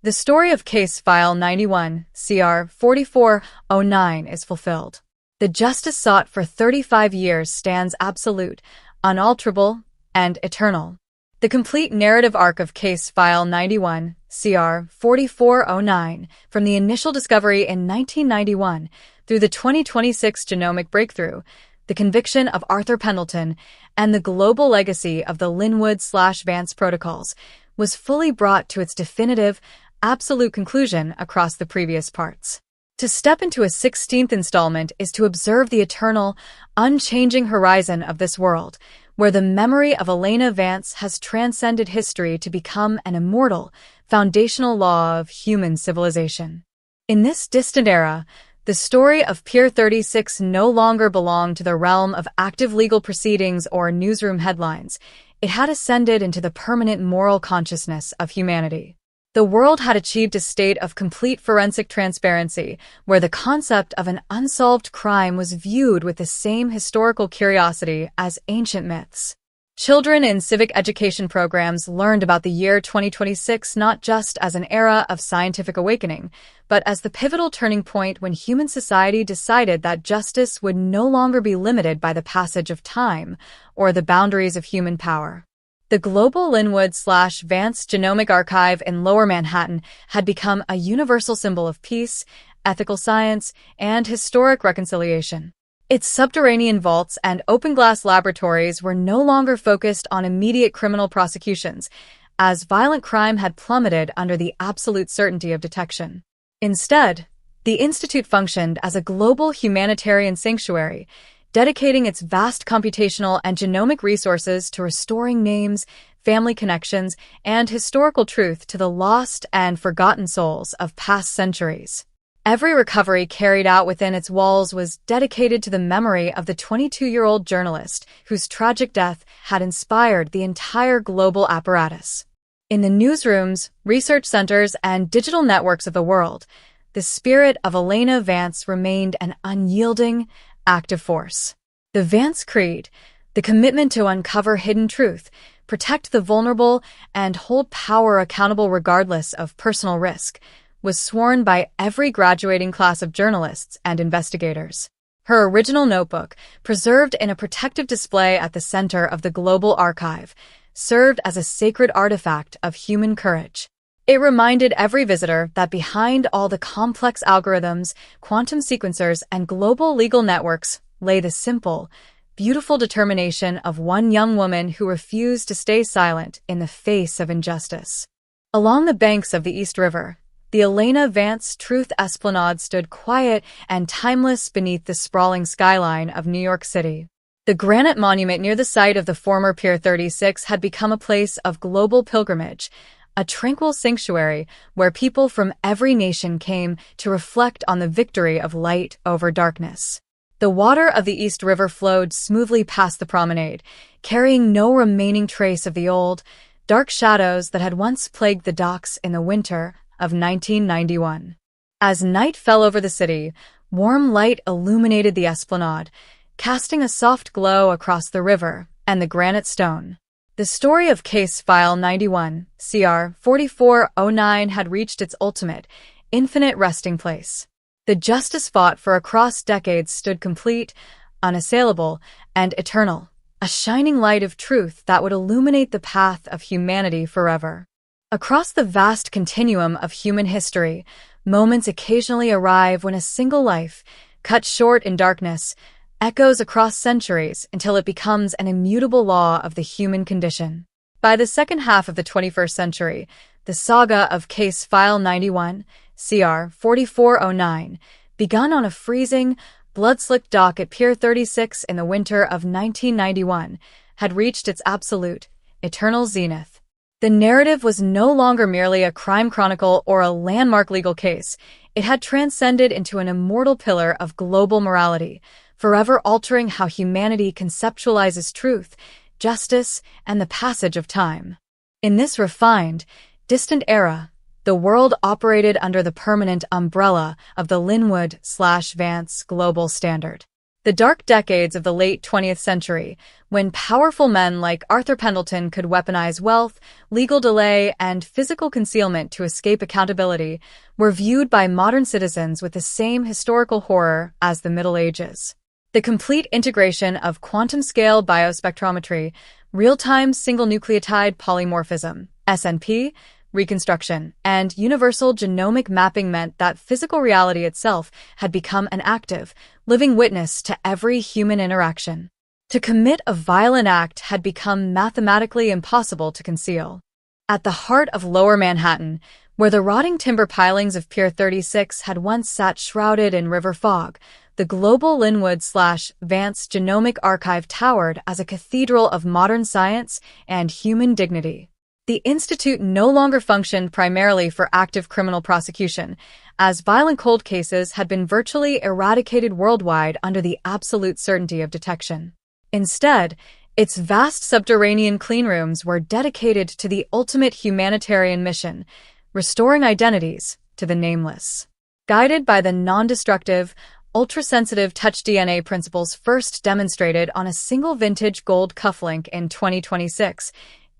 The story of Case File 91, CR 4409 is fulfilled. The justice sought for 35 years stands absolute, unalterable, and eternal. The complete narrative arc of Case File 91, CR 4409, from the initial discovery in 1991 through the 2026 genomic breakthrough, the conviction of Arthur Pendleton, and the global legacy of the Linwood/Vance protocols, was fully brought to its definitive, absolute conclusion across the previous parts. To step into a 16th installment is to observe the eternal, unchanging horizon of this world, where the memory of Elena Vance has transcended history to become an immortal, foundational law of human civilization. In this distant era, the story of Pier 36 no longer belonged to the realm of active legal proceedings or newsroom headlines. It had ascended into the permanent moral consciousness of humanity. The world had achieved a state of complete forensic transparency, where the concept of an unsolved crime was viewed with the same historical curiosity as ancient myths. Children in civic education programs learned about the year 2026 not just as an era of scientific awakening, but as the pivotal turning point when human society decided that justice would no longer be limited by the passage of time or the boundaries of human power. The global Linwood/Vance Genomic Archive in Lower Manhattan had become a universal symbol of peace, ethical science, and historic reconciliation. Its subterranean vaults and open-glass laboratories were no longer focused on immediate criminal prosecutions, as violent crime had plummeted under the absolute certainty of detection. Instead, the Institute functioned as a global humanitarian sanctuary, dedicating its vast computational and genomic resources to restoring names, family connections, and historical truth to the lost and forgotten souls of past centuries. Every recovery carried out within its walls was dedicated to the memory of the 22-year-old journalist whose tragic death had inspired the entire global apparatus. In the newsrooms, research centers, and digital networks of the world, the spirit of Elena Vance remained an unyielding, active force. The Vance Creed, the commitment to uncover hidden truth, protect the vulnerable, and hold power accountable regardless of personal risk, was sworn by every graduating class of journalists and investigators. Her original notebook, preserved in a protective display at the center of the Global Archive, served as a sacred artifact of human courage. It reminded every visitor that behind all the complex algorithms, quantum sequencers, and global legal networks lay the simple, beautiful determination of one young woman who refused to stay silent in the face of injustice. Along the banks of the East River, the Elena Vance Truth Esplanade stood quiet and timeless beneath the sprawling skyline of New York City. The granite monument near the site of the former Pier 36 had become a place of global pilgrimage, a tranquil sanctuary where people from every nation came to reflect on the victory of light over darkness. The water of the East River flowed smoothly past the promenade, carrying no remaining trace of the old, dark shadows that had once plagued the docks in the winter of 1991. As night fell over the city, warm light illuminated the esplanade, casting a soft glow across the river and the granite stone. The story of Case File 91, CR 4409 had reached its ultimate, infinite resting place. The justice fought for across decades stood complete, unassailable, and eternal, a shining light of truth that would illuminate the path of humanity forever. Across the vast continuum of human history, moments occasionally arrive when a single life, cut short in darkness, echoes across centuries until it becomes an immutable law of the human condition. By the second half of the 21st century, the saga of Case File 91, CR 4409, begun on a freezing, blood-slicked dock at Pier 36 in the winter of 1991, had reached its absolute, eternal zenith. The narrative was no longer merely a crime chronicle or a landmark legal case. It had transcended into an immortal pillar of global morality, forever altering how humanity conceptualizes truth, justice, and the passage of time. In this refined, distant era, the world operated under the permanent umbrella of the Linwood/Vance global standard. The dark decades of the late 20th century, when powerful men like Arthur Pendleton could weaponize wealth, legal delay, and physical concealment to escape accountability, were viewed by modern citizens with the same historical horror as the Middle Ages. The complete integration of quantum-scale biospectrometry, real-time single nucleotide polymorphism, SNP, reconstruction, and universal genomic mapping meant that physical reality itself had become an active, living witness to every human interaction. To commit a violent act had become mathematically impossible to conceal. At the heart of Lower Manhattan, where the rotting timber pilings of Pier 36 had once sat shrouded in river fog, the global Linwood/Vance Genomic Archive towered as a cathedral of modern science and human dignity. The institute no longer functioned primarily for active criminal prosecution, as violent cold cases had been virtually eradicated worldwide under the absolute certainty of detection. Instead, its vast subterranean cleanrooms were dedicated to the ultimate humanitarian mission, restoring identities to the nameless. Guided by the non-destructive, ultra-sensitive touch DNA principles first demonstrated on a single vintage gold cufflink in 2026,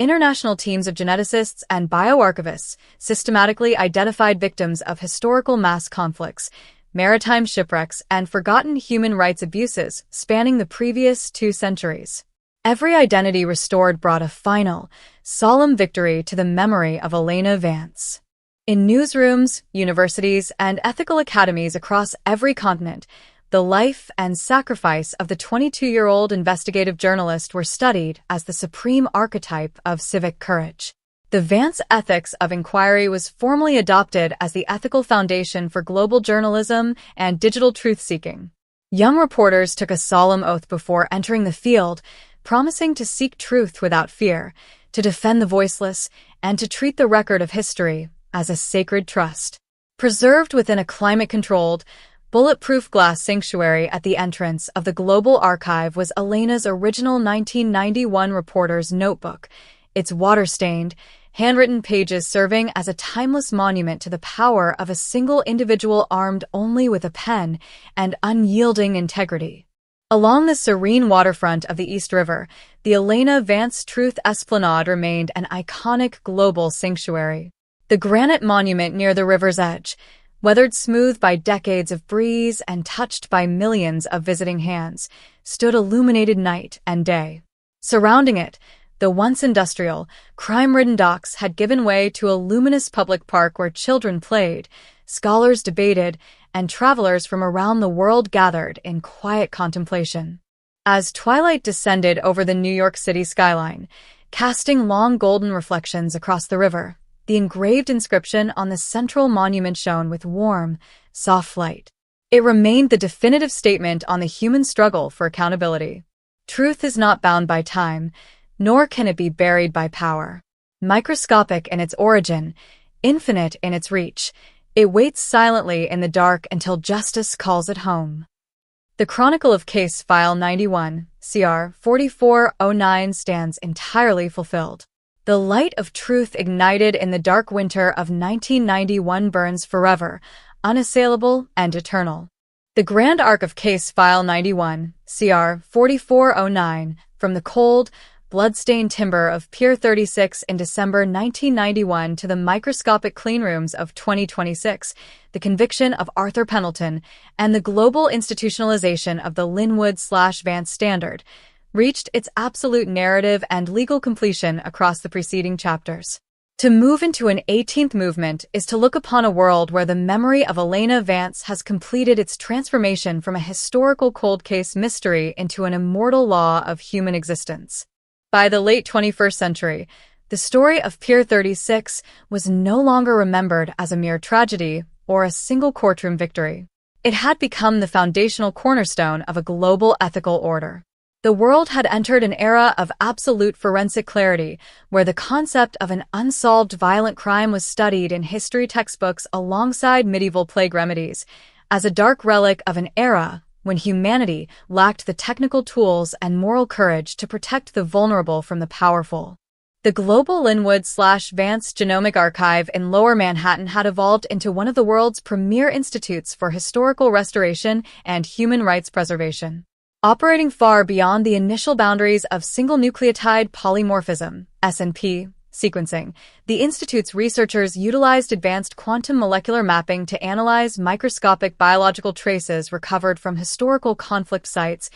international teams of geneticists and bioarchivists systematically identified victims of historical mass conflicts, maritime shipwrecks, and forgotten human rights abuses spanning the previous 2 centuries. Every identity restored brought a final, solemn victory to the memory of Elena Vance. In newsrooms, universities, and ethical academies across every continent, the life and sacrifice of the 22-year-old investigative journalist were studied as the supreme archetype of civic courage. The Vance Ethics of Inquiry was formally adopted as the ethical foundation for global journalism and digital truth-seeking. Young reporters took a solemn oath before entering the field, promising to seek truth without fear, to defend the voiceless, and to treat the record of history as a sacred trust. Preserved within a climate-controlled, bulletproof glass sanctuary at the entrance of the Global Archive was Elena's original 1991 reporter's notebook, its water-stained, handwritten pages serving as a timeless monument to the power of a single individual armed only with a pen and unyielding integrity. Along the serene waterfront of the East River, the Elena Vance Truth Esplanade remained an iconic global sanctuary. The granite monument near the river's edge, weathered smooth by decades of breeze and touched by millions of visiting hands, stood illuminated night and day. Surrounding it, the once industrial, crime-ridden docks had given way to a luminous public park where children played, scholars debated, and travelers from around the world gathered in quiet contemplation. As twilight descended over the New York City skyline, casting long golden reflections across the river, the engraved inscription on the central monument shone with warm, soft light. It remained the definitive statement on the human struggle for accountability. Truth is not bound by time, nor can it be buried by power. Microscopic in its origin, infinite in its reach, it waits silently in the dark until justice calls it home. The Chronicle of Case File 91, CR 4409 stands entirely fulfilled. The light of truth ignited in the dark winter of 1991 burns forever, unassailable and eternal. The Grand Arc of Case File 91, CR 4409, from the cold, blood-stained timber of Pier 36 in December 1991 to the microscopic cleanrooms of 2026, the conviction of Arthur Pendleton, and the global institutionalization of the Linwood/Vance Standard, reached its absolute narrative and legal completion across the preceding chapters. To move into an 18th movement is to look upon a world where the memory of Elena Vance has completed its transformation from a historical cold case mystery into an immortal law of human existence. By the late 21st century, the story of Pier 36 was no longer remembered as a mere tragedy or a single courtroom victory. It had become the foundational cornerstone of a global ethical order. The world had entered an era of absolute forensic clarity, where the concept of an unsolved violent crime was studied in history textbooks alongside medieval plague remedies, as a dark relic of an era when humanity lacked the technical tools and moral courage to protect the vulnerable from the powerful. The global Linwood/Vance Genomic Archive in Lower Manhattan had evolved into one of the world's premier institutes for historical restoration and human rights preservation. Operating far beyond the initial boundaries of single nucleotide polymorphism, SNP, sequencing, the Institute's researchers utilized advanced quantum molecular mapping to analyze microscopic biological traces recovered from historical conflict sites,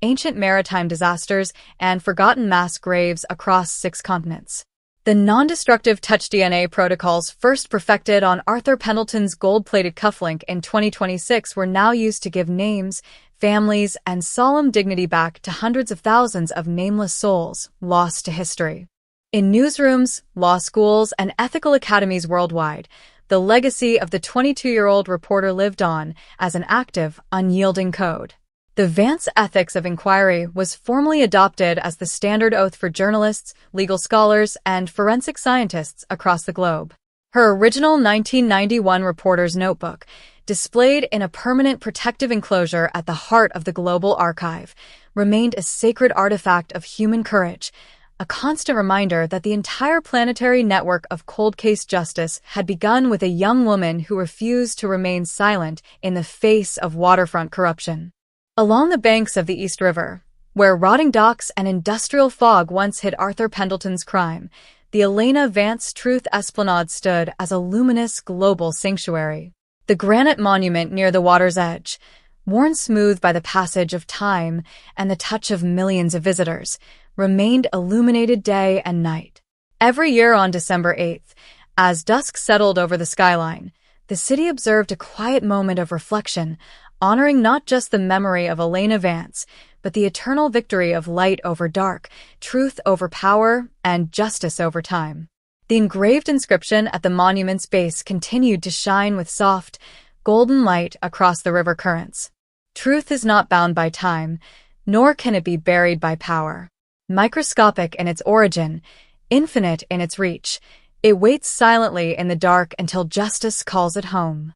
ancient maritime disasters, and forgotten mass graves across 6 continents. The non-destructive touch DNA protocols first perfected on Arthur Pendleton's gold-plated cufflink in 2026 were now used to give names, families, and solemn dignity back to hundreds of thousands of nameless souls lost to history. In newsrooms, law schools, and ethical academies worldwide, the legacy of the 22-year-old reporter lived on as an active, unyielding code. The Vance Ethics of Inquiry was formally adopted as the standard oath for journalists, legal scholars, and forensic scientists across the globe. Her original 1991 reporter's notebook, displayed in a permanent protective enclosure at the heart of the Global Archive, remained a sacred artifact of human courage, a constant reminder that the entire planetary network of cold case justice had begun with a young woman who refused to remain silent in the face of waterfront corruption. Along the banks of the East River, where rotting docks and industrial fog once hid Arthur Pendleton's crime, the Elena Vance Truth Esplanade stood as a luminous global sanctuary. The granite monument near the water's edge, worn smooth by the passage of time and the touch of millions of visitors, remained illuminated day and night. Every year on December 8th, as dusk settled over the skyline, the city observed a quiet moment of reflection, honoring not just the memory of Elena Vance, but the eternal victory of light over dark, truth over power, and justice over time. The engraved inscription at the monument's base continued to shine with soft, golden light across the river currents. Truth is not bound by time, nor can it be buried by power. Microscopic in its origin, infinite in its reach, it waits silently in the dark until justice calls it home.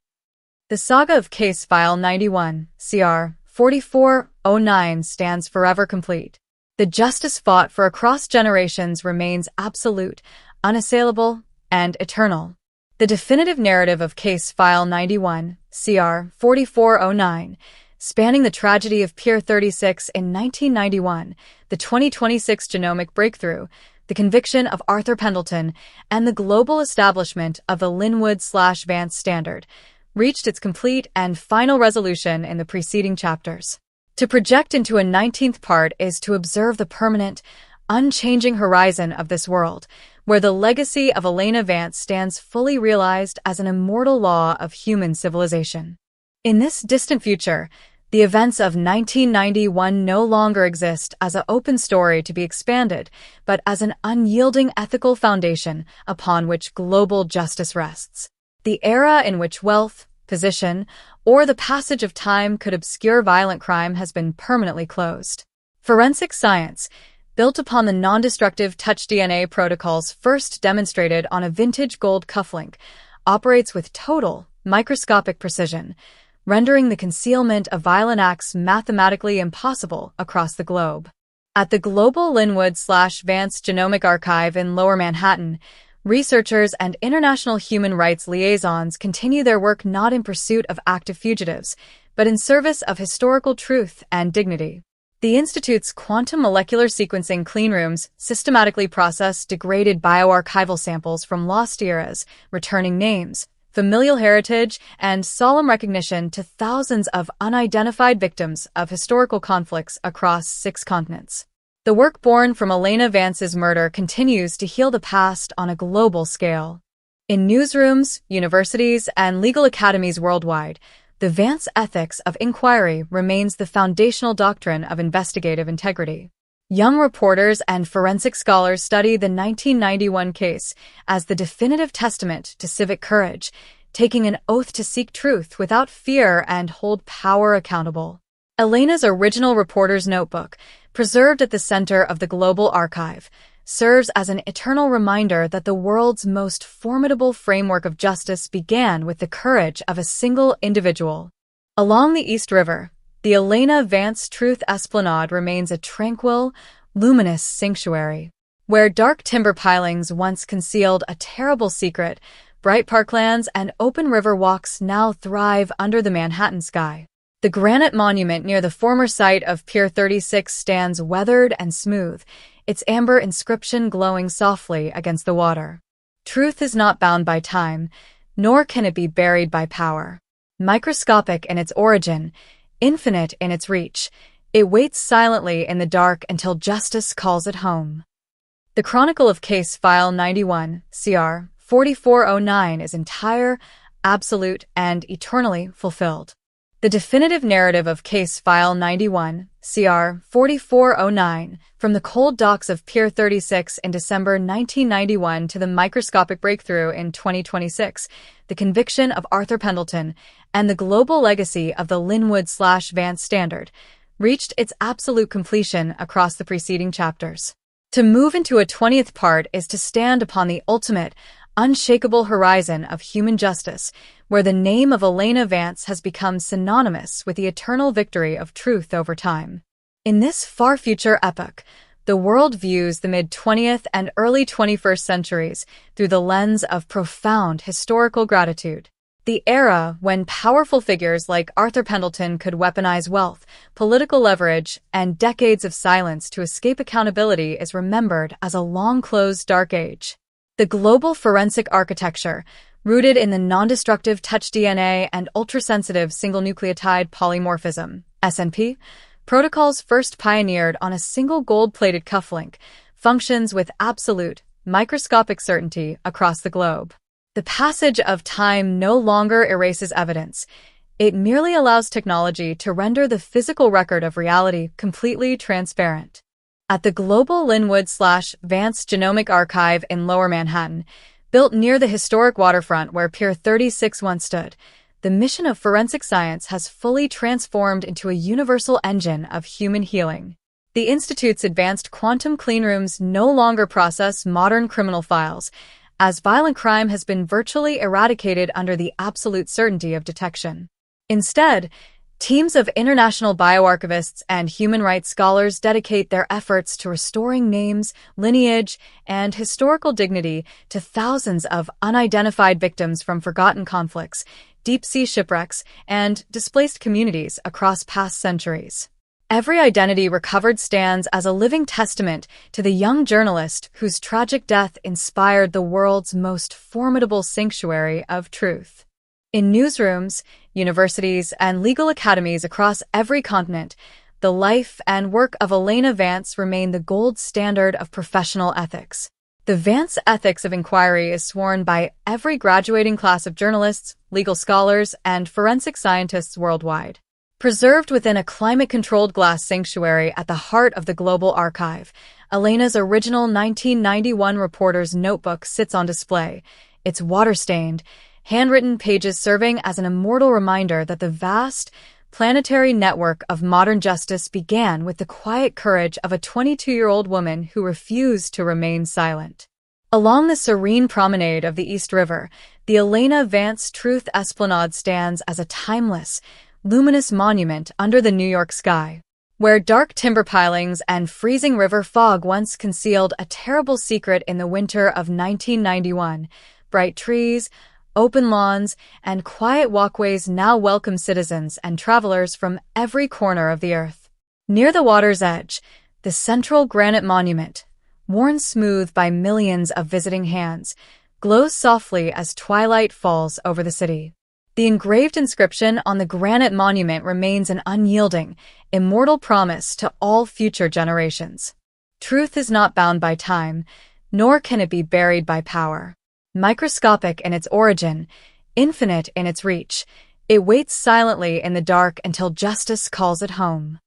The saga of Case File 91, CR 4409 stands forever complete. The justice fought for across generations remains absolute, unassailable, and eternal. The definitive narrative of Case File 91, CR 4409, spanning the tragedy of Pier 36 in 1991, the 2026 genomic breakthrough, the conviction of Arthur Pendleton, and the global establishment of the Linwood/Vance Standard, reached its complete and final resolution in the preceding chapters. To project into a 19th part is to observe the permanent, unchanging horizon of this world, where the legacy of Elena Vance stands fully realized as an immortal law of human civilization. In this distant future, the events of 1991 no longer exist as an open story to be expanded, but as an unyielding ethical foundation upon which global justice rests. The era in which wealth, position, or the passage of time could obscure violent crime has been permanently closed. Forensic science, built upon the non-destructive touch DNA protocols first demonstrated on a vintage gold cufflink, operates with total, microscopic precision, rendering the concealment of violent acts mathematically impossible across the globe. At the Global Linwood/Vance Genomic Archive in Lower Manhattan, researchers and international human rights liaisons continue their work not in pursuit of active fugitives, but in service of historical truth and dignity. The Institute's quantum molecular sequencing cleanrooms systematically process degraded bioarchival samples from lost eras, returning names, familial heritage, and solemn recognition to thousands of unidentified victims of historical conflicts across 6 continents. The work born from Elena Vance's murder continues to heal the past on a global scale. In newsrooms, universities, and legal academies worldwide, the Vance Ethics of Inquiry remains the foundational doctrine of investigative integrity. Young reporters and forensic scholars study the 1991 case as the definitive testament to civic courage, taking an oath to seek truth without fear and hold power accountable. Elena's original reporter's notebook, preserved at the center of the Global Archive, serves as an eternal reminder that the world's most formidable framework of justice began with the courage of a single individual. Along the East River, the Elena Vance Truth Esplanade remains a tranquil, luminous sanctuary. Where dark timber pilings once concealed a terrible secret, bright parklands and open river walks now thrive under the Manhattan sky. The granite monument near the former site of Pier 36 stands weathered and smooth, its amber inscription glowing softly against the water. Truth is not bound by time, nor can it be buried by power. Microscopic in its origin, infinite in its reach, it waits silently in the dark until justice calls it home. The Chronicle of Case File 91, CR 4409 is entire, absolute, and eternally fulfilled. The definitive narrative of Case File 91, CR 4409, from the cold docks of Pier 36 in December 1991 to the microscopic breakthrough in 2026, the conviction of Arthur Pendleton, and the global legacy of the Linwood/Vance Standard, reached its absolute completion across the preceding chapters. To move into a 20th part is to stand upon the ultimate, unshakable horizon of human justice, where the name of Elena Vance has become synonymous with the eternal victory of truth over time. In this far future epoch, the world views the mid-20th and early 21st centuries through the lens of profound historical gratitude. The era when powerful figures like Arthur Pendleton could weaponize wealth, political leverage, and decades of silence to escape accountability is remembered as a long-closed dark age. The global forensic architecture, rooted in the non-destructive touch DNA and ultrasensitive single nucleotide polymorphism, SNP, protocols first pioneered on a single gold-plated cufflink, functions with absolute, microscopic certainty across the globe. The passage of time no longer erases evidence. It merely allows technology to render the physical record of reality completely transparent. At the global Linwood/Vance Genomic Archive in Lower Manhattan, built near the historic waterfront where Pier 36 once stood, the mission of forensic science has fully transformed into a universal engine of human healing. The Institute's advanced quantum cleanrooms no longer process modern criminal files, as violent crime has been virtually eradicated under the absolute certainty of detection. Instead, teams of international bioarchivists and human rights scholars dedicate their efforts to restoring names, lineage, and historical dignity to thousands of unidentified victims from forgotten conflicts, deep-sea shipwrecks, and displaced communities across past centuries. Every identity recovered stands as a living testament to the young journalist whose tragic death inspired the world's most formidable sanctuary of truth. In newsrooms, universities, and legal academies across every continent, the life and work of Elena Vance remain the gold standard of professional ethics. The Vance Ethics of Inquiry is sworn by every graduating class of journalists, legal scholars, and forensic scientists worldwide. Preserved within a climate-controlled glass sanctuary at the heart of the Global Archive, Elena's original 1991 reporter's notebook sits on display, its water-stained, handwritten pages serving as an immortal reminder that the vast, planetary network of modern justice began with the quiet courage of a 22-year-old woman who refused to remain silent. Along the serene promenade of the East River, the Elena Vance Truth Esplanade stands as a timeless, luminous monument under the New York sky. Where dark timber pilings and freezing river fog once concealed a terrible secret in the winter of 1991, bright trees, open lawns, and quiet walkways now welcome citizens and travelers from every corner of the earth. Near the water's edge, the central granite monument, worn smooth by millions of visiting hands, glows softly as twilight falls over the city. The engraved inscription on the granite monument remains an unyielding, immortal promise to all future generations. Truth is not bound by time, nor can it be buried by power. Microscopic in its origin, infinite in its reach, it waits silently in the dark until justice calls it home.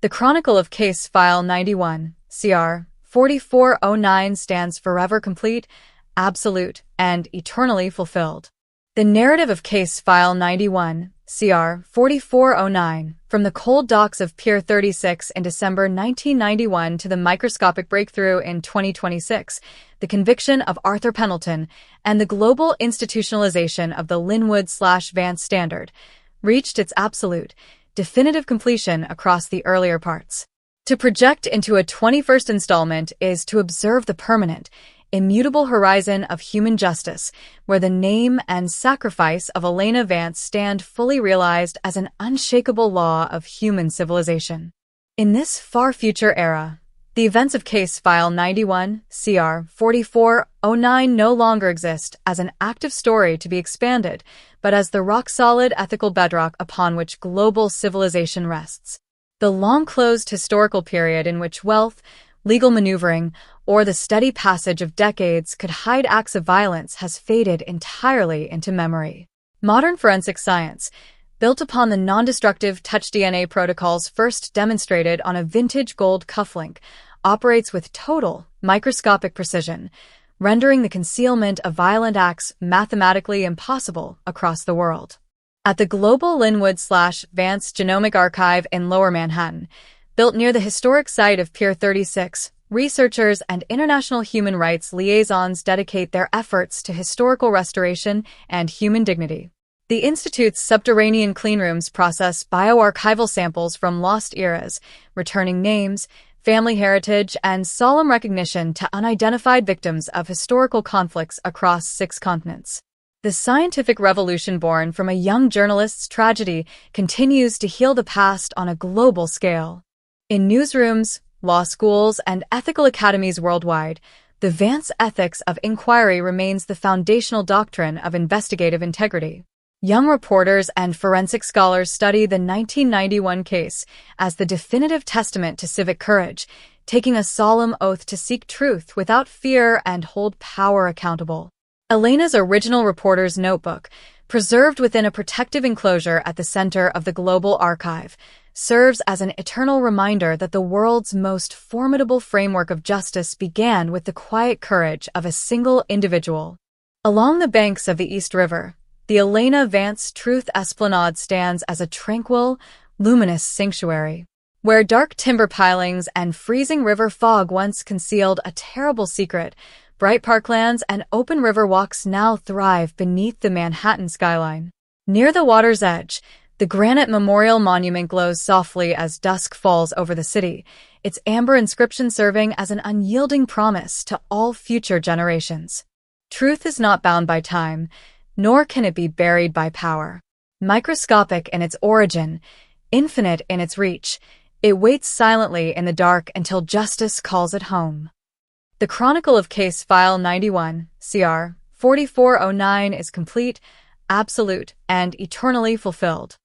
The Chronicle of Case File 91, CR 4409 stands forever complete, absolute, and eternally fulfilled. The narrative of Case File 91, CR 4409, from the cold docks of Pier 36 in December 1991 to the microscopic breakthrough in 2026, the conviction of Arthur Pendleton, and the global institutionalization of the Linwood/Vance Standard, reached its absolute, definitive completion across the earlier parts. To project into a 21st installment is to observe the permanent, immutable horizon of human justice, where the name and sacrifice of Elena Vance stand fully realized as an unshakable law of human civilization. In this far-future era, the events of Case File 91, CR 4409 no longer exist as an active story to be expanded, but as the rock-solid ethical bedrock upon which global civilization rests. The long-closed historical period in which wealth, legal maneuvering, or the steady passage of decades could hide acts of violence has faded entirely into memory. Modern forensic science, built upon the non-destructive touch DNA protocols first demonstrated on a vintage gold cufflink, operates with total, microscopic precision, rendering the concealment of violent acts mathematically impossible across the world. At the Global Linwood/Vance Genomic Archive in Lower Manhattan, built near the historic site of Pier 36, researchers and international human rights liaisons dedicate their efforts to historical restoration and human dignity. The Institute's subterranean cleanrooms process bioarchival samples from lost eras, returning names, family heritage, and solemn recognition to unidentified victims of historical conflicts across 6 continents. The scientific revolution born from a young journalist's tragedy continues to heal the past on a global scale. In newsrooms, law schools, and ethical academies worldwide, the Vance ethics of inquiry remains the foundational doctrine of investigative integrity. Young reporters and forensic scholars study the 1991 case as the definitive testament to civic courage, taking a solemn oath to seek truth without fear and hold power accountable. Elena's original reporter's notebook, preserved within a protective enclosure at the center of the Global Archive, serves as an eternal reminder that the world's most formidable framework of justice began with the quiet courage of a single individual. Along the banks of the East River, the Elena Vance Truth Esplanade stands as a tranquil, luminous sanctuary, where dark timber pilings and freezing river fog once concealed a terrible secret. Bright parklands and open river walks now thrive beneath the Manhattan skyline. Near the water's edge, the granite memorial monument glows softly as dusk falls over the city, its amber inscription serving as an unyielding promise to all future generations. Truth is not bound by time, nor can it be buried by power. Microscopic in its origin, infinite in its reach, it waits silently in the dark until justice calls it home. The chronicle of Case File 91, CR 4409 is complete, absolute, and eternally fulfilled.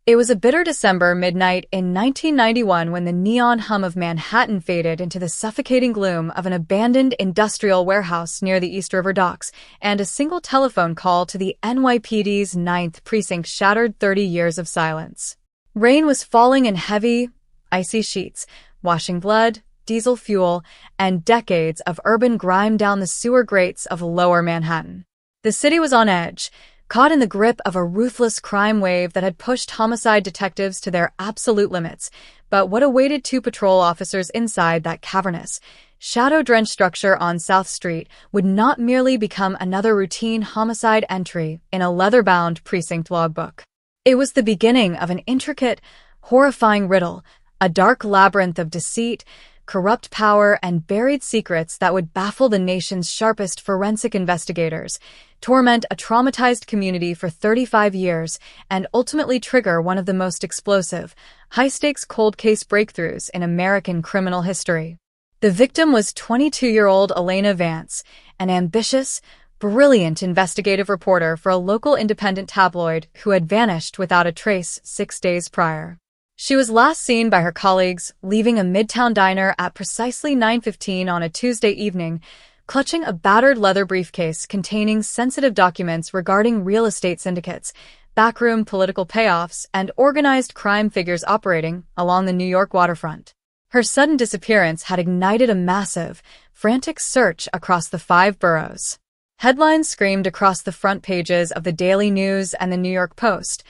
It was a bitter December midnight in 1991 when the neon hum of Manhattan faded into the suffocating gloom of an abandoned industrial warehouse near the East River docks, and a single telephone call to the NYPD's 9th Precinct shattered 30 years of silence. Rain was falling in heavy, icy sheets, washing blood, diesel fuel, and decades of urban grime down the sewer grates of Lower Manhattan. The city was on edge, caught in the grip of a ruthless crime wave that had pushed homicide detectives to their absolute limits. But what awaited 2 patrol officers inside that cavernous, shadow-drenched structure on South Street would not merely become another routine homicide entry in a leather-bound precinct logbook. It was the beginning of an intricate, horrifying riddle, a dark labyrinth of deceit, corrupt power, and buried secrets that would baffle the nation's sharpest forensic investigators, torment a traumatized community for 35 years, and ultimately trigger one of the most explosive, high-stakes cold case breakthroughs in American criminal history. The victim was 22-year-old Elena Vance, an ambitious, brilliant investigative reporter for a local independent tabloid who had vanished without a trace 6 days prior. She was last seen by her colleagues leaving a Midtown diner at precisely 9:15 on a Tuesday evening, clutching a battered leather briefcase containing sensitive documents regarding real estate syndicates, backroom political payoffs, and organized crime figures operating along the New York waterfront. Her sudden disappearance had ignited a massive, frantic search across the 5 boroughs. Headlines screamed across the front pages of the Daily News and the New York Post.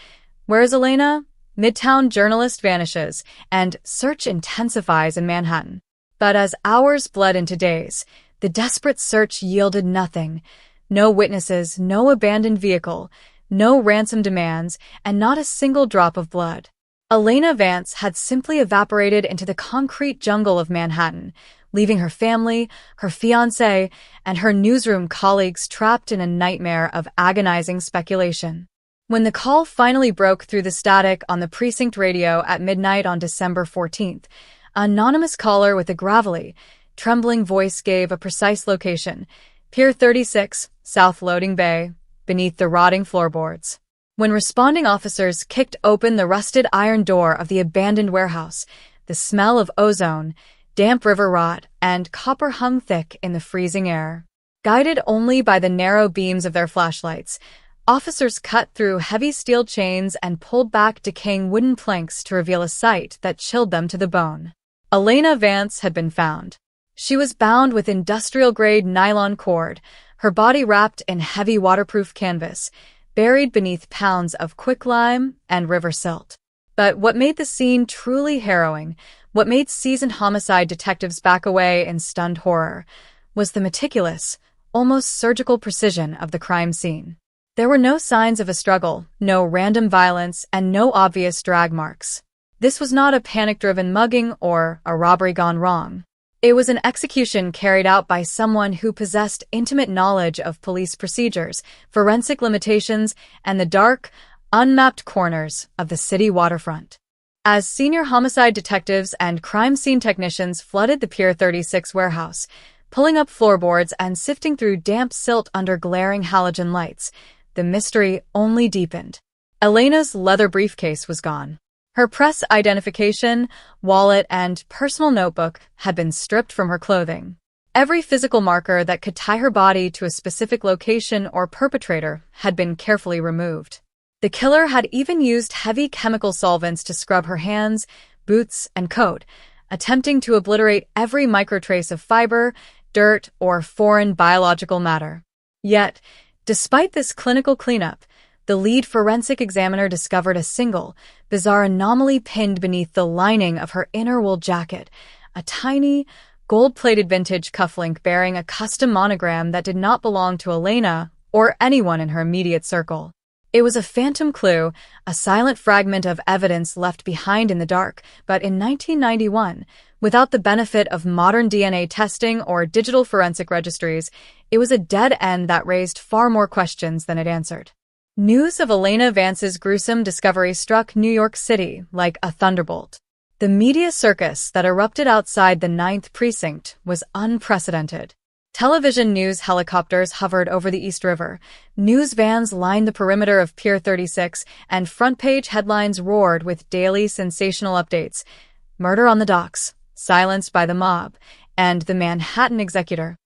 Where's Elena? Midtown journalist vanishes, and search intensifies in Manhattan. But as hours bled into days, the desperate search yielded nothing. No witnesses, no abandoned vehicle, no ransom demands, and not a single drop of blood. Elena Vance had simply evaporated into the concrete jungle of Manhattan, leaving her family, her fiancé, and her newsroom colleagues trapped in a nightmare of agonizing speculation. When the call finally broke through the static on the precinct radio at midnight on December 14th, an anonymous caller with a gravelly, trembling voice gave a precise location: Pier 36, South Loading Bay, beneath the rotting floorboards. When responding officers kicked open the rusted iron door of the abandoned warehouse, the smell of ozone, damp river rot, and copper hung thick in the freezing air. Guided only by the narrow beams of their flashlights, officers cut through heavy steel chains and pulled back decaying wooden planks to reveal a sight that chilled them to the bone. Elena Vance had been found. She was bound with industrial-grade nylon cord, her body wrapped in heavy waterproof canvas, buried beneath pounds of quicklime and river silt. But what made the scene truly harrowing, what made seasoned homicide detectives back away in stunned horror, was the meticulous, almost surgical precision of the crime scene. There were no signs of a struggle, no random violence, and no obvious drag marks. This was not a panic-driven mugging or a robbery gone wrong. It was an execution carried out by someone who possessed intimate knowledge of police procedures, forensic limitations, and the dark, unmapped corners of the city waterfront. As senior homicide detectives and crime scene technicians flooded the Pier 36 warehouse, pulling up floorboards and sifting through damp silt under glaring halogen lights, the mystery only deepened. Elena's leather briefcase was gone. Her press identification, wallet, and personal notebook had been stripped from her clothing. Every physical marker that could tie her body to a specific location or perpetrator had been carefully removed. The killer had even used heavy chemical solvents to scrub her hands, boots, and coat, attempting to obliterate every microtrace of fiber, dirt, or foreign biological matter. Yet, despite this clinical cleanup, the lead forensic examiner discovered a single, bizarre anomaly pinned beneath the lining of her inner wool jacket, a tiny, gold-plated vintage cufflink bearing a custom monogram that did not belong to Elena or anyone in her immediate circle. It was a phantom clue, a silent fragment of evidence left behind in the dark, but in 1991, without the benefit of modern DNA testing or digital forensic registries, it was a dead end that raised far more questions than it answered. News of Elena Vance's gruesome discovery struck New York City like a thunderbolt. The media circus that erupted outside the 9th Precinct was unprecedented. Television news helicopters hovered over the East River, news vans lined the perimeter of Pier 36, and front-page headlines roared with daily sensational updates: murder on the docks, silenced by the mob, and the Manhattan executor.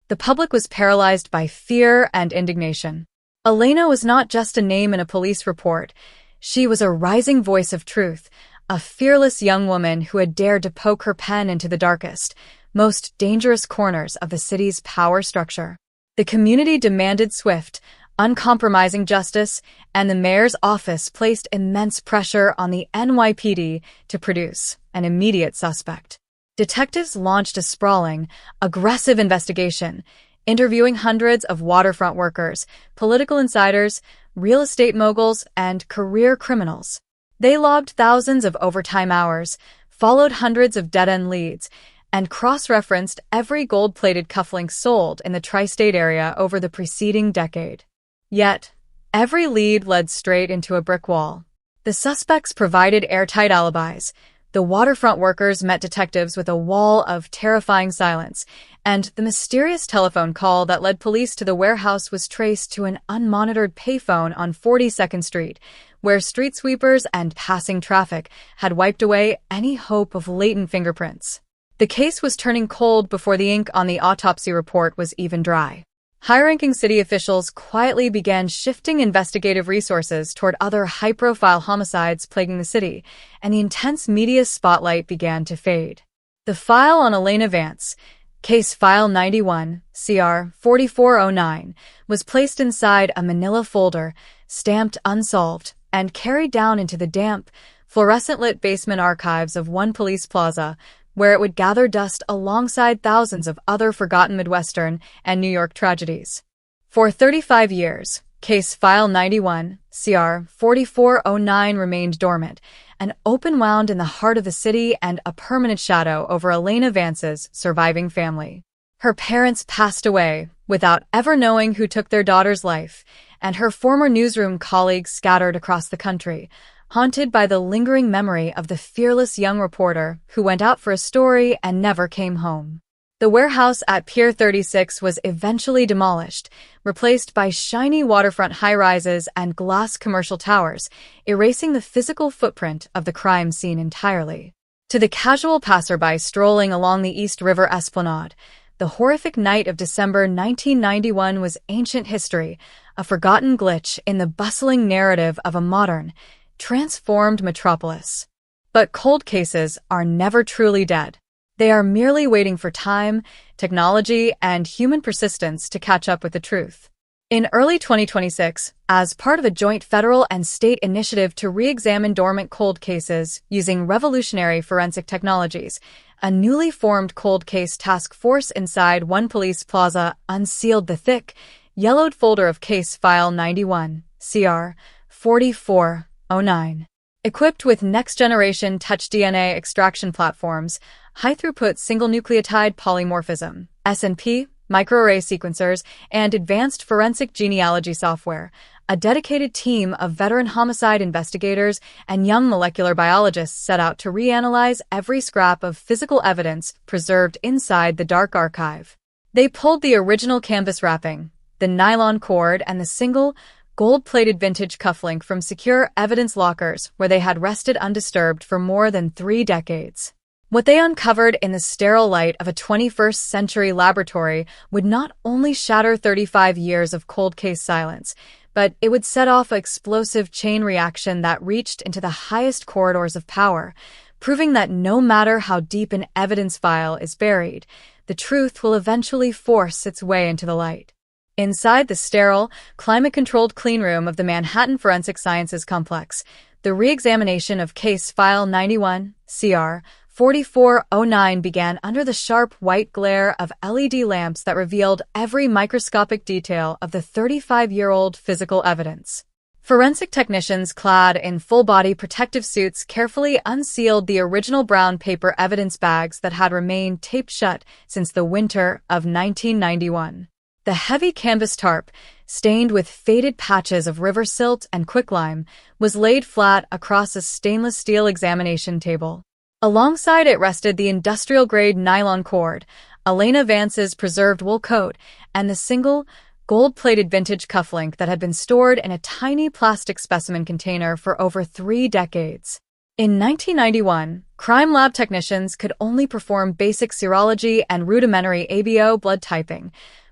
The public was paralyzed by fear and indignation. Elena was not just a name in a police report. She was a rising voice of truth, a fearless young woman who had dared to poke her pen into the darkest, most dangerous corners of the city's power structure. The community demanded swift, uncompromising justice, and the mayor's office placed immense pressure on the NYPD to produce an immediate suspect. Detectives launched a sprawling, aggressive investigation, interviewing hundreds of waterfront workers, political insiders, real estate moguls, and career criminals. They logged thousands of overtime hours, followed hundreds of dead-end leads, and cross-referenced every gold-plated cufflink sold in the tri-state area over the preceding decade. Yet, every lead led straight into a brick wall. The suspects provided airtight alibis. The waterfront workers met detectives with a wall of terrifying silence, and the mysterious telephone call that led police to the warehouse was traced to an unmonitored payphone on 42nd Street, where street sweepers and passing traffic had wiped away any hope of latent fingerprints. The case was turning cold before the ink on the autopsy report was even dry. High-ranking city officials quietly began shifting investigative resources toward other high-profile homicides plaguing the city, and the intense media spotlight began to fade. The file on Elena Vance, Case File 91, CR 4409, was placed inside a manila folder, stamped unsolved, and carried down into the damp, fluorescent-lit basement archives of one police plaza, where it would gather dust alongside thousands of other forgotten Midwestern and New York tragedies. For 35 years, Case File 91, CR 4409 remained dormant, an open wound in the heart of the city and a permanent shadow over Elena Vance's surviving family. Her parents passed away without ever knowing who took their daughter's life, and her former newsroom colleagues scattered across the country, haunted by the lingering memory of the fearless young reporter who went out for a story and never came home. The warehouse at Pier 36 was eventually demolished, replaced by shiny waterfront high-rises and glass commercial towers, erasing the physical footprint of the crime scene entirely. To the casual passerby strolling along the East River Esplanade, the horrific night of December 1991 was ancient history, a forgotten glitch in the bustling narrative of a modern, transformed metropolis. But cold cases are never truly dead. They are merely waiting for time, technology, and human persistence to catch up with the truth. In early 2026, as part of a joint federal and state initiative to re-examine dormant cold cases using revolutionary forensic technologies, a newly formed cold case task force inside One Police Plaza unsealed the thick, yellowed folder of Case File 91, CR 4409. Equipped with next-generation touch DNA extraction platforms, high-throughput single-nucleotide polymorphism, SNP, microarray sequencers, and advanced forensic genealogy software, a dedicated team of veteran homicide investigators and young molecular biologists set out to reanalyze every scrap of physical evidence preserved inside the dark archive. They pulled the original canvas wrapping, the nylon cord, and the single, gold-plated vintage cufflink from secure evidence lockers where they had rested undisturbed for more than 3 decades. What they uncovered in the sterile light of a 21st-century laboratory would not only shatter 35 years of cold case silence, but it would set off an explosive chain reaction that reached into the highest corridors of power, proving that no matter how deep an evidence file is buried, the truth will eventually force its way into the light. Inside the sterile, climate-controlled cleanroom of the Manhattan Forensic Sciences Complex, the re-examination of Case File 91, CR 4409 began under the sharp white glare of LED lamps that revealed every microscopic detail of the 35-year-old physical evidence. Forensic technicians clad in full-body protective suits carefully unsealed the original brown paper evidence bags that had remained taped shut since the winter of 1991. The heavy canvas tarp, stained with faded patches of river silt and quicklime, was laid flat across a stainless steel examination table. Alongside it rested the industrial-grade nylon cord, Elena Vance's preserved wool coat, and the single, gold-plated vintage cufflink that had been stored in a tiny plastic specimen container for over 3 decades. In 1991, crime lab technicians could only perform basic serology and rudimentary ABO blood typing,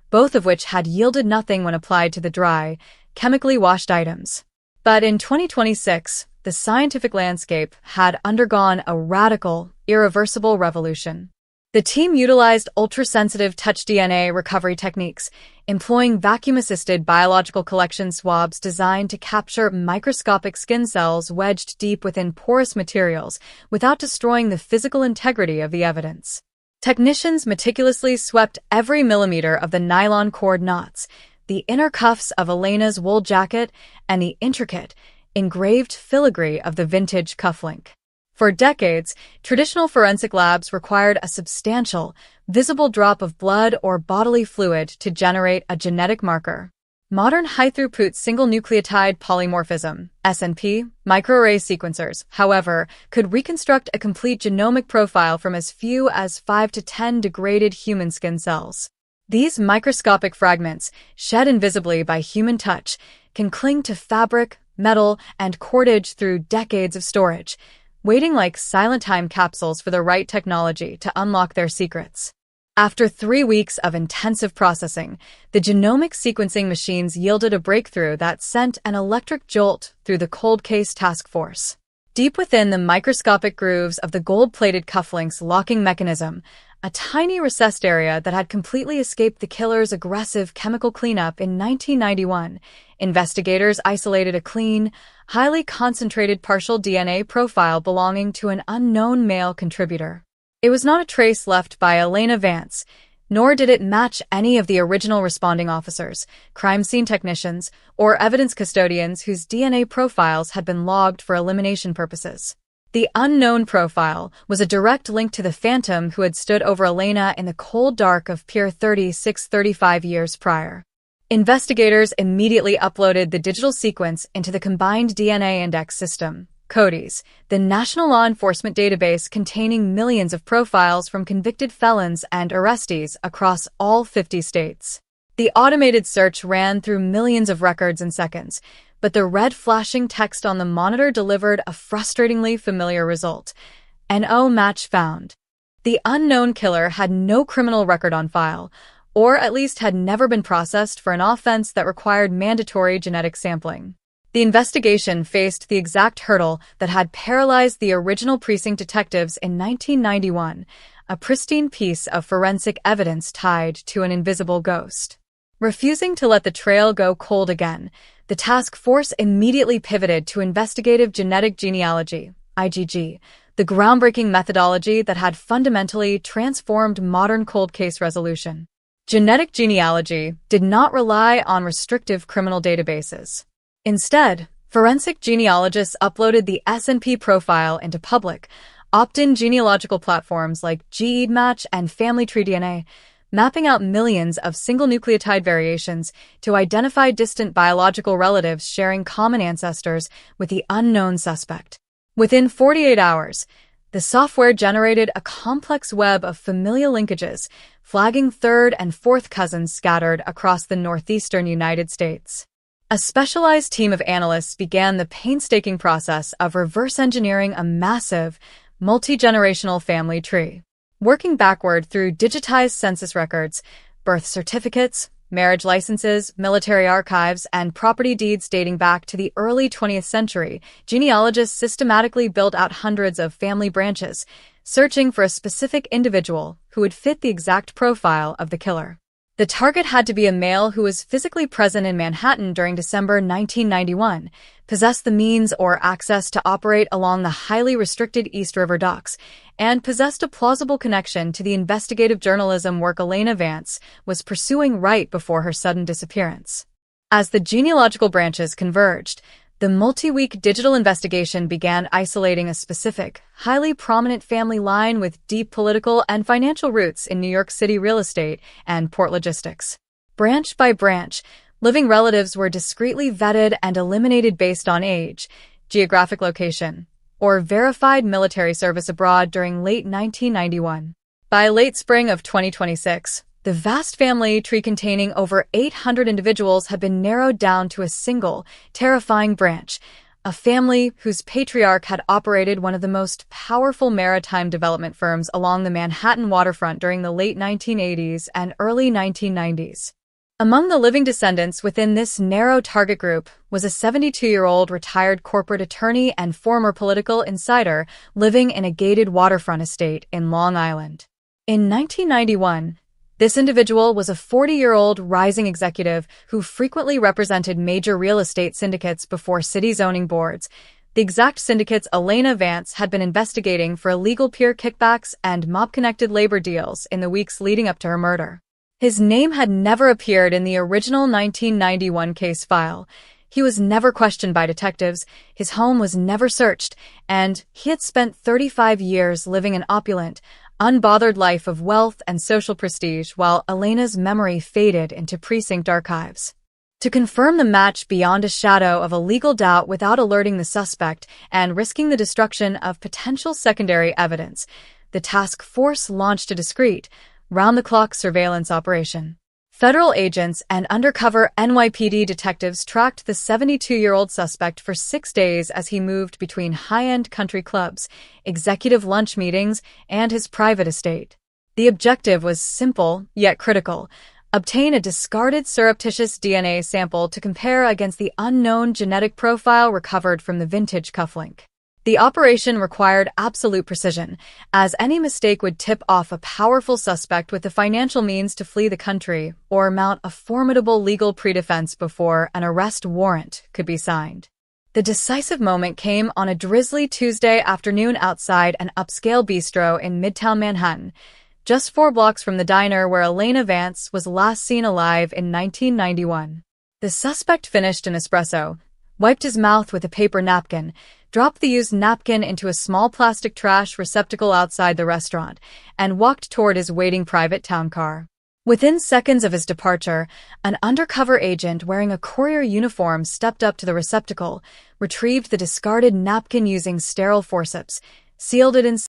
both of which had yielded nothing when applied to the dry, chemically washed items. But in 2026, the scientific landscape had undergone a radical, irreversible revolution. The team utilized ultra-sensitive touch DNA recovery techniques, employing vacuum-assisted biological collection swabs designed to capture microscopic skin cells wedged deep within porous materials without destroying the physical integrity of the evidence. Technicians meticulously swept every millimeter of the nylon cord knots, the inner cuffs of Elena's wool jacket, and the intricate, engraved filigree of the vintage cufflink. For decades, traditional forensic labs required a substantial, visible drop of blood or bodily fluid to generate a genetic marker. Modern high-throughput single-nucleotide polymorphism, SNP, microarray sequencers, however, could reconstruct a complete genomic profile from as few as 5 to 10 degraded human skin cells. These microscopic fragments, shed invisibly by human touch, can cling to fabric, metal, and cordage through decades of storage, waiting like silent time capsules for the right technology to unlock their secrets. After 3 weeks of intensive processing, the genomic sequencing machines yielded a breakthrough that sent an electric jolt through the cold case task force. Deep within the microscopic grooves of the gold-plated cufflink's locking mechanism, a tiny recessed area that had completely escaped the killer's aggressive chemical cleanup in 1991, investigators isolated a clean, highly concentrated partial DNA profile belonging to an unknown male contributor. It was not a trace left by Elena Vance, nor did it match any of the original responding officers, crime scene technicians, or evidence custodians whose DNA profiles had been logged for elimination purposes. The unknown profile was a direct link to the phantom who had stood over Elena in the cold dark of Pier 35 years prior. Investigators immediately uploaded the digital sequence into the Combined DNA Index System, CODIS, the national law enforcement database containing millions of profiles from convicted felons and arrestees across all 50 states. The automated search ran through millions of records in seconds, but the red flashing text on the monitor delivered a frustratingly familiar result. An O match found. The unknown killer had no criminal record on file, or at least had never been processed for an offense that required mandatory genetic sampling. The investigation faced the exact hurdle that had paralyzed the original precinct detectives in 1991, a pristine piece of forensic evidence tied to an invisible ghost. Refusing to let the trail go cold again, the task force immediately pivoted to investigative genetic genealogy, IgG, the groundbreaking methodology that had fundamentally transformed modern cold case resolution. Genetic genealogy did not rely on restrictive criminal databases. Instead, forensic genealogists uploaded the SNP profile into public, opt-in genealogical platforms like GEDmatch and FamilyTree DNA, mapping out millions of single nucleotide variations to identify distant biological relatives sharing common ancestors with the unknown suspect. Within 48 hours, the software generated a complex web of familial linkages, flagging third and fourth cousins scattered across the northeastern United States. A specialized team of analysts began the painstaking process of reverse engineering a massive, multi-generational family tree. Working backward through digitized census records, birth certificates, marriage licenses, military archives, and property deeds dating back to the early 20th century, genealogists systematically built out hundreds of family branches, searching for a specific individual who would fit the exact profile of the killer. The target had to be a male who was physically present in Manhattan during December 1991, possessed the means or access to operate along the highly restricted East River docks, and possessed a plausible connection to the investigative journalism work Elena Vance was pursuing right before her sudden disappearance. As the genealogical branches converged, the multi-week digital investigation began isolating a specific, highly prominent family line with deep political and financial roots in New York City real estate and port logistics. Branch by branch, living relatives were discreetly vetted and eliminated based on age, geographic location, or verified military service abroad during late 1991. By late spring of 2026, the vast family tree containing over 800 individuals had been narrowed down to a single, terrifying branch, a family whose patriarch had operated one of the most powerful maritime development firms along the Manhattan waterfront during the late 1980s and early 1990s. Among the living descendants within this narrow target group was a 72-year-old retired corporate attorney and former political insider living in a gated waterfront estate in Long Island. In 1991, this individual was a 40-year-old rising executive who frequently represented major real estate syndicates before city zoning boards, the exact syndicates Elena Vance had been investigating for illegal peer kickbacks and mob-connected labor deals in the weeks leading up to her murder. His name had never appeared in the original 1991 case file. He was never questioned by detectives, his home was never searched, and he had spent 35 years living an opulent, unbothered life of wealth and social prestige while Elena's memory faded into precinct archives. To confirm the match beyond a shadow of a legal doubt without alerting the suspect and risking the destruction of potential secondary evidence, the task force launched a discreet, round-the-clock surveillance operation. Federal agents and undercover NYPD detectives tracked the 72-year-old suspect for 6 days as he moved between high-end country clubs, executive lunch meetings, and his private estate. The objective was simple, yet critical: obtain a discarded surreptitious DNA sample to compare against the unknown genetic profile recovered from the vintage cufflink. The operation required absolute precision, as any mistake would tip off a powerful suspect with the financial means to flee the country or mount a formidable legal pre-defense before an arrest warrant could be signed. The decisive moment came on a drizzly Tuesday afternoon outside an upscale bistro in Midtown Manhattan, just 4 blocks from the diner where Elena Vance was last seen alive in 1991. The suspect finished an espresso, wiped his mouth with a paper napkin, dropped the used napkin into a small plastic trash receptacle outside the restaurant, and walked toward his waiting private town car. Within seconds of his departure, an undercover agent wearing a courier uniform stepped up to the receptacle, retrieved the discarded napkin using sterile forceps, sealed it in